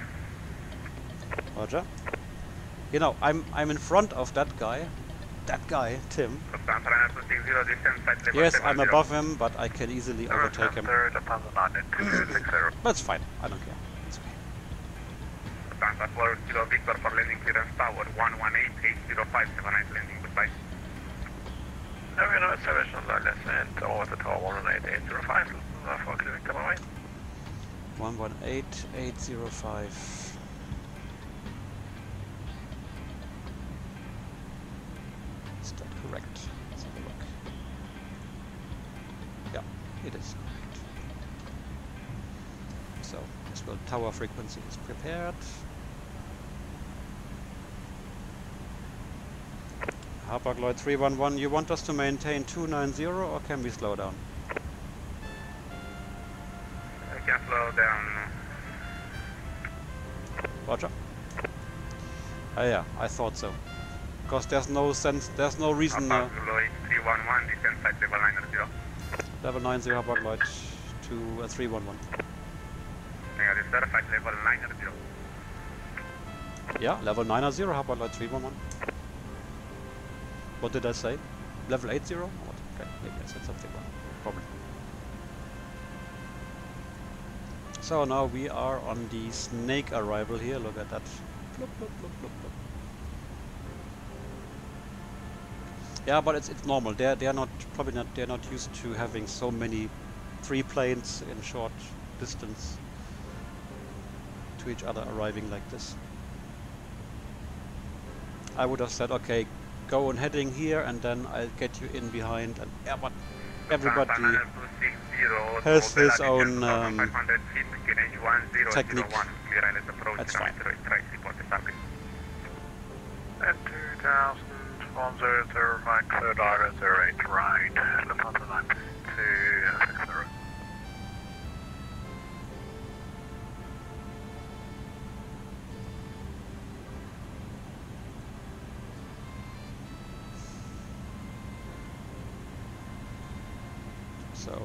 Roger. You know, I'm in front of that guy. That guy, Tim. Stand for runner 260, descend flight level Yes, 70. I'm above him, but I can easily overtake him. Lufthansa 9260. That's fine. I don't care. It's okay. Stand for 4 Kilo Victor for landing clearance tower 118-805, 79 landing, goodbye. Navigator observation on descent over the tower 118-805, for clearing come away. 118-805. Is that correct? Let's have a look. Yeah, it is correct. So, as well, tower frequency is prepared. Hapag-Lloyd 311, you want us to maintain 290 or can we slow down? I can slow down. Roger. Yeah, I thought so. Because there's no sense, there's no reason. Hapag-Lloyd 311, descend flight level 90. Level 90 Hapag-Lloyd to 311. Negative, sir, flight level 90. Yeah, level 90 Hapag-Lloyd 311. What did I say? Level 80 or what? Okay, maybe I said something wrong. Probably. So now we are on the snake arrival here. Look at that. Plop, plop, plop, plop, plop. Yeah, but it's normal. They're not used to having so many 3 planes in short distance to each other arriving like this. I would have said, okay, go on heading here and then I'll get you in behind, and yeah, but everybody has his own technique. That's fine. And 2000, 100, Mike, third order, 08 right, Lufthansa 9260. So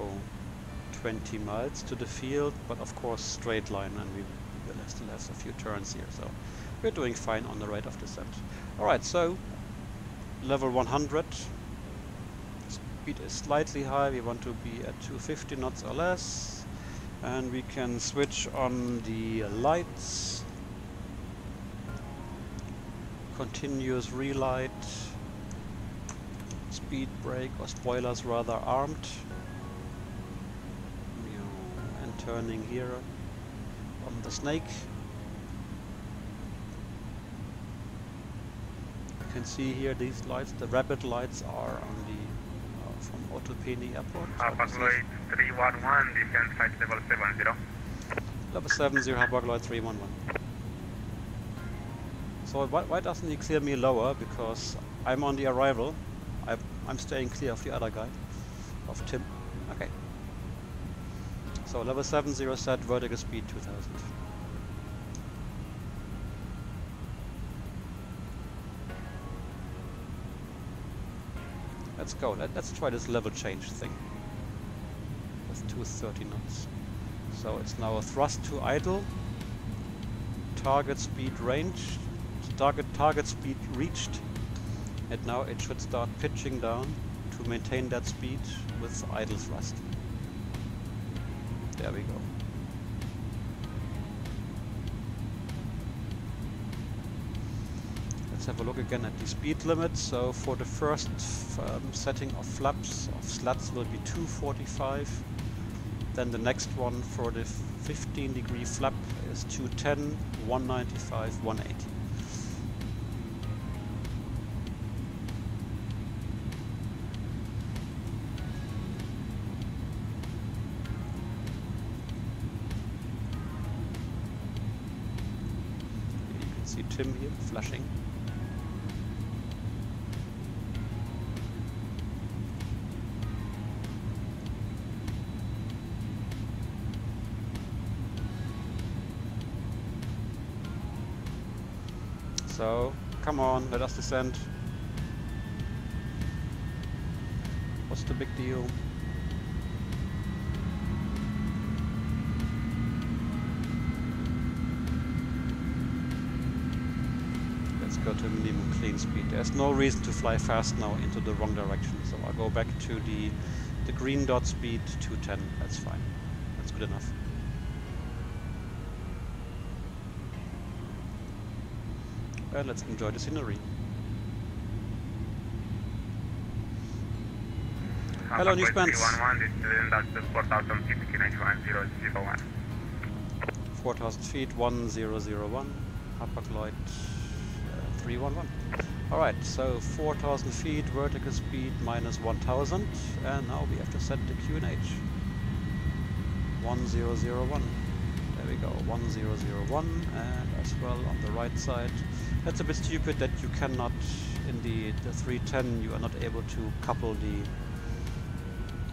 20 miles to the field, but of course straight line, and we will still have a few turns here, so we're doing fine on the rate of descent. Alright, so level 100, speed is slightly high, we want to be at 250 knots or less, and we can switch on the lights, continuous relight, speed brake or spoilers rather armed. And turning here on the snake. You can see here these lights, the rapid lights are on the from Otopeni Airport. Hapag-Lloyd 311, descend flight level 70. Level 70, Hapag-Lloyd 311. So why doesn't he clear me lower? Because I'm on the arrival. I'm staying clear of the other guy, of Tim. Okay. So level 70 set, vertical speed 2000. Let's go. Let's try this level change thing with 230 knots. So it's now a thrust to idle, target speed range, target speed reached, and now it should start pitching down to maintain that speed with idle thrust. There we go. Let's have a look again at the speed limit. So for the first setting of flaps, of slats will be 245. Then the next one for the 15-degree flap is 210, 195, 180. You can see Tim here flashing. So, come on, let us descend. What's the big deal? Let's go to minimum clean speed. There's no reason to fly fast now into the wrong direction. So I'll go back to the green dot speed, 210. That's fine. That's good enough. Well, let's enjoy the scenery. Hello, New Spence. 4,000 feet, 1001. Hyperglide 311. Alright, so 4,000 feet, vertical speed minus 1,000. And now we have to set the QNH. 1001. There we go, 1001. And as well on the right side. That's a bit stupid that you cannot, in the 310, you are not able to couple the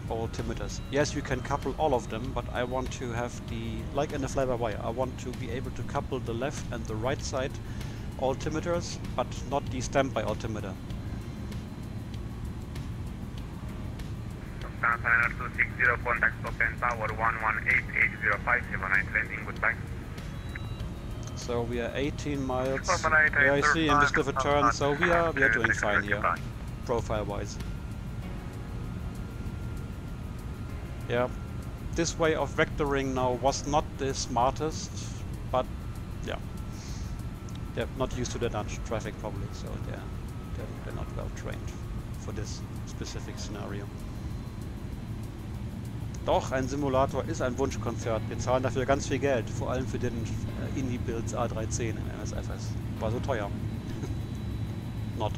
altimeters. Yes, you can couple all of them, but I want to have the, like in the fly-by-wire, I want to be able to couple the left and the right side altimeters, but not the standby altimeter. Transfer 260, contact open tower 1188057 landing, goodbye. So we are 18 miles. Yeah, I see in this little turn, so we are doing fine here, profile-wise. Yeah, this way of vectoring now was not the smartest, but yeah, they're not used to the Dutch traffic probably, so they're not well trained for this specific scenario. Doch, ein Simulator ist ein Wunschkonzert. Wir zahlen dafür ganz viel Geld, vor allem für den iniBuild A310 im MSFS. War so teuer. Not.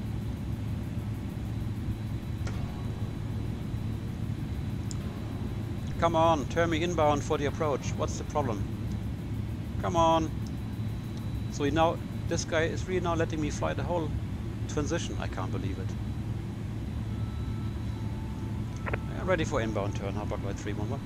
Come on, turn me inbound for the approach. What's the problem? Come on. So now, this guy is really now letting me fly the whole transition. I can't believe it. Ready for inbound turn, Hyperglide 311.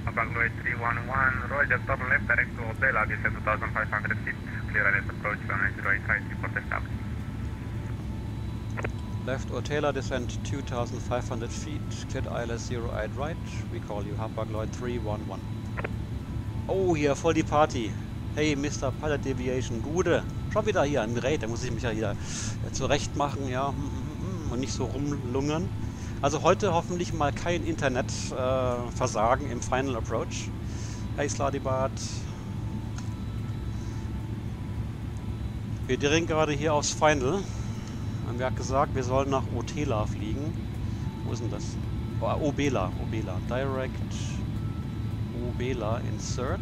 Hyperglide 311, Roger, turn left direct to Obela, this is 2,500 feet, clear and approach from 08 right, report established. Left Otela, descent 2,500 feet, cleared ILS 08 right, we call you Hyperglide 311. Oh, hier, voll die Party. Hey, Mr. Pilot Deviation, Gude, schon wieder hier ein Gerät, da muss ich mich ja wieder zurecht machen, ja, und nicht so rumlungern. Also heute hoffentlich mal kein Internetversagen im Final Approach. Hey, Sladibart. Wir drehen gerade hier aufs Final. Und wer hat gesagt, wir sollen nach Otela fliegen? Wo ist denn das? Oh, Obela, Obela. Direct Obela Insert.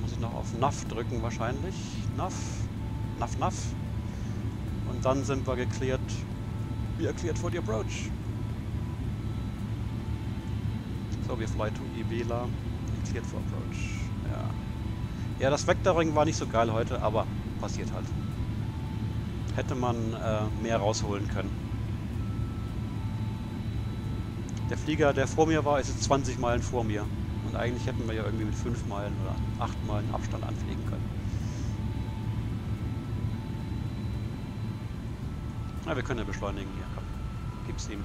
Muss ich noch auf NAV drücken wahrscheinlich. NAV. Und dann sind wir geklärt. We are cleared for the approach. So, we fly to Ibela. Cleared for approach. Ja. Ja, das Vectoring war nicht so geil heute, aber passiert halt. Hätte man mehr rausholen können. Der Flieger, der vor mir war, ist jetzt 20 Meilen vor mir. Und eigentlich hätten wir ja irgendwie mit 5 Meilen oder 8 Meilen Abstand anfliegen können. Ja, wir können ja beschleunigen hier. Komm. Gib's ihm.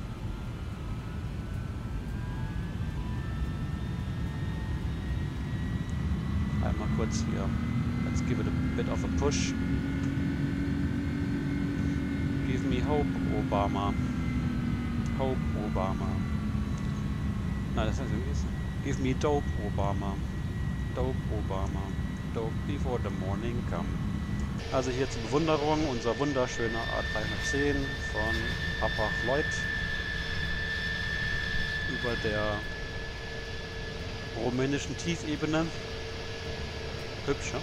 Einmal kurz hier. Let's give it a bit of a push. Give me hope, Obama. Hope, Obama. Nein, das heißt irgendwie. Give me dope, Obama. Dope, Obama. Dope before the morning come. Also hier zur Bewunderung unser wunderschöner A310 von Hapag-Lloyd über der rumänischen Tiefebene. Hübsch, ja?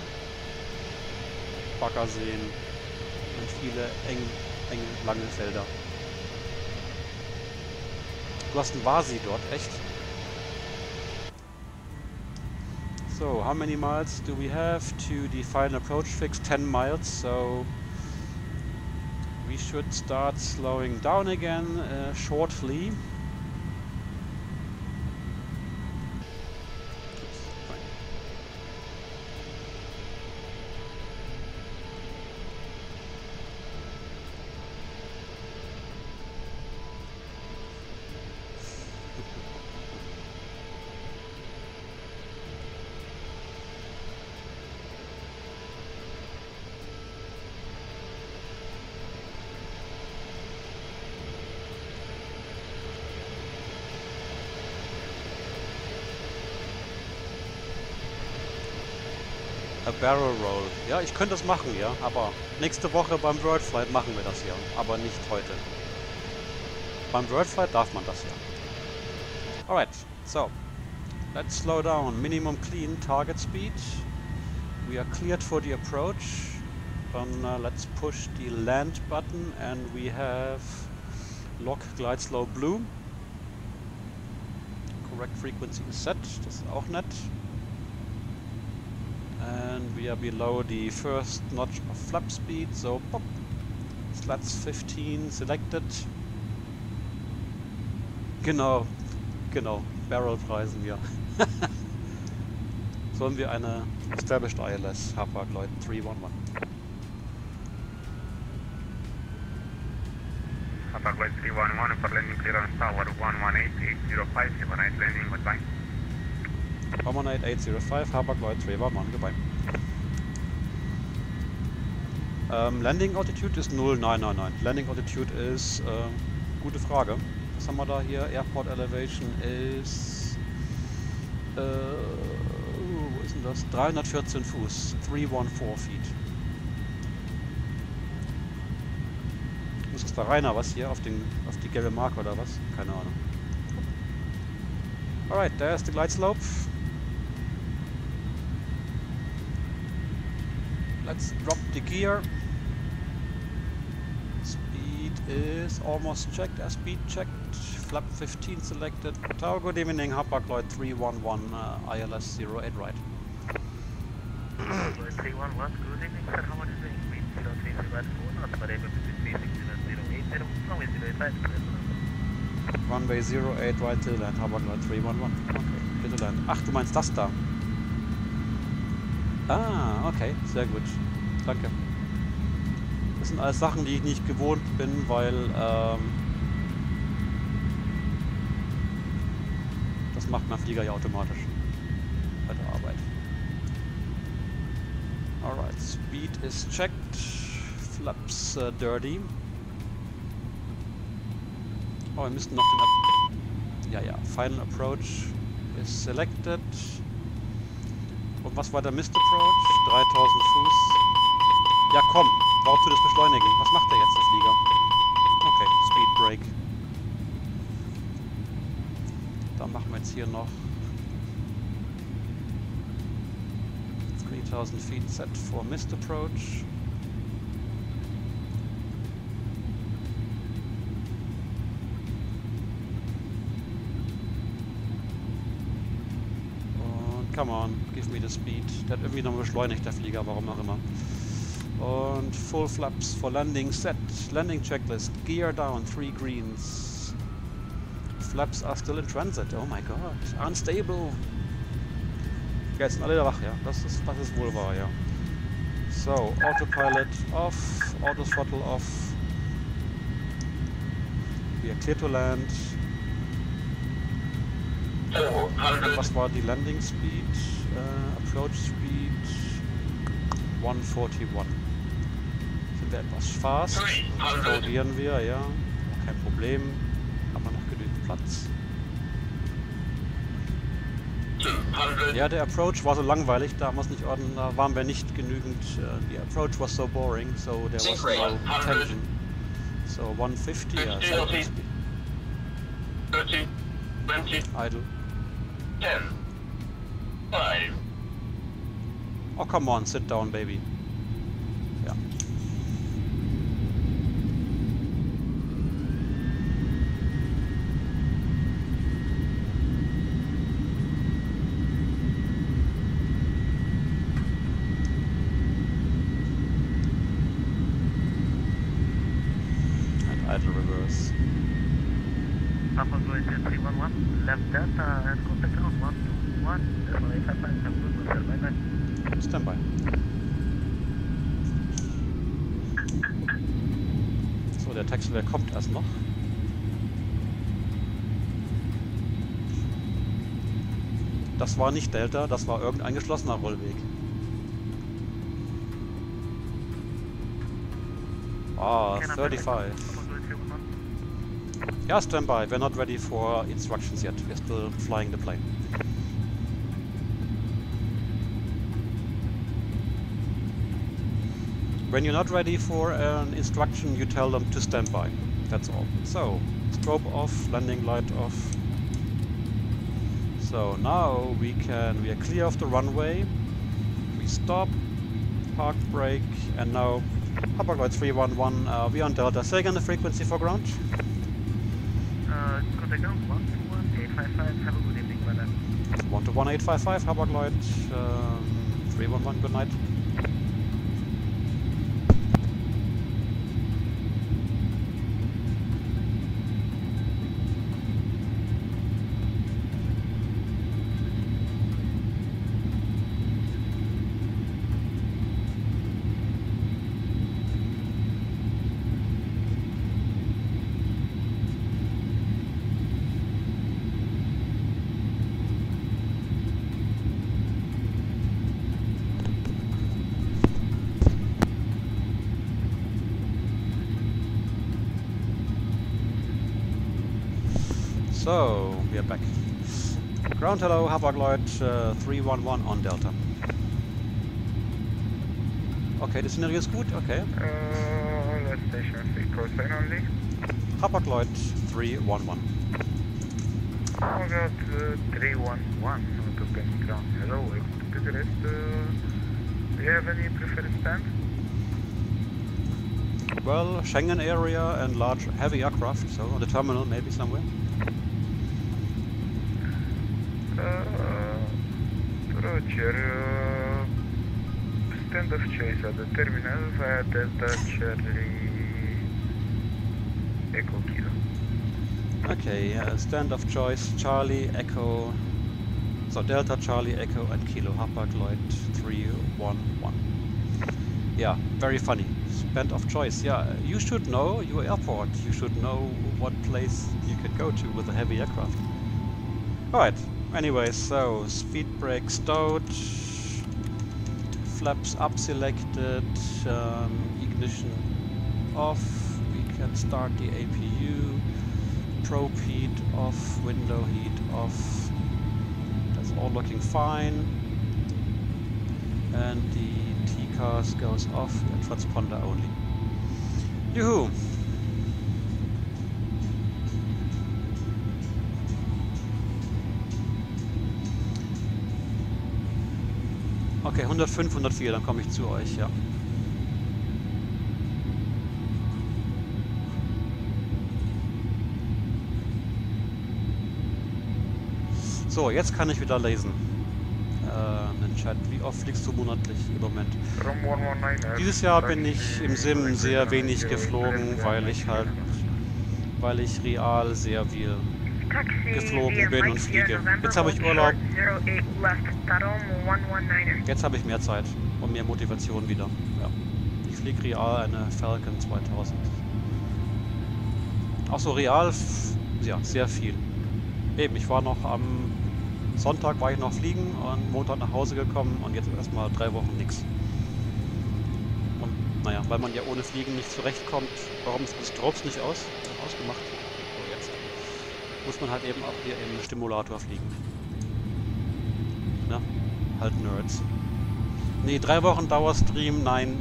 Baggerseen und viele eng lange Felder. Du hast einen Vasi dort, echt? So, how many miles do we have to the final approach fix? 10 miles, so we should start slowing down again shortly. A Barrel Roll. Ja, ich könnte das machen, ja, aber nächste Woche beim World Flight machen wir das ja, aber nicht heute. Beim World Flight darf man das ja. Alright, so. Let's slow down. Minimum clean target speed. We are cleared for the approach. Then let's push the land button and we have lock glide slow blue. Correct frequency is set. Das ist auch nett. And we are below the first notch of flap speed, so pop. Slats 15 selected. Genau, Barrel preisen wir. Sollen wir eine Established ILS Hapag-Lloyd 311? Hapag-Lloyd 311 for landing clearance tower 118.805, have a nice landing, goodbye. 118.805, Hapag-Lloyd 311, goodbye. Landing Altitude ist 0, nein. Landing Altitude ist, gute Frage. Was haben wir da hier? Airport Elevation ist, wo ist denn das? 314 Fuß, 314 Feet. Muss das da rein, was hier auf die gelbe Marke oder was? Keine Ahnung. Alright, there's the glide slope. Let's drop the gear. Speed is almost checked, speed checked. Flap 15 selected. Tower, good evening, Hapag-Lloyd 311, ILS 08 right. 311, good evening, sir. How are you doing? Wind 03 not variable between 360 runway 08 right. Runway 08 right till land, Hapag-Lloyd 311. Okay, bitte land. Ach, du meinst das da? Ah, okay, sehr gut. Danke. Das sind alles Sachen, die ich nicht gewohnt bin, weil das macht mein Flieger ja automatisch bei der Arbeit. Alright, speed is checked. Flaps dirty. Oh, wir müssten noch den ja, Final Approach is selected. Und was war der Missed Approach? 3000 Fuß. Ja komm, brauchst du das beschleunigen? Was macht der jetzt, der Flieger? Okay, Speed Brake. Dann machen wir jetzt hier noch 3000 Feet set for Missed Approach. Come on, give me the speed. Der hat irgendwie noch beschleunigt, der Flieger, warum auch immer. Und Full Flaps for Landing set. Landing Checklist. Gear down, 3 greens. Flaps are still in transit. Oh my god. Unstable. Ja, jetzt sind alle wach, ja. Das ist wohl wahr, ja. So, Autopilot off. Autothrottle off. clear to land. Was war die Landing Speed? Approach Speed 141. Sind wir etwas fast? Explodieren wir, ja. Kein Problem. Haben wir noch genügend Platz. Ja, der Approach war so langweilig, da waren wir nicht genügend. The approach was so boring, so there was no tension. So 150, yeah, 30, 20, idle. 10, 5. Oh, come on, sit down, baby. Ja. Idle reverse. Papa Lloyd 311, left Delta and contact ground 121, 855, have good sir, bye bye. Stand by. So, der Taxiway kommt erst noch. Das war nicht Delta, das war irgendein geschlossener Rollweg. Ah, 35. Yeah, stand by. We're not ready for instructions yet. We're still flying the plane. When you're not ready for an instruction, you tell them to stand by. That's all. So, strobe off, landing light off. So now we are clear of the runway. We stop, park brake, and now Hapag-Lloyd 311, we're on Delta. Say again the frequency for ground. Contact ground 121-855, have a good evening, brother. 121-855, Hapag-Lloyd 311, good night. So, we are back. Ground hello, Hapag-Lloyd 311 on Delta. Okay, the scenario is good, okay. Last station 3 cosine only. Hapag-Lloyd 311. How about 311 to bend ground? Hello, welcome to the rest. Do you have any preferred stand? Well, Schengen area and large heavy aircraft, so on the terminal maybe somewhere. Roger. Stand of choice at the terminal via Delta Charlie Echo Kilo. Okay, stand of choice, Charlie, Echo, so Delta, Charlie, Echo and Kilo, Hapag-Lloyd 311. Yeah, very funny. Stand of choice, yeah, you should know your airport, you should know what place you could go to with a heavy aircraft. Alright, anyway, so speed brake stowed, flaps up selected, ignition off, we can start the APU, probe heat off, window heat off, that's all looking fine, and the TCAS goes off, and transponder only. Yoo-hoo! Okay, 105, 104, dann komme ich zu euch, ja. So, jetzt kann ich wieder lesen. Den Chat. Wie oft fliegst du monatlich im Moment? Dieses Jahr bin ich im Sim sehr wenig geflogen, weil ich real sehr viel geflogen bin und fliege. Jetzt habe ich Urlaub. Jetzt habe ich mehr Zeit und mehr Motivation wieder. Ja. Ich fliege real eine Falcon 2000. Achso, real, ja, sehr viel. Eben, ich war noch am Sonntag war ich noch fliegen und Montag nach Hause gekommen und jetzt erstmal 3 Wochen nichts. Und naja, weil man ja ohne Fliegen nicht zurechtkommt, warum ist das Strobes nicht ausgemacht? So, jetzt muss man halt eben auch hier im Stimulator fliegen. Na, halt Nerds. Nee, 3 Wochen Dauerstream, nein.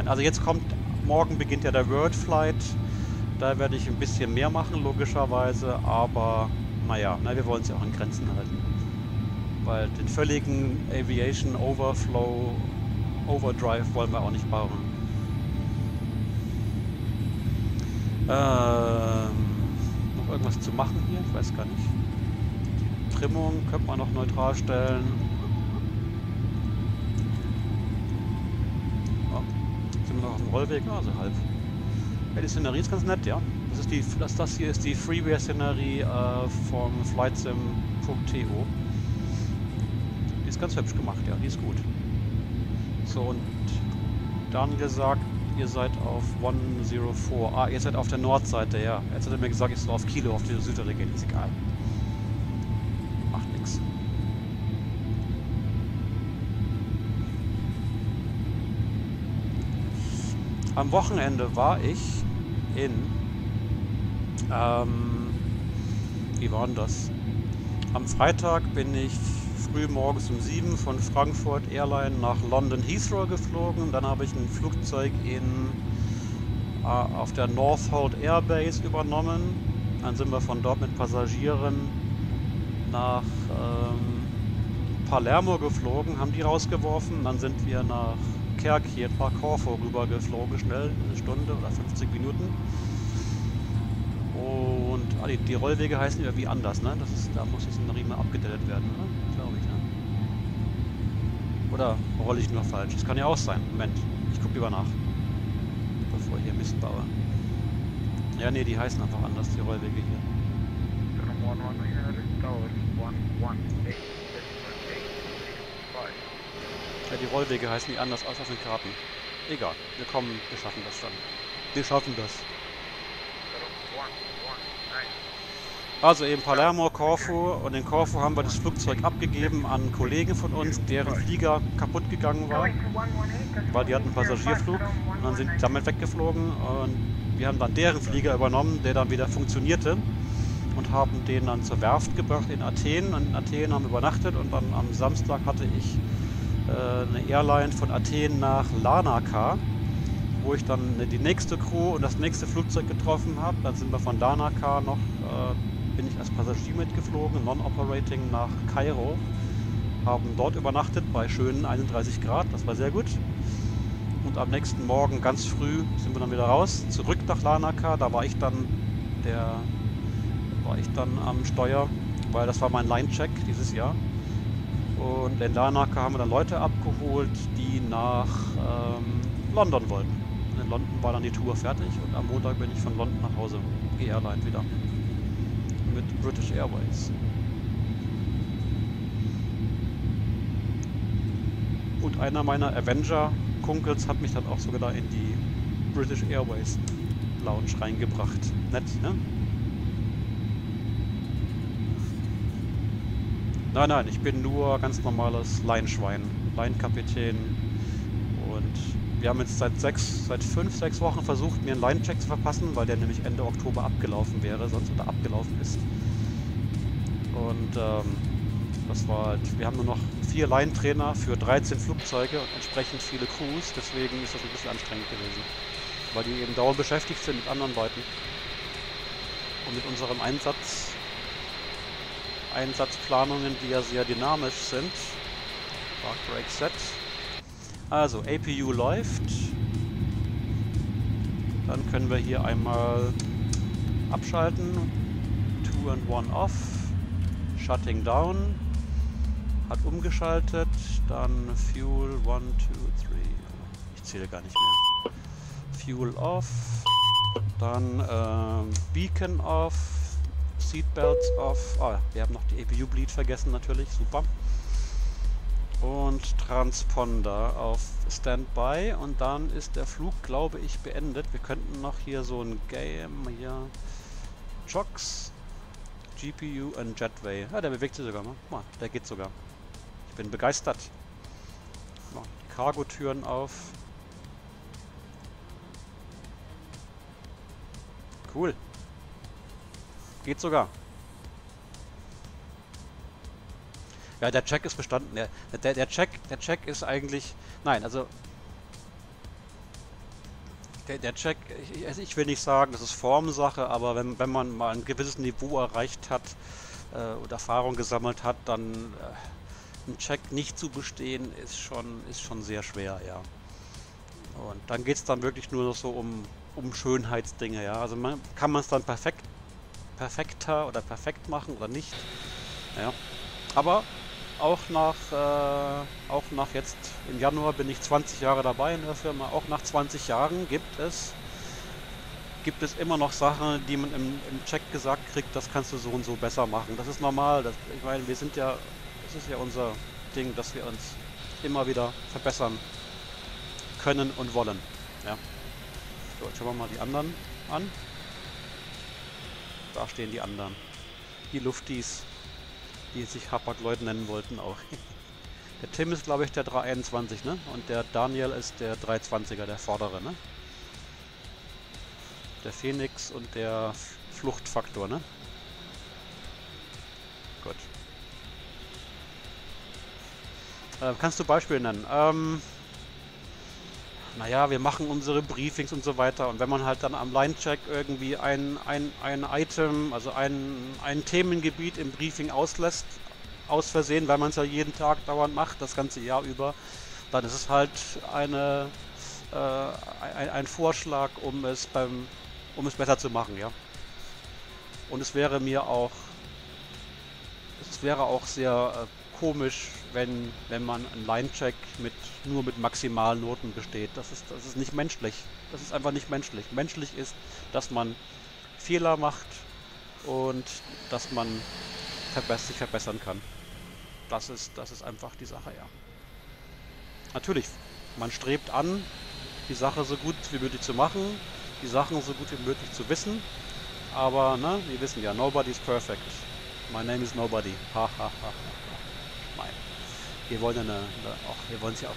Also jetzt kommt, morgen beginnt ja der World Flight. Da werde ich ein bisschen mehr machen, logischerweise, aber naja, wir wollen es ja auch in Grenzen halten. Weil den völligen Aviation Overflow, Overdrive wollen wir auch nicht bauen. Noch irgendwas zu machen hier? Ich weiß gar nicht. Trimmung könnte man noch neutral stellen. Oh, sind wir noch auf dem Rollweg? Also halb. Ja, die Szenerie ist ganz nett, ja. Das hier ist die Freeware-Szenerie vom VATSIM.to. Die ist ganz hübsch gemacht, ja, die ist gut. So, und Daniel sagt, ihr seid auf 104. Ah, ihr seid auf der Nordseite, ja. Jetzt hat er mir gesagt, ich soll auf Kilo, auf die Südseite gehen. Ist egal. Macht nichts. Am Wochenende war ich in wie war denn das? Am Freitag bin ich früh morgens um 7 von Frankfurt Airline nach London Heathrow geflogen. Dann habe ich ein Flugzeug auf der Northolt Airbase übernommen. Dann sind wir von dort mit Passagieren nach Palermo geflogen, haben die rausgeworfen. Dann sind wir nach Corfu rüber geflogen, schnell, eine Stunde oder 50 Minuten. Und die Rollwege heißen irgendwie anders, ne? Da muss die Szenerie mal abgedatet werden, oder? Glaube ich, ne? Oder rolle ich nur falsch? Das kann ja auch sein. Moment, ich gucke lieber nach, bevor ich hier Mist baue. Ja, nee, die heißen einfach anders, die Rollwege hier. Ja, die Rollwege heißen die anders als auf den Karten. Egal, wir schaffen das dann. Wir schaffen das. Also eben Palermo, Corfu, und in Corfu haben wir das Flugzeug abgegeben an einen Kollegen von uns, deren Flieger kaputt gegangen war, weil die hatten einen Passagierflug und dann sind die damit weggeflogen und wir haben dann deren Flieger übernommen, der dann wieder funktionierte und haben den dann zur Werft gebracht in Athen. Und in Athen haben wir übernachtet und dann am Samstag hatte ich eine Airline von Athen nach Larnaca, wo ich dann die nächste Crew und das nächste Flugzeug getroffen habe. Dann sind wir von Larnaca noch, bin ich als Passagier mitgeflogen, Non-Operating nach Kairo, haben dort übernachtet bei schönen 31 Grad, das war sehr gut. Und am nächsten Morgen ganz früh sind wir dann wieder raus, zurück nach Larnaca. Da war ich dann am Steuer, weil das war mein Line-Check dieses Jahr. Und in Larnaca haben wir dann Leute abgeholt, die nach London wollten. Und in London war dann die Tour fertig und am Montag bin ich von London nach Hause, Airline wieder. Mit British Airways. Und einer meiner Avenger-Kunkels hat mich dann auch sogar da in die British Airways Lounge reingebracht. Nett, ne? Nein, ich bin nur ganz normales Laienschwein, Lainenkapitän. Und wir haben jetzt seit 5, 6 Wochen versucht, mir einen Line-Check zu verpassen, weil der nämlich Ende Oktober abgelaufen wäre, oder abgelaufen ist. Und das war halt, wir haben nur noch 4 Line-Trainer für 13 Flugzeuge und entsprechend viele Crews, deswegen ist das ein bisschen anstrengend gewesen. Weil die eben dauernd beschäftigt sind mit anderen Leuten. Und mit unserem Einsatzplanungen, die ja sehr dynamisch sind. Park Brake Set. Also APU läuft. Dann können wir hier einmal abschalten. 2 and 1 off. Shutting down. Hat umgeschaltet. Dann Fuel 1, 2, 3. Ich zähle gar nicht mehr. Fuel off. Dann Beacon off. Seatbelts off. Ah, wir haben noch die APU Bleed vergessen natürlich. Super. Und Transponder auf Standby und dann ist der Flug, glaube ich, beendet. Wir könnten noch hier so ein Game, hier, Jocks, GPU und Jetway. Ja, der bewegt sich sogar, ne? Mal, der geht sogar. Ich bin begeistert. Machen die Cargo-Türen auf. Cool. Geht sogar. Ja, der Check ist bestanden. Der Check ist eigentlich... Nein, also... Der Check, ich will nicht sagen, das ist Formsache, aber wenn man mal ein gewisses Niveau erreicht hat und Erfahrung gesammelt hat, dann einen Check nicht zu bestehen, ist schon sehr schwer, ja. Und dann geht es dann wirklich nur noch so um Schönheitsdinge, ja. Also kann man es dann perfekter oder perfekt machen oder nicht. Ja. Aber auch nach jetzt im Januar bin ich 20 Jahre dabei in der Firma. Auch nach 20 Jahren gibt es immer noch Sachen, die man im Check gesagt kriegt, das kannst du so und so besser machen. Das ist normal. Ich meine, das ist ja unser Ding, dass wir uns immer wieder verbessern können und wollen. Ja. So, jetzt schauen wir mal die anderen an. Da stehen die anderen. Die Luftis, die sich Hapag-Lloyd nennen wollten auch. Der Tim ist, glaube ich, der 321, ne? Und der Daniel ist der 320er, der vordere, ne? Der Phoenix und der Fluchtfaktor, ne? Gut. Kannst du Beispiele nennen? Naja, wir machen unsere Briefings und so weiter und wenn man halt dann am Line-Check irgendwie ein Item, also ein Themengebiet im Briefing auslässt, aus Versehen, weil man es ja jeden Tag dauernd macht, das ganze Jahr über, dann ist es halt ein Vorschlag, um es besser zu machen, ja. Und es wäre auch sehr komisch, wenn man einen Line-Check nur mit Maximalnoten besteht. Das ist nicht menschlich. Das ist einfach nicht menschlich. Menschlich ist, dass man Fehler macht und dass man sich verbessern kann. Das ist einfach die Sache, ja. Natürlich, man strebt an, die Sache so gut wie möglich zu machen, die Sachen so gut wie möglich zu wissen, aber, ne, wir wissen ja, nobody's perfect. My name is nobody. Ha, ha, ha, ha. Nein. Wir wollen es ja auch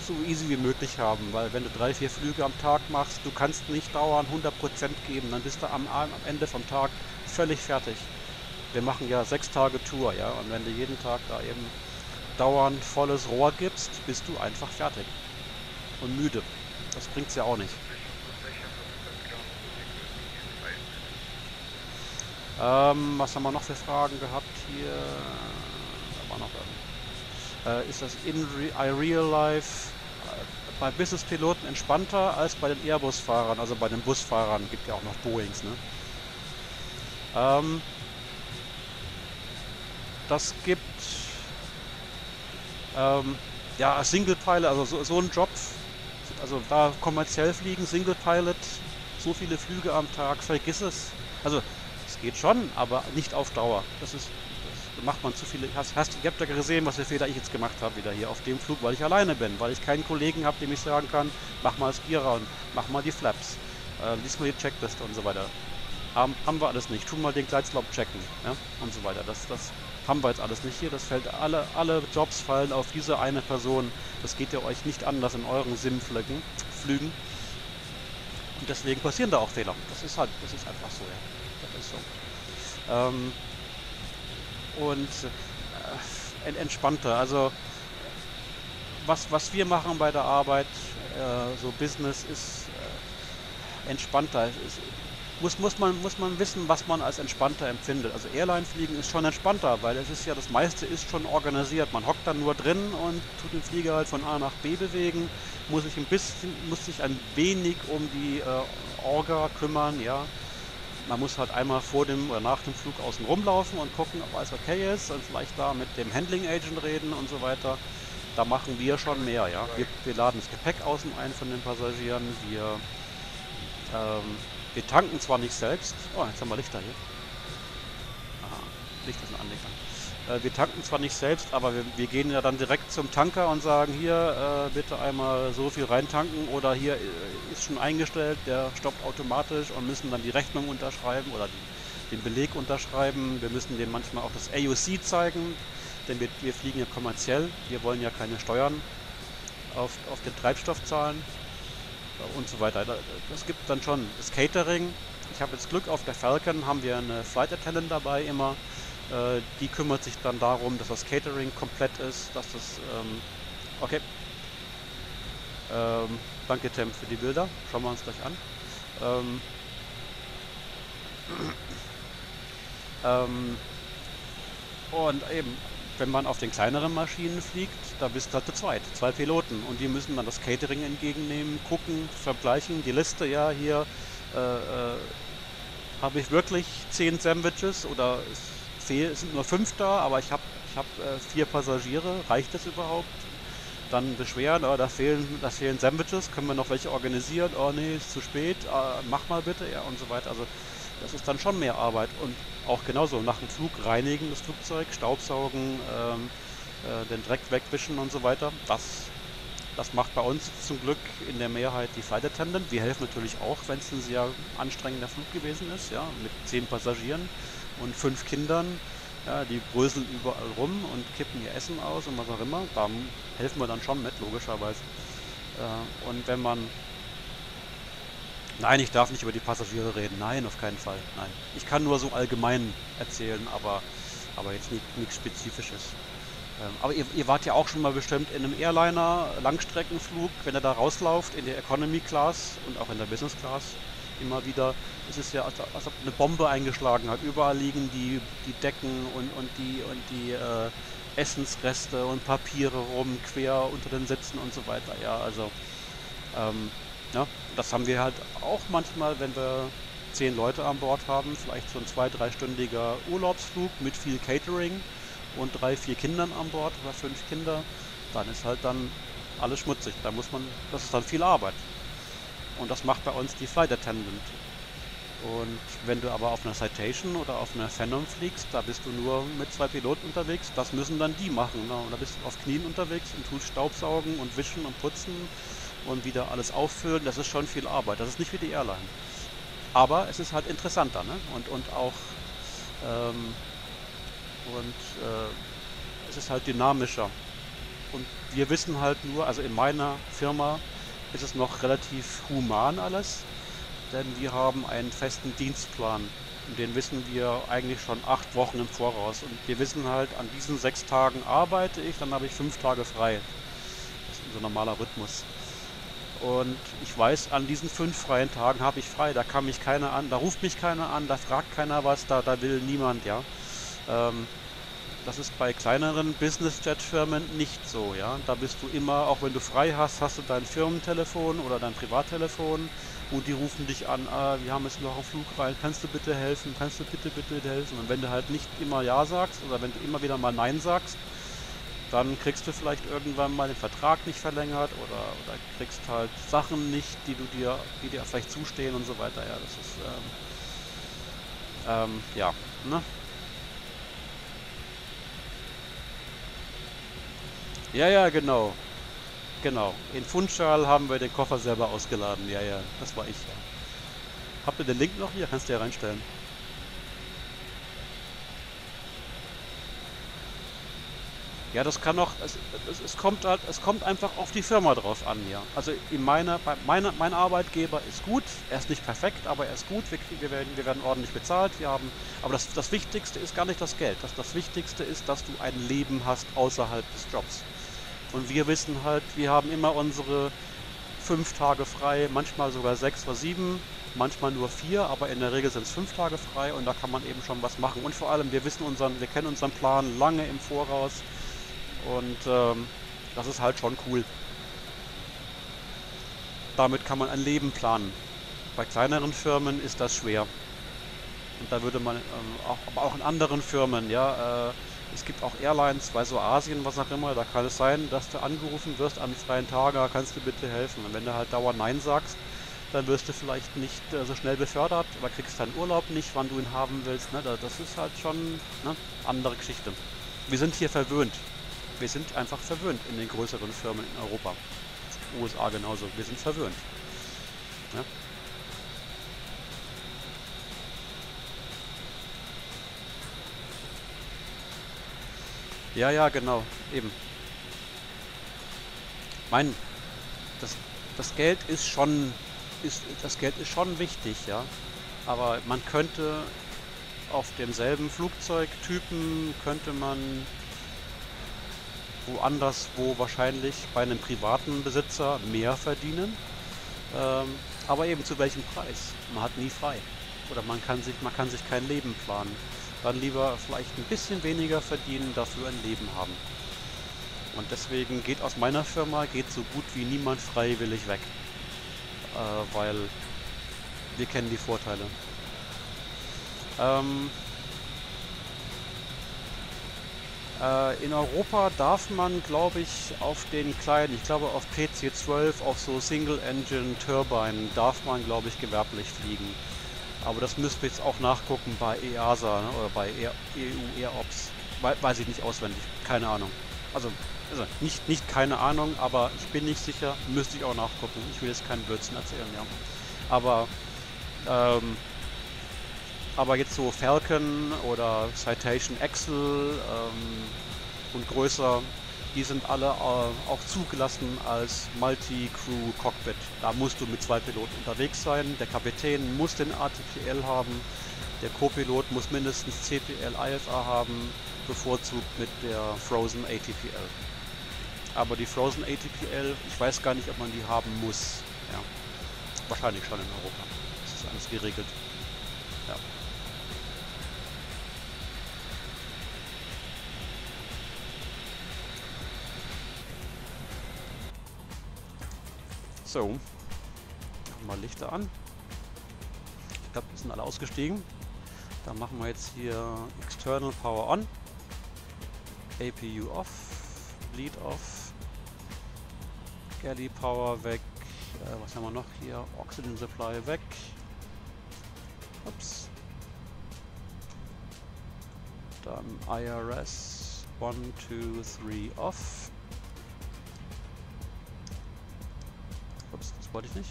so easy wie möglich haben, weil wenn du 3-4 Flüge am Tag machst, du kannst nicht dauernd 100% geben, dann bist du am Ende vom Tag völlig fertig. Wir machen ja 6 Tage Tour, ja, und wenn du jeden Tag da eben dauernd volles Rohr gibst, bist du einfach fertig und müde. Das bringt's ja auch nicht. Was haben wir noch für Fragen gehabt hier? Da war noch ist das in real life bei Business-Piloten entspannter als bei den Airbus-Fahrern, also bei den Busfahrern? Gibt ja auch noch Boeings, ne? Das gibt ja Single Pilot, also so ein Job, also da kommerziell fliegen, Single Pilot, so viele Flüge am Tag, vergiss es. Also es geht schon, aber nicht auf Dauer. Das macht man zu viele. Ihr habt ja gesehen, was für Fehler ich jetzt gemacht habe wieder hier auf dem Flug, weil ich alleine bin, weil ich keinen Kollegen habe, dem ich sagen kann, mach mal das Gear-Round, mach mal die Flaps, lies mal die Checkliste und so weiter. Haben wir alles nicht. Tu mal den Gleitslauf checken, ja, und so weiter. Das haben wir jetzt alles nicht hier. Das fällt alle Jobs fallen auf diese eine Person. Das geht ja euch nicht anders in euren Sim-Flügen. Und deswegen passieren da auch Fehler. Das ist einfach so, ja. Das ist so. Und entspannter. Also was wir machen bei der Arbeit, so Business, ist entspannter. Muss man wissen, was man als entspannter empfindet. Also Airline-Fliegen ist schon entspannter, weil das meiste ist schon organisiert. Man hockt dann nur drin und tut den Flieger halt von A nach B bewegen, muss sich ein wenig um die Orga kümmern, ja. Man muss halt einmal vor dem oder nach dem Flug außen rumlaufen und gucken, ob alles okay ist und vielleicht da mit dem Handling Agent reden und so weiter. Da machen wir schon mehr, ja. Wir laden das Gepäck außen ein von den Passagieren, wir tanken zwar nicht selbst. Oh, jetzt haben wir Lichter hier. Aha, Lichter sind angegangen. Wir tanken zwar nicht selbst, aber wir gehen ja dann direkt zum Tanker und sagen, hier bitte einmal so viel reintanken oder hier ist schon eingestellt, der stoppt automatisch und müssen dann die Rechnung unterschreiben oder den Beleg unterschreiben. Wir müssen dem manchmal auch das AOC zeigen, denn wir fliegen ja kommerziell, wir wollen ja keine Steuern auf den Treibstoff zahlen und so weiter. Das gibt dann schon das Catering. Ich habe jetzt Glück, auf der Falcon haben wir eine Flight Attendant dabei immer. Die kümmert sich dann darum, dass das Catering komplett ist, dass das, okay. Danke Tim für die Bilder, schauen wir uns gleich an. Und eben, wenn man auf den kleineren Maschinen fliegt, da bist du halt zu zweit, 2 Piloten und die müssen dann das Catering entgegennehmen, gucken, vergleichen, die Liste, ja, hier habe ich wirklich 10 Sandwiches oder es sind nur 5 da, aber ich hab 4 Passagiere, reicht das überhaupt? Dann beschweren, da fehlen Sandwiches, können wir noch welche organisieren? Oh nee, ist zu spät, mach mal bitte, ja, und so weiter. Also das ist dann schon mehr Arbeit und auch genauso nach dem Flug reinigen das Flugzeug, Staubsaugen, den Dreck wegwischen und so weiter. Das macht bei uns zum Glück in der Mehrheit die Flight Attendant. Wir helfen natürlich auch, wenn es ein sehr anstrengender Flug gewesen ist, ja, mit 10 Passagieren und 5 Kindern. Ja, die bröseln überall rum und kippen ihr Essen aus und was auch immer. Da helfen wir dann schon mit, logischerweise. Und wenn man... Nein, ich darf nicht über die Passagiere reden. Nein, auf keinen Fall. Nein. Ich kann nur so allgemein erzählen, aber jetzt nichts Spezifisches. Aber ihr wart ja auch schon mal bestimmt in einem Airliner, Langstreckenflug, wenn ihr da rauslauft, in der Economy Class und auch in der Business Class immer wieder. Es ist ja, als ob eine Bombe eingeschlagen hat. Überall liegen die Decken und die Essensreste und Papiere rum, quer unter den Sitzen und so weiter. Ja, also ja, das haben wir halt auch manchmal, wenn wir 10 Leute an Bord haben, vielleicht so ein 2-3-stündiger Urlaubsflug mit viel Catering und 3-4 Kindern an Bord oder 5 Kinder, dann ist halt dann alles schmutzig. Das ist dann viel Arbeit. Und das macht bei uns die Flight Attendant. Und wenn du aber auf einer Citation oder auf einer Phantom fliegst, da bist du nur mit 2 Piloten unterwegs, das müssen dann die machen. Ne? Und da bist du auf Knien unterwegs und tust Staubsaugen und wischen und putzen und wieder alles auffüllen. Das ist schon viel Arbeit. Das ist nicht wie die Airline. Aber es ist halt interessanter, ne? Und auch es ist halt dynamischer. Und wir wissen halt nur, also in meiner Firma ist es noch relativ human alles, denn wir haben einen festen Dienstplan. Und den wissen wir eigentlich schon 8 Wochen im Voraus. Und wir wissen halt, an diesen 6 Tagen arbeite ich, dann habe ich 5 Tage frei. Das ist unser normaler Rhythmus. Und ich weiß, an diesen 5 freien Tagen habe ich frei, da kann mich keiner an, da ruft mich keiner an, da fragt keiner was, da will niemand, ja. Das ist bei kleineren Business-Jet-Firmen nicht so, ja. Da bist du immer, auch wenn du frei hast, hast du dein Firmentelefon oder dein Privattelefon und die rufen dich an, wir haben jetzt noch einen Flug rein, kannst du bitte helfen, kannst du bitte helfen. Und wenn du halt nicht immer Ja sagst oder wenn du immer wieder mal Nein sagst, dann kriegst du vielleicht irgendwann mal den Vertrag nicht verlängert oder kriegst halt Sachen nicht, die dir vielleicht zustehen und so weiter. Ja, das ist, ja, ne? Ja, genau. Genau. In Funchal haben wir den Koffer selber ausgeladen. Ja, das war ich. Ja. Habt ihr den Link noch hier? Kannst du ja reinstellen. Ja, das kann noch, es kommt einfach auf die Firma drauf an, ja. Also mein Arbeitgeber ist gut, er ist nicht perfekt, aber er ist gut, wir werden ordentlich bezahlt, aber das Wichtigste ist gar nicht das Geld. Das Wichtigste ist, dass du ein Leben hast außerhalb des Jobs. Und wir wissen halt, wir haben immer unsere 5 Tage frei, manchmal sogar 6 oder 7, manchmal nur 4, aber in der Regel sind es 5 Tage frei und da kann man eben schon was machen. Und vor allem, wir kennen unseren Plan lange im Voraus. Und das ist halt schon cool. Damit kann man ein Leben planen. Bei kleineren Firmen ist das schwer. Und da würde man, aber auch in anderen Firmen, ja, es gibt auch Airlines, bei so Asien, was auch immer, da kann es sein, dass du angerufen wirst an freien Tagen, kannst du bitte helfen. Und wenn du halt dauernd Nein sagst, dann wirst du vielleicht nicht so schnell befördert oder kriegst deinen Urlaub nicht, wann du ihn haben willst. Ne? Das ist halt schon eine andere Geschichte. Wir sind hier verwöhnt. Wir sind einfach verwöhnt in den größeren Firmen in Europa. USA genauso. Wir sind verwöhnt. Ja? Ja, ja, genau. Eben. Mein, das Geld ist schon, das Geld ist schon wichtig, ja. Aber man könnte auf demselben Flugzeugtypen könnte man woanders, wo wahrscheinlich bei einem privaten Besitzer mehr verdienen. Aber eben zu welchem Preis? Man hat nie frei. Oder man kann sich kein Leben planen. Dann lieber vielleicht ein bisschen weniger verdienen, dafür ein Leben haben. Und deswegen geht aus meiner Firma so gut wie niemand freiwillig weg. Weil wir kennen die Vorteile. In Europa darf man, glaube ich, auf den kleinen, ich glaube auf PC-12, auf so Single-Engine-Turbinen darf man, glaube ich, gewerblich fliegen. Aber das müsst ihr jetzt auch nachgucken bei EASA, ne, oder bei EU-EROPS. Weiß ich nicht auswendig, keine Ahnung. Also nicht keine Ahnung, aber ich bin nicht sicher, müsste ich auch nachgucken. Ich will jetzt keinen Blödsinn erzählen, ja. Aber jetzt so Falcon oder Citation Excel und größer, die sind alle auch zugelassen als Multi-Crew-Cockpit. Da musst du mit 2 Piloten unterwegs sein. Der Kapitän muss den ATPL haben. Der Co-Pilot muss mindestens CPL IFA haben, bevorzugt mit der Frozen ATPL. Aber die Frozen ATPL, ich weiß gar nicht, ob man die haben muss. Ja. Wahrscheinlich schon in Europa. Das ist alles geregelt. Ja. So, machen wir Lichter an. Ich glaube, die sind alle ausgestiegen. Dann machen wir jetzt hier External Power on, APU off, Bleed off, Galley Power weg, was haben wir noch hier? Oxygen Supply weg. Ups. Dann IRS 1, 2, 3 off. Ups, das wollte ich nicht.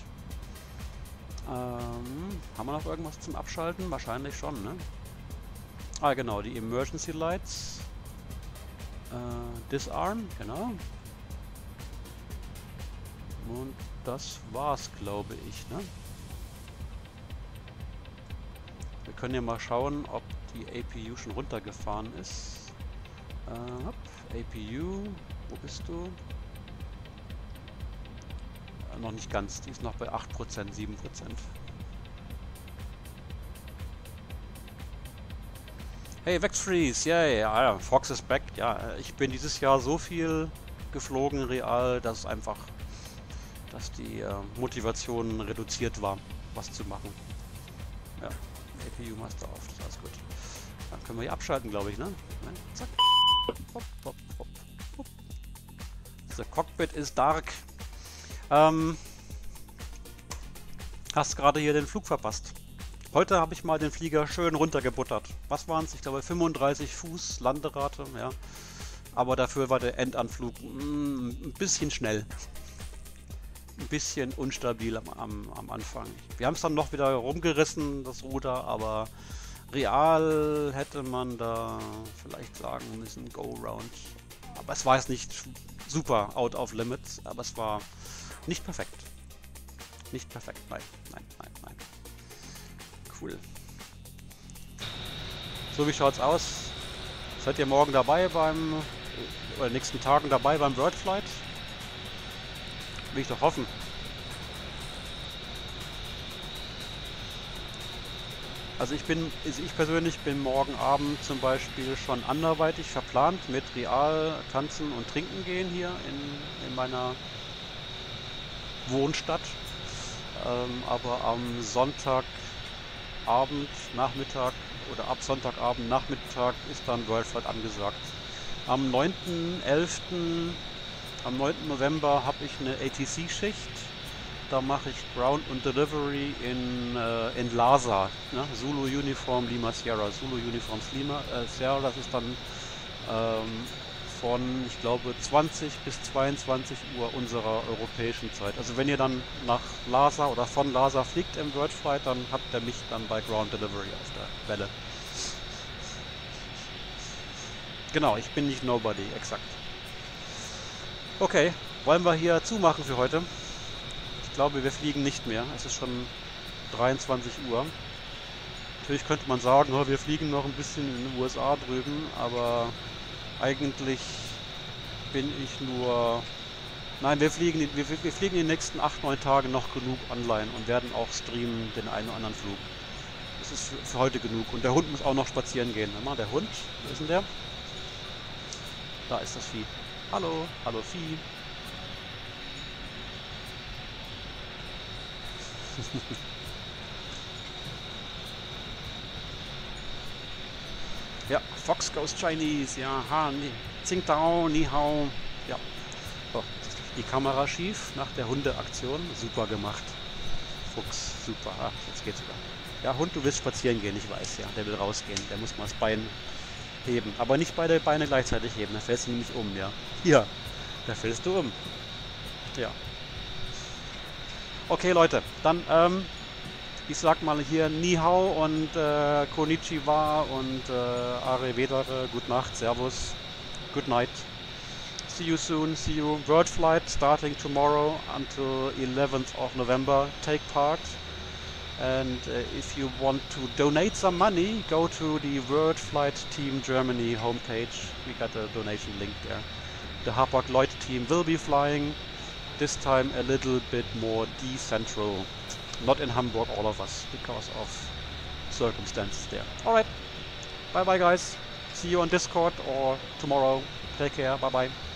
Haben wir noch irgendwas zum Abschalten? Wahrscheinlich schon, ne? Ah, genau, die Emergency Lights. Disarm, genau. Und das war's, glaube ich, ne? Wir können ja mal schauen, ob die APU schon runtergefahren ist. APU, wo bist du? Noch nicht ganz, die ist noch bei 8%, 7%. Hey, Vexfreeze, yeah, Fox is back. Ja, ich bin dieses Jahr so viel geflogen, real, dass einfach, dass die Motivation reduziert war, was zu machen. Ja, APU Master auf, das ist alles gut. Dann können wir hier abschalten, glaube ich, ne? Zack. Hopp, hopp, hopp, hopp. The Cockpit is dark. Hast gerade hier den Flug verpasst. Heute habe ich mal den Flieger schön runtergebuttert. Was waren es? Ich glaube 35 Fuß Landerate, ja. Aber dafür war der Endanflug ein bisschen schnell. Ein bisschen unstabil am Anfang. Wir haben es dann noch wieder rumgerissen, das Ruder, aber real hätte man da vielleicht sagen müssen, go round. Aber es war jetzt nicht super out of limits, aber es war nicht perfekt. Nicht perfekt, nein. Cool. So, wie schaut's aus? Seid ihr morgen dabei oder nächsten Tagen dabei beim World Flight? Will ich doch hoffen. Also ich persönlich bin morgen Abend zum Beispiel schon anderweitig verplant mit Real tanzen und trinken gehen hier in meiner Wohnstadt. Aber am Sonntagabend, Nachmittag oder ab Sonntagabend, Nachmittag ist dann World Flight angesagt. Am 9.11., am 9. November habe ich eine ATC-Schicht. Da mache ich Ground und Delivery in Lhasa, ne? Zulu Uniform Lima Sierra. Zulu Uniform Sierra, das ist dann von, ich glaube, 20 bis 22 Uhr unserer europäischen Zeit. Also wenn ihr dann nach Lhasa oder von Lhasa fliegt im World Flight, dann habt ihr mich dann bei Ground Delivery auf der Welle. Genau, ich bin nicht Nobody, exakt. Okay, wollen wir hier zumachen für heute? Ich glaube, wir fliegen nicht mehr. Es ist schon 23 Uhr. Natürlich könnte man sagen, oh, wir fliegen noch ein bisschen in den USA drüben, aber eigentlich bin ich nur... Nein, wir fliegen in den nächsten 8-9 Tagen noch genug online und werden auch streamen den einen oder anderen Flug. Das ist für heute genug. Und der Hund muss auch noch spazieren gehen. Mal, der Hund, wo ist denn der? Da ist das Vieh. Hallo, hallo Vieh. Ja, Fox goes Chinese, ja, ha, Tsingtao, Ni Hao. Ja, so, die Kamera schief nach der Hundeaktion. Super gemacht. Fuchs, super. Ah, jetzt geht's wieder. Ja, Hund, du willst spazieren gehen, ich weiß, ja. Der will rausgehen. Der muss mal das Bein heben. Aber nicht beide Beine gleichzeitig heben, da fällst du nämlich um, ja. Hier, da fällst du um. Ja. Okay, Leute, dann, ich sag mal hier Ni Hao und Konnichiwa und Arrivederci, gute Nacht, Servus, good night. See you soon, see you. World flight starting tomorrow until 11th of November. Take part. And if you want to donate some money, go to the World Flight Team Germany homepage. We got a donation link there. The Hapag-Lloyd team will be flying, this time a little bit more decentral. Not in Hamburg, all of us, because of circumstances there. Alright, bye bye guys. See you on Discord or tomorrow. Take care, bye bye.